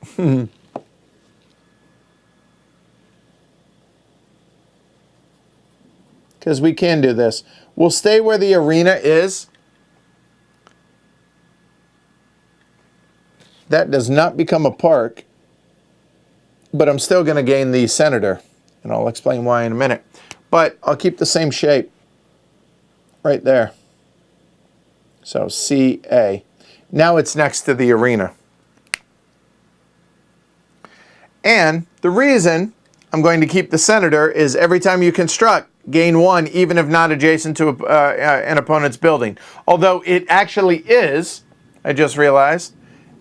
S1: Because we can do this. We'll stay where the arena is. That does not become a park, but I'm still going to gain the senator, and I'll explain why in a minute. But I'll keep the same shape right there. So CA. Now it's next to the arena. And the reason I'm going to keep the senator is every time you construct, gain 1, even if not adjacent to an opponent's building. Although it actually is, I just realized,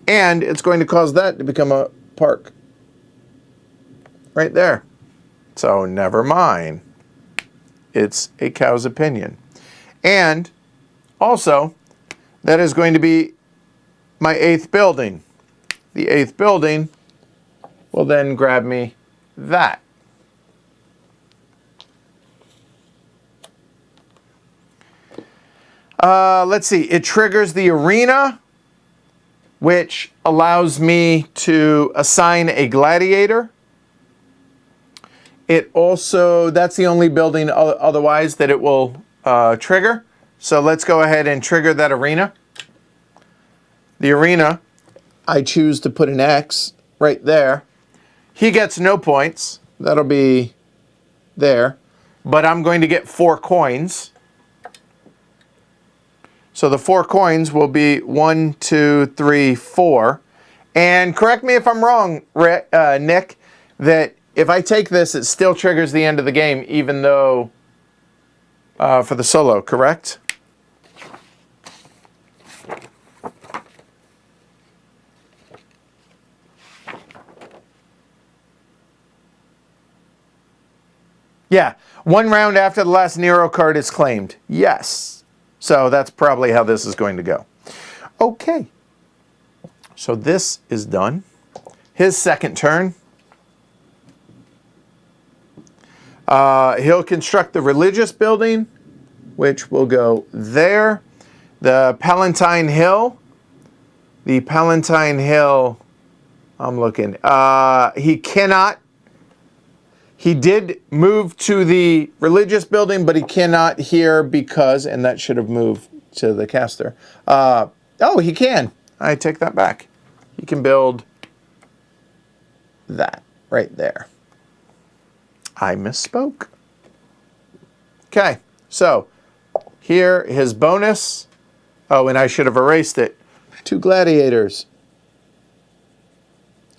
S1: and it's going to cause that to become a park. Right there. So never mind. It's a cow's opinion. And also, that is going to be my 8th building. The 8th building will then grab me that. Let's see. It triggers the arena, which allows me to assign a gladiator. It also, that's the only building otherwise that it will trigger. So let's go ahead and trigger that arena. The arena, I choose to put an X right there. He gets no points. That'll be there. But I'm going to get 4 coins. So the 4 coins will be 1, 2, 3, 4. And correct me if I'm wrong, Nick, that if I take this, it still triggers the end of the game, even though for the solo, correct? Yeah, 1 round after the last Nero card is claimed. Yes. So that's probably how this is going to go. Okay. So this is done. His second turn. He'll construct the religious building, which will go there. The Palatine Hill. The Palatine Hill, I'm looking. He cannot. He did move to the religious building, but he cannot here because, and that should have moved to the caster. Oh, he can. I take that back. He can build that right there. I misspoke. Okay, so here his bonus. Oh, and I should have erased it. 2 gladiators.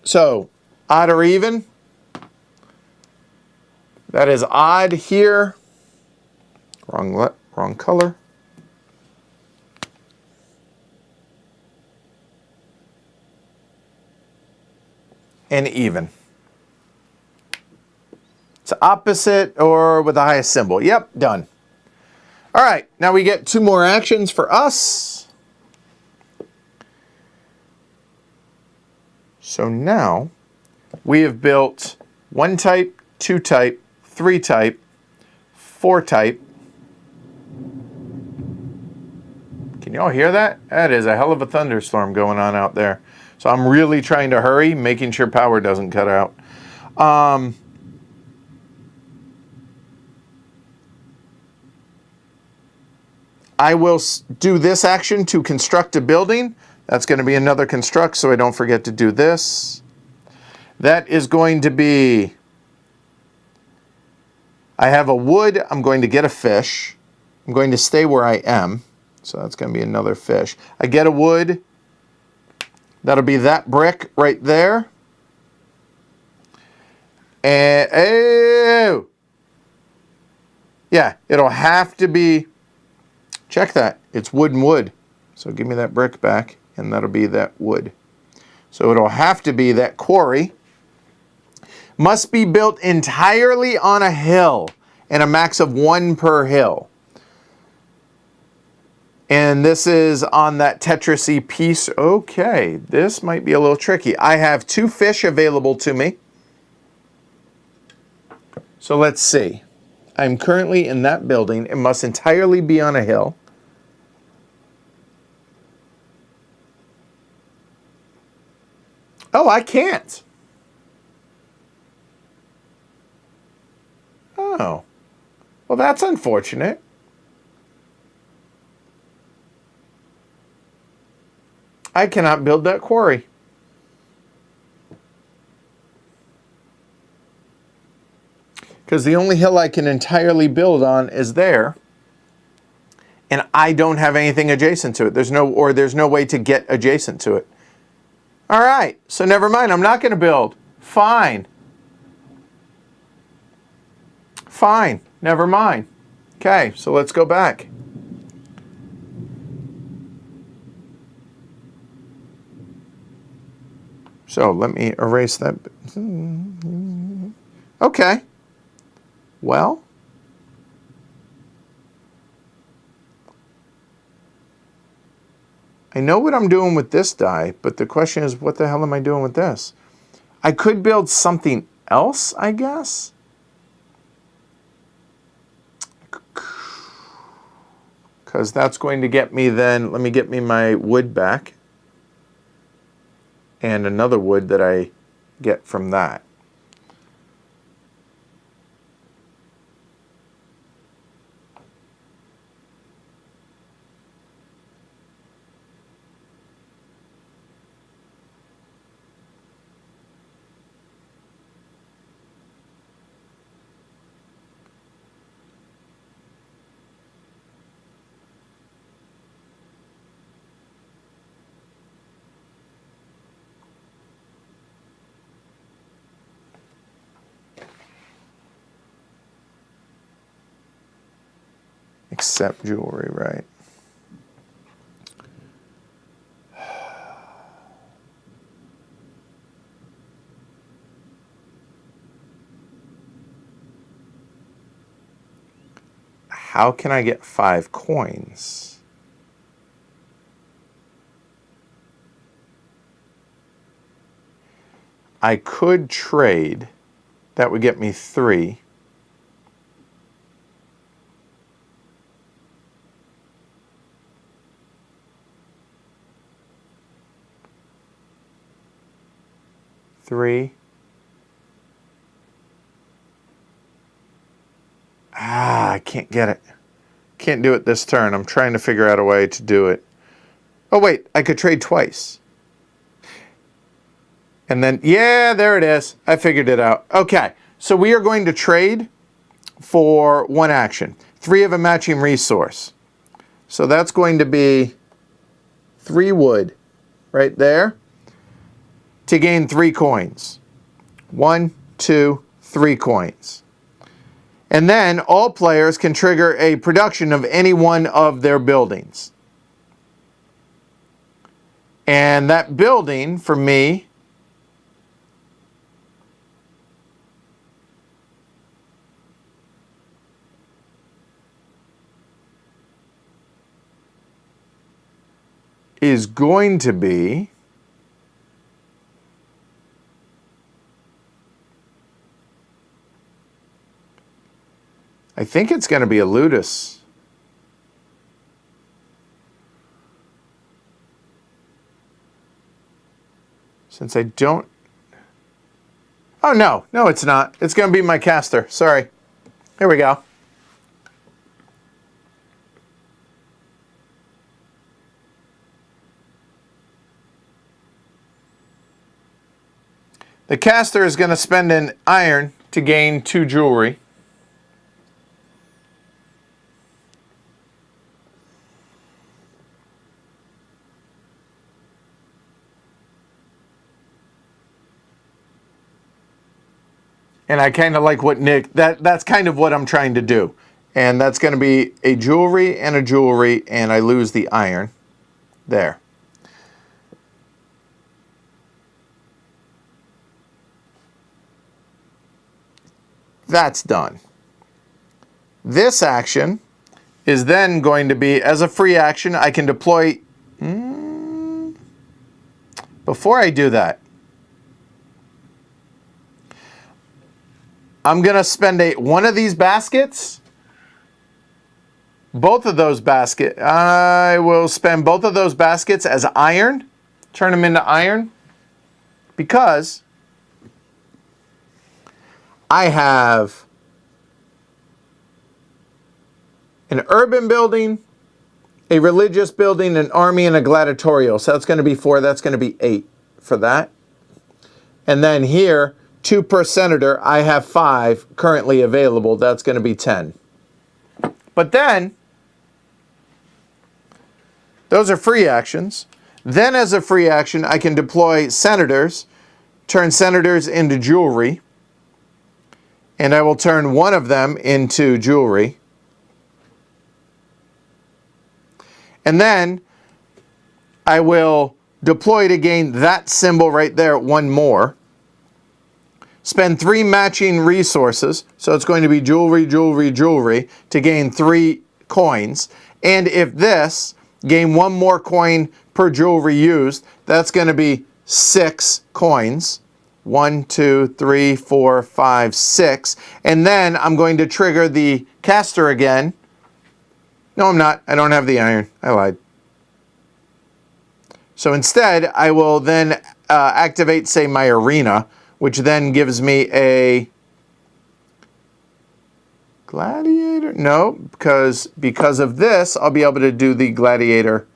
S1: So, odd or even? That is odd here. Wrong color. And even. It's opposite or with the highest symbol. Yep, done. All right, now we get 2 more actions for us. So now we have built 1 type, 2 type, 3 type, 4 type. Can y'all hear that? That is a hell of a thunderstorm going on out there. So I'm really trying to hurry, making sure power doesn't cut out. I will do this action to construct a building. That's going to be another construct, so I don't forget to do this. That is going to be, I have a wood, I'm going to get a fish. I'm going to stay where I am, so that's going to be another fish. I get a wood, that'll be that brick right there. And, oh! Yeah, it'll have to be, check that, it's wood and wood. So give me that brick back, and that'll be that wood. So it'll have to be that quarry. Must be built entirely on a hill, and a max of 1 per hill. And this is on that Turczi piece. Okay, this might be a little tricky. I have 2 fish available to me. So let's see. I'm currently in that building. It must entirely be on a hill. Oh, I can't. Oh. Well, that's unfortunate. I cannot build that quarry. Because the only hill I can entirely build on is there. And I don't have anything adjacent to it. There's no way to get adjacent to it. All right, so never mind. I'm not going to build. Fine. Fine. Never mind. Okay, so let's go back. So let me erase that. Okay. Well. I know what I'm doing with this die, but the question is, what the hell am I doing with this? I could build something else, I guess. because that's going to get me then, let me get me my wood back. And another wood that I get from that. Except jewelry, right? How can I get 5 coins? I could trade. That would get me 3. I can't get it. Can't do it this turn. I'm trying to figure out a way to do it. Oh, wait. I could trade twice. And then, yeah, there it is. I figured it out. Okay. So we are going to trade for 1 action. 3 of a matching resource. So that's going to be 3 wood right there to gain 3 coins. 1, 2, 3 coins. And then all players can trigger a production of any one of their buildings. And that building, for me, is going to be I think it's going to be a ludus. Since I don't... Oh, no. No, it's not. It's going to be my caster. Sorry. Here we go. The caster is going to spend an iron to gain 2 jewelry. And I kind of like what Nick, that's kind of what I'm trying to do. And that's going to be a jewelry, and I lose the iron. There. That's done. This action is then going to be, as a free action, I can deploy... Before I do that, I'm going to spend one of these baskets. Both of those baskets. I will spend both of those baskets as iron. Turn them into iron. Because I have an urban building, a religious building, an army, and a gladiatorial. So that's going to be 4. That's going to be 8 for that. And then here, 2 per senator, I have 5 currently available. That's going to be 10. But then, those are free actions. Then as a free action, I can deploy senators, turn senators into jewelry, and I will turn one of them into jewelry. And then I will deploy to gain that symbol right there, 1 more. Spend 3 matching resources, so it's going to be jewelry, jewelry, jewelry, to gain 3 coins. And if this, gain 1 more coin per jewelry used, that's going to be 6 coins. 1, 2, 3, 4, 5, 6. And then I'm going to trigger the caster again No, I'm not. I don't have the iron. I lied. So instead, I will then activate, say, my arena, which then gives me a gladiator. No, because of this, I'll be able to do the gladiator,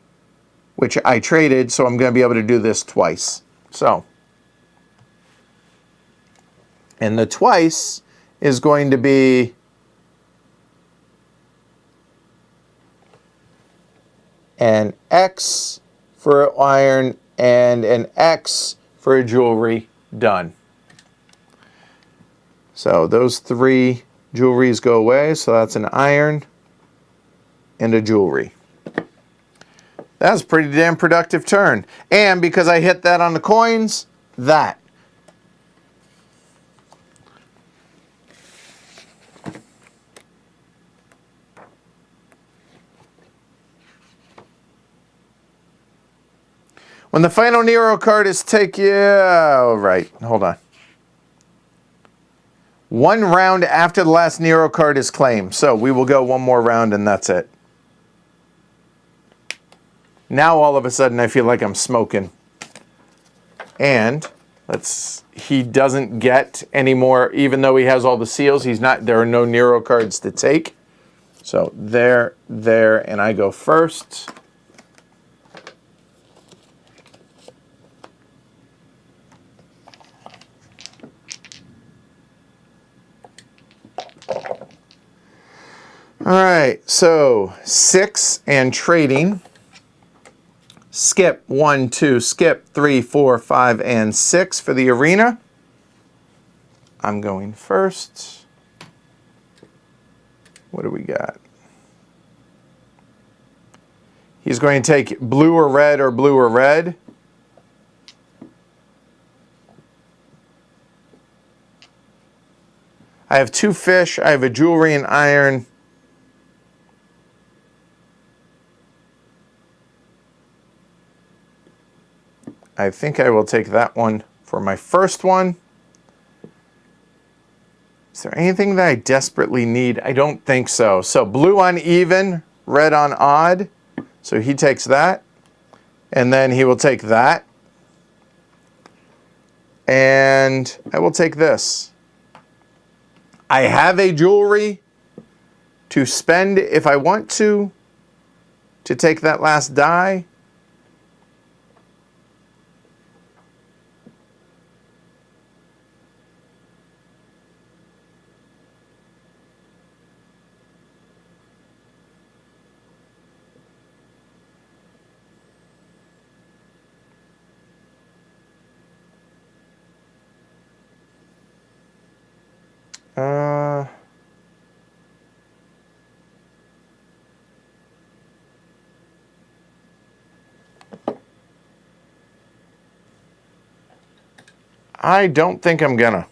S1: which I traded, so I'm going to be able to do this twice. So, and the twice is going to be an X for iron and an X for jewelry. Done. So those 3 jewelries go away. So that's an iron and a jewelry. That was a pretty damn productive turn. And because I hit that on the coins, that. When the final Nero card is taken, oh, right, hold on. 1 round after the last Nero card is claimed. So we will go 1 more round and that's it. Now all of a sudden I feel like I'm smoking. And he doesn't get any more, even though he has all the seals, there are no Nero cards to take. So there, and I go first. All right, so 6 and trading. Skip 1, 2, skip 3, 4, 5, and 6 for the arena. I'm going first. What do we got? He's going to take blue or red or blue or red. I have 2 fish. I have a jewelry and iron. I think I will take that one for my first one. Is there anything that I desperately need? I don't think so. So blue on even, red on odd. So he takes that. And then he will take that. And I will take this. I have a jewelry to spend if I want to take that last die. I don't think I'm gonna.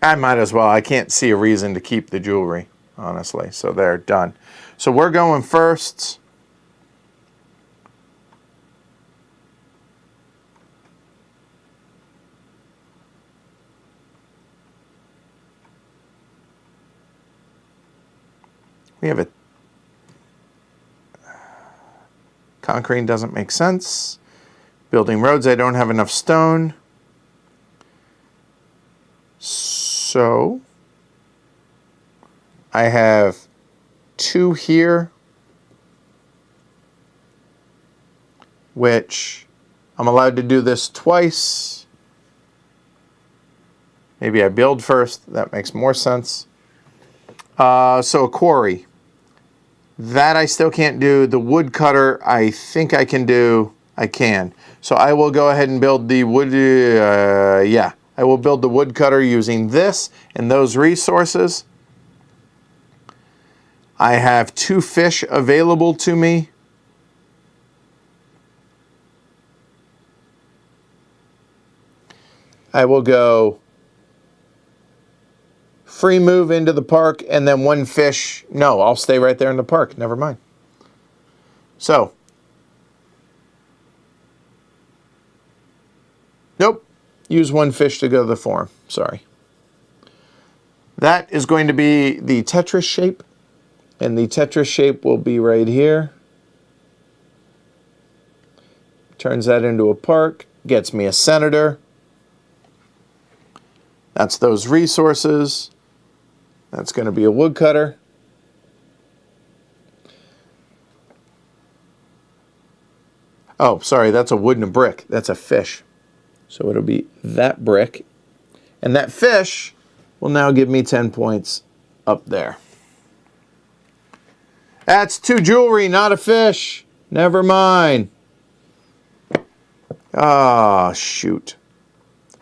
S1: I might as well. I can't see a reason to keep the jewelry, honestly. So they're done. So we're going first. We have a concrete doesn't make sense. Building roads, I don't have enough stone. So I have 2 here, which I'm allowed to do this twice. Maybe I build first. That makes more sense. So a quarry. That I still can't do. The woodcutter, I think I can do. I can. So I will go ahead and build the wood. Yeah, I will build the woodcutter using this and those resources. I have 2 fish available to me. I will go free move into the park and then 1 fish. No, I'll stay right there in the park. Never mind. So, nope. Use 1 fish to go to the farm. Sorry. That is going to be the Tetris shape. And the Tetris shape will be right here. Turns that into a park. Gets me a senator. That's those resources. That's going to be a woodcutter. Oh, sorry, that's a wood and a brick. That's a fish. So it'll be that brick. And that fish will now give me 10 points up there. That's 2 jewelry, not a fish. Never mind. Ah, shoot.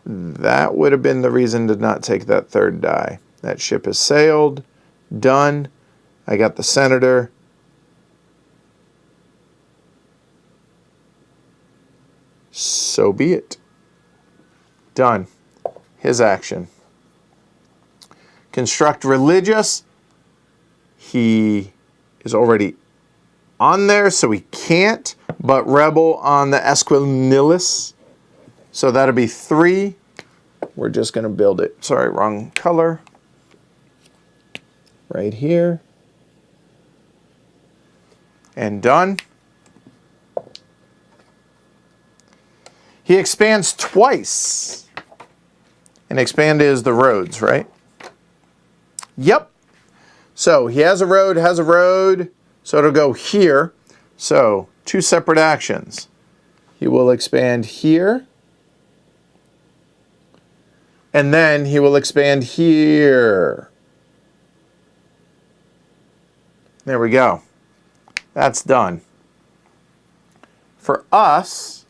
S1: That would have been the reason to not take that third die. That ship has sailed. Done. I got the senator. So be it. Done. His action. Construct religious. He is already on there, so he can't. But rebel on the Esquilinelis. So that'll be 3. We're just going to build it. Sorry, wrong color. Right here. And done. He expands twice. And expand is the roads, right? Yep. So he has a road, so it'll go here. So 2 separate actions. He will expand here. And then he will expand here. There we go. That's done. For us,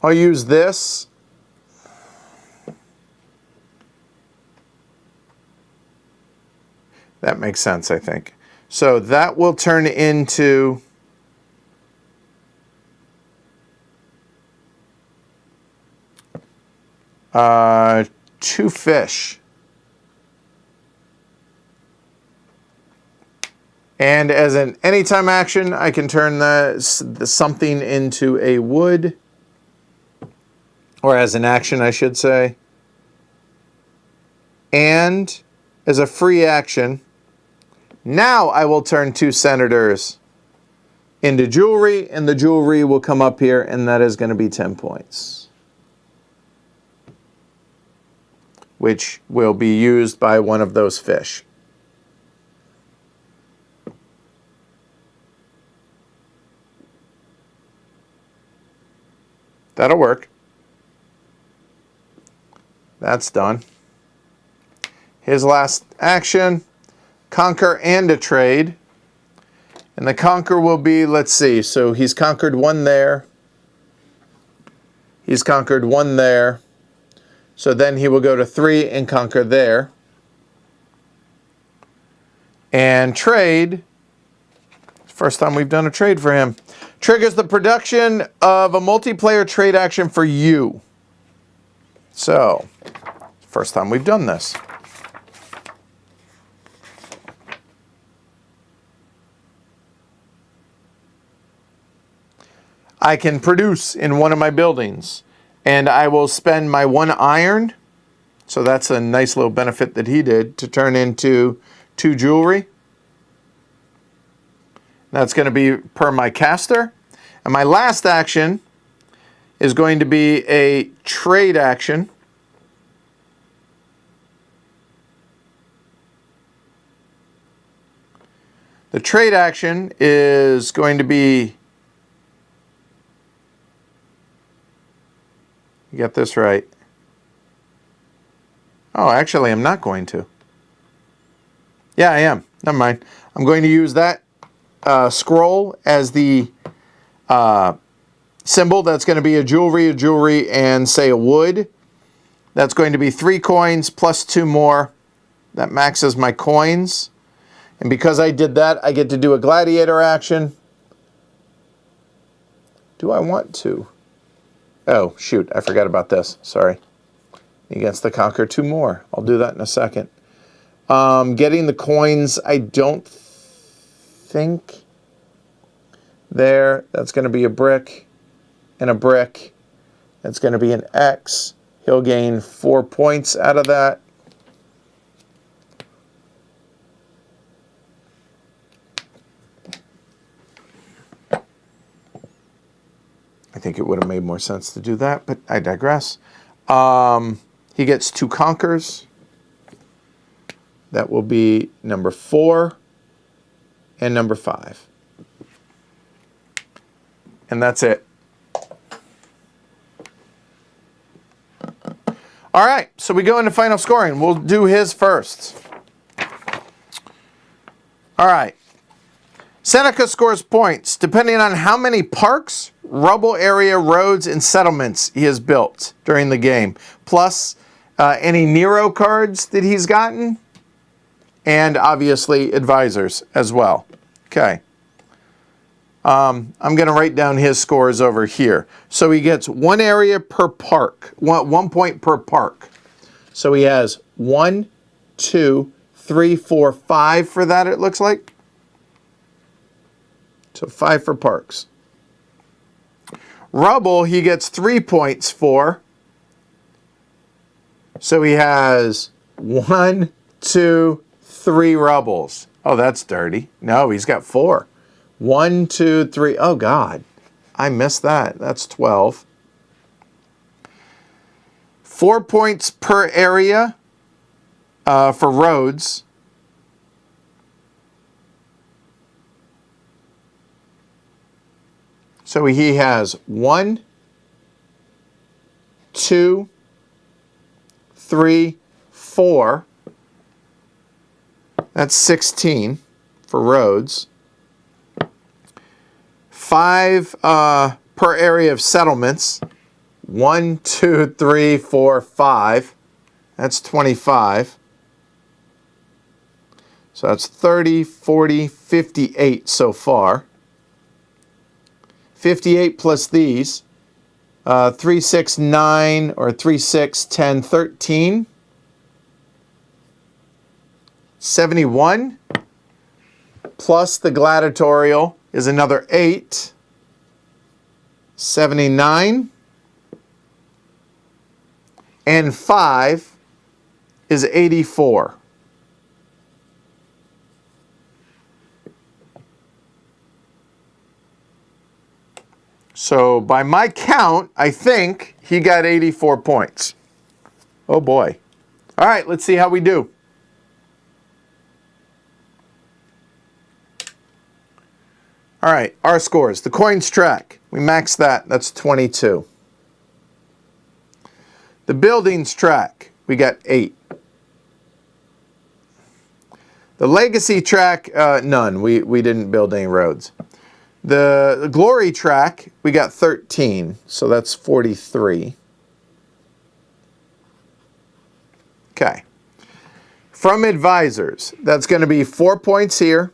S1: I'll use this. That makes sense, I think. So that will turn into two fish. And as an anytime action, I can turn the something into a wood. Or as an action, I should say. And as a free action, now I will turn 2 senators into jewelry, and the jewelry will come up here, and that is going to be 10 points. Which will be used by one of those fish. That'll work. That's done. His last action, conquer and a trade. And the conquer will be, let's see, so he's conquered 1 there. He's conquered 1 there. So then he will go to 3 and conquer there. And trade, first time we've done a trade for him. Triggers the production of a multiplayer trade action for you. So, first time we've done this. I can produce in one of my buildings, and I will spend my 1 iron, so that's a nice little benefit that he did, to turn into 2 jewelry. That's going to be per my caster. And my last action is going to be a trade action. The trade action is going to be, you got this right. Oh, actually, I'm not going to. Yeah, I am. Never mind. I'm going to use that scroll as the symbol. That's going to be a jewelry, and say a wood. That's going to be 3 coins plus 2 more. That maxes my coins. And because I did that, I get to do a gladiator action. Do I want to? Oh, shoot. I forgot about this. Sorry. He gets to conquer 2 more. I'll do that in a second. Getting the coins, I don't think. There. That's going to be a brick and a brick. That's going to be an X. He'll gain 4 points out of that. I think it would have made more sense to do that, but I digress. He gets 2 conquers. That will be number 4 and number 5. And that's it. All right, so we go into final scoring. We'll do his first. All right. Seneca scores points depending on how many parks, rubble area, roads, and settlements he has built during the game, plus any Nero cards that he's gotten, and obviously advisors as well. Okay. I'm going to write down his scores over here. So he gets 1 area per park, 1 point per park. So he has 1, 2, 3, 4, 5 for that, it looks like. So 5 for parks. Rubble, he gets 3 points for. So he has 1, 2, 3 rubbles. Oh, that's dirty. No, he's got 4. 1, 2, 3. Oh, God. I missed that. That's 12. 4 points per area for roads. So he has 1, 2, 3, 4. That's 16 for roads. 5 per area of settlements. 1, 2, 3, 4, 5. That's 25. So that's 30, 40, 58 so far. 58 plus these. 3, 6, 9, or 3, 6, 10, 13. 71. Plus the gladiatorial is another 8. 79. And 5 is 84. So by my count, I think he got 84 points. Oh boy. All right, let's see how we do. All right, our scores. The coins track, we maxed that. That's 22. The buildings track, we got 8. The legacy track, none. We didn't build any roads. The glory track, we got 13, so that's 43. Okay. From advisors, that's going to be 4 points here.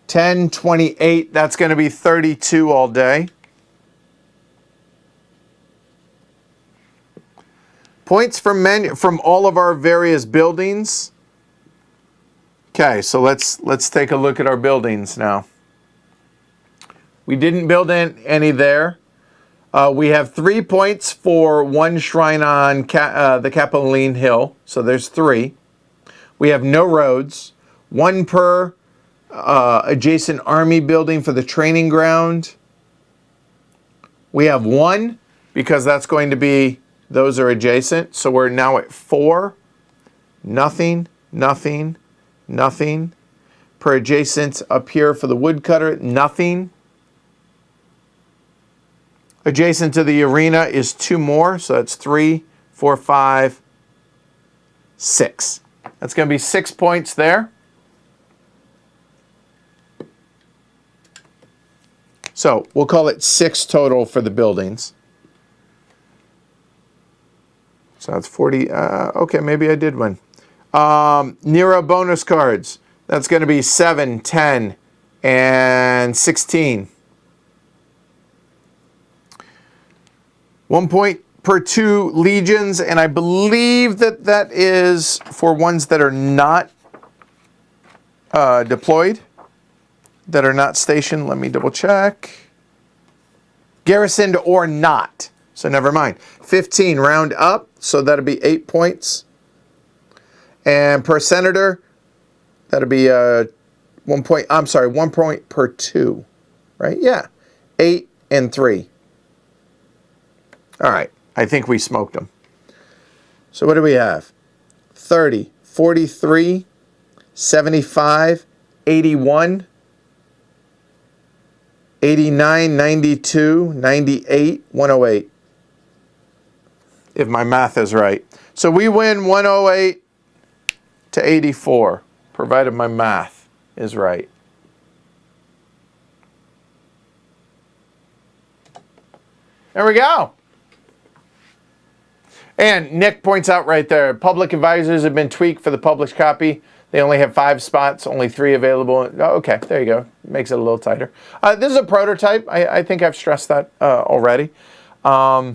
S1: 10, 28, that's going to be 32 all day. Points from all of our various buildings. Okay, so let's take a look at our buildings now. We didn't build any there. We have 3 points for 1 shrine on the Capitoline Hill, so there's 3. We have no roads. 1 per adjacent army building for the training ground. We have 1 because that's going to be, those are adjacent, so we're now at 4. Nothing, nothing, nothing. Per adjacent up here for the woodcutter, nothing. Adjacent to the arena is 2 more, so that's 3, 4, 5, 6. That's going to be 6 points there. So we'll call it 6 total for the buildings. So that's 40. Okay, maybe I did win. Nero bonus cards. That's going to be 7, 10, and 16. 1 point per 2 legions, and I believe that is for ones that are not deployed, that are not stationed. Let me double check. Garrisoned or not. So never mind. 15 round up, so that'll be 8 points. And per senator, that'll be 1 point. I'm sorry, 1 point per 2, right? Yeah, 8 and 3. All right, I think we smoked them. So what do we have? 30, 43, 75, 81, 89, 92, 98, 108. If my math is right. So we win 108 to 84, provided my math is right. There we go. And Nick points out right there, public advisors have been tweaked for the published copy. They only have 5 spots, only 3 available. Oh, okay, there you go. Makes it a little tighter. This is a prototype. I think I've stressed that already. I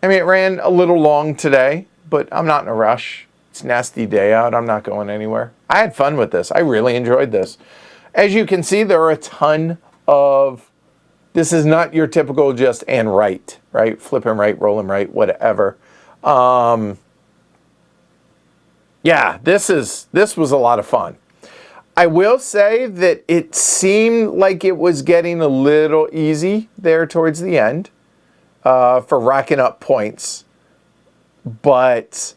S1: mean, it ran a little long today, but I'm not in a rush. It's a nasty day out. I'm not going anywhere. I had fun with this. I really enjoyed this. As you can see, there are a ton of... This is not your typical just and right? Flip and right, roll and right, whatever. Yeah, this was a lot of fun. I will say that it seemed like it was getting a little easy there towards the end for racking up points. But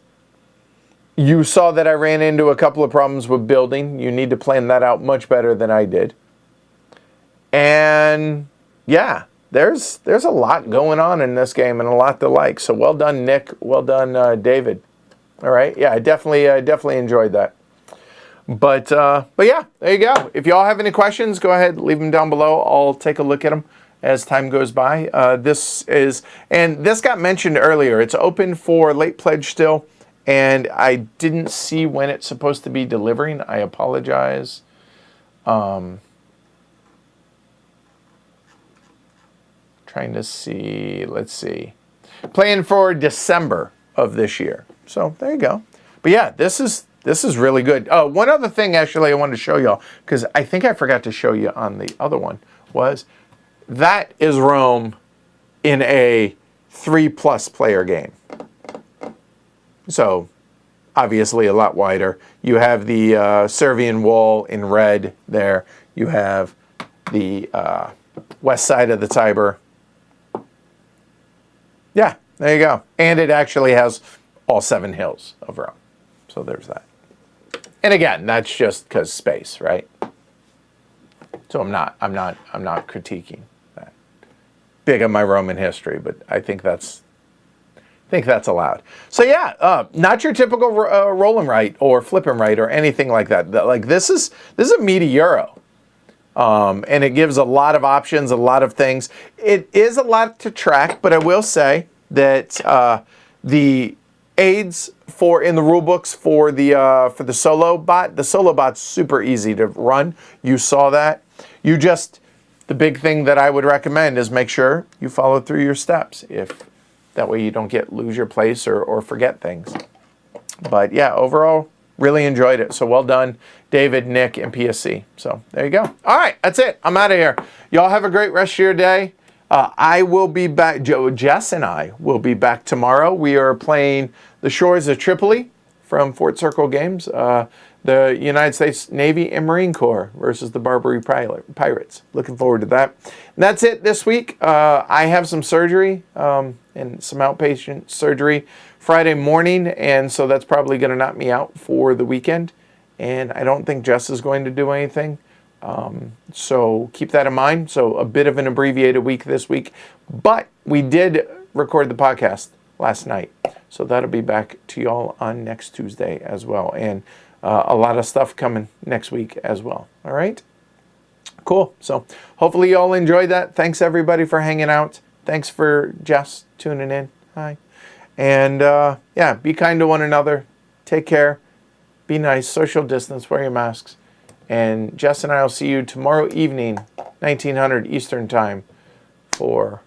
S1: you saw that I ran into a couple of problems with building. You need to plan that out much better than I did. And... yeah, there's a lot going on in this game and a lot to like. So well done, Nick. Well done, David. All right, yeah, I definitely enjoyed that. But yeah, there you go. If y'all have any questions, go ahead, leave them down below. I'll take a look at them as time goes by. This got mentioned earlier. It's open for late pledge still, and I didn't see when it's supposed to be delivering. I apologize. Trying to see, let's see. Playing for December of this year. So there you go. But yeah, this is really good. One other thing actually I wanted to show y'all, because I think I forgot to show you on the other one, was that is Rome in a 3+ player game. So obviously a lot wider. You have the Servian wall in red there. You have the west side of the Tiber. Yeah, there you go. And it actually has all 7 hills of Rome. So there's that. And again, that's just because space, right? So I'm not critiquing that. Big on my Roman history, but I think that's allowed. So yeah, not your typical roll and right or flip and right or anything like that. Like this is a meaty Euro. And it gives a lot of options, a lot of things. It is a lot to track, but I will say that the aids in the rule books for the solo bot's super easy to run. You saw that. The big thing that I would recommend is make sure you follow through your steps. If that way you don't lose your place or forget things. But yeah, overall, really enjoyed it. So well done, David, Nick, and PSC. So there you go. All right, that's it. I'm out of here. Y'all have a great rest of your day. I will be back. Jess and I will be back tomorrow. We are playing the Shores of Tripoli from Fort Circle Games. The United States Navy and Marine Corps versus the Barbary Pirates. Looking forward to that. And that's it this week. I have some surgery and some outpatient surgery Friday morning, and so that's probably going to knock me out for the weekend. And I don't think Jess is going to do anything. So keep that in mind. So a bit of an abbreviated week this week, but we did record the podcast last night. So that'll be back to y'all on next Tuesday as well. And a lot of stuff coming next week as well. All right. Cool. So hopefully you all enjoyed that. Thanks everybody for hanging out. Thanks for Jess tuning in. Hi. And yeah, be kind to one another. Take care. Be nice. Social distance. Wear your masks. And Jess and I will see you tomorrow evening, 1900 Eastern Time, for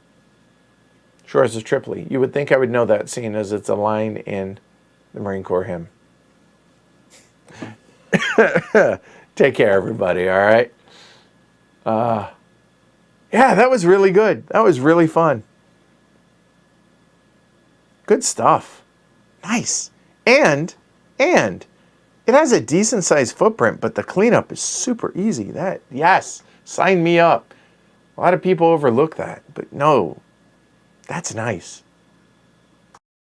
S1: Shores of Tripoli. You would think I would know that, seeing as it's a line in the Marine Corps hymn. Take care, everybody, all right? Yeah, that was really good. That was really fun. Good stuff. Nice. And it has a decent sized footprint, but the cleanup is super easy. Yes, sign me up. A lot of people overlook that, but no, that's nice.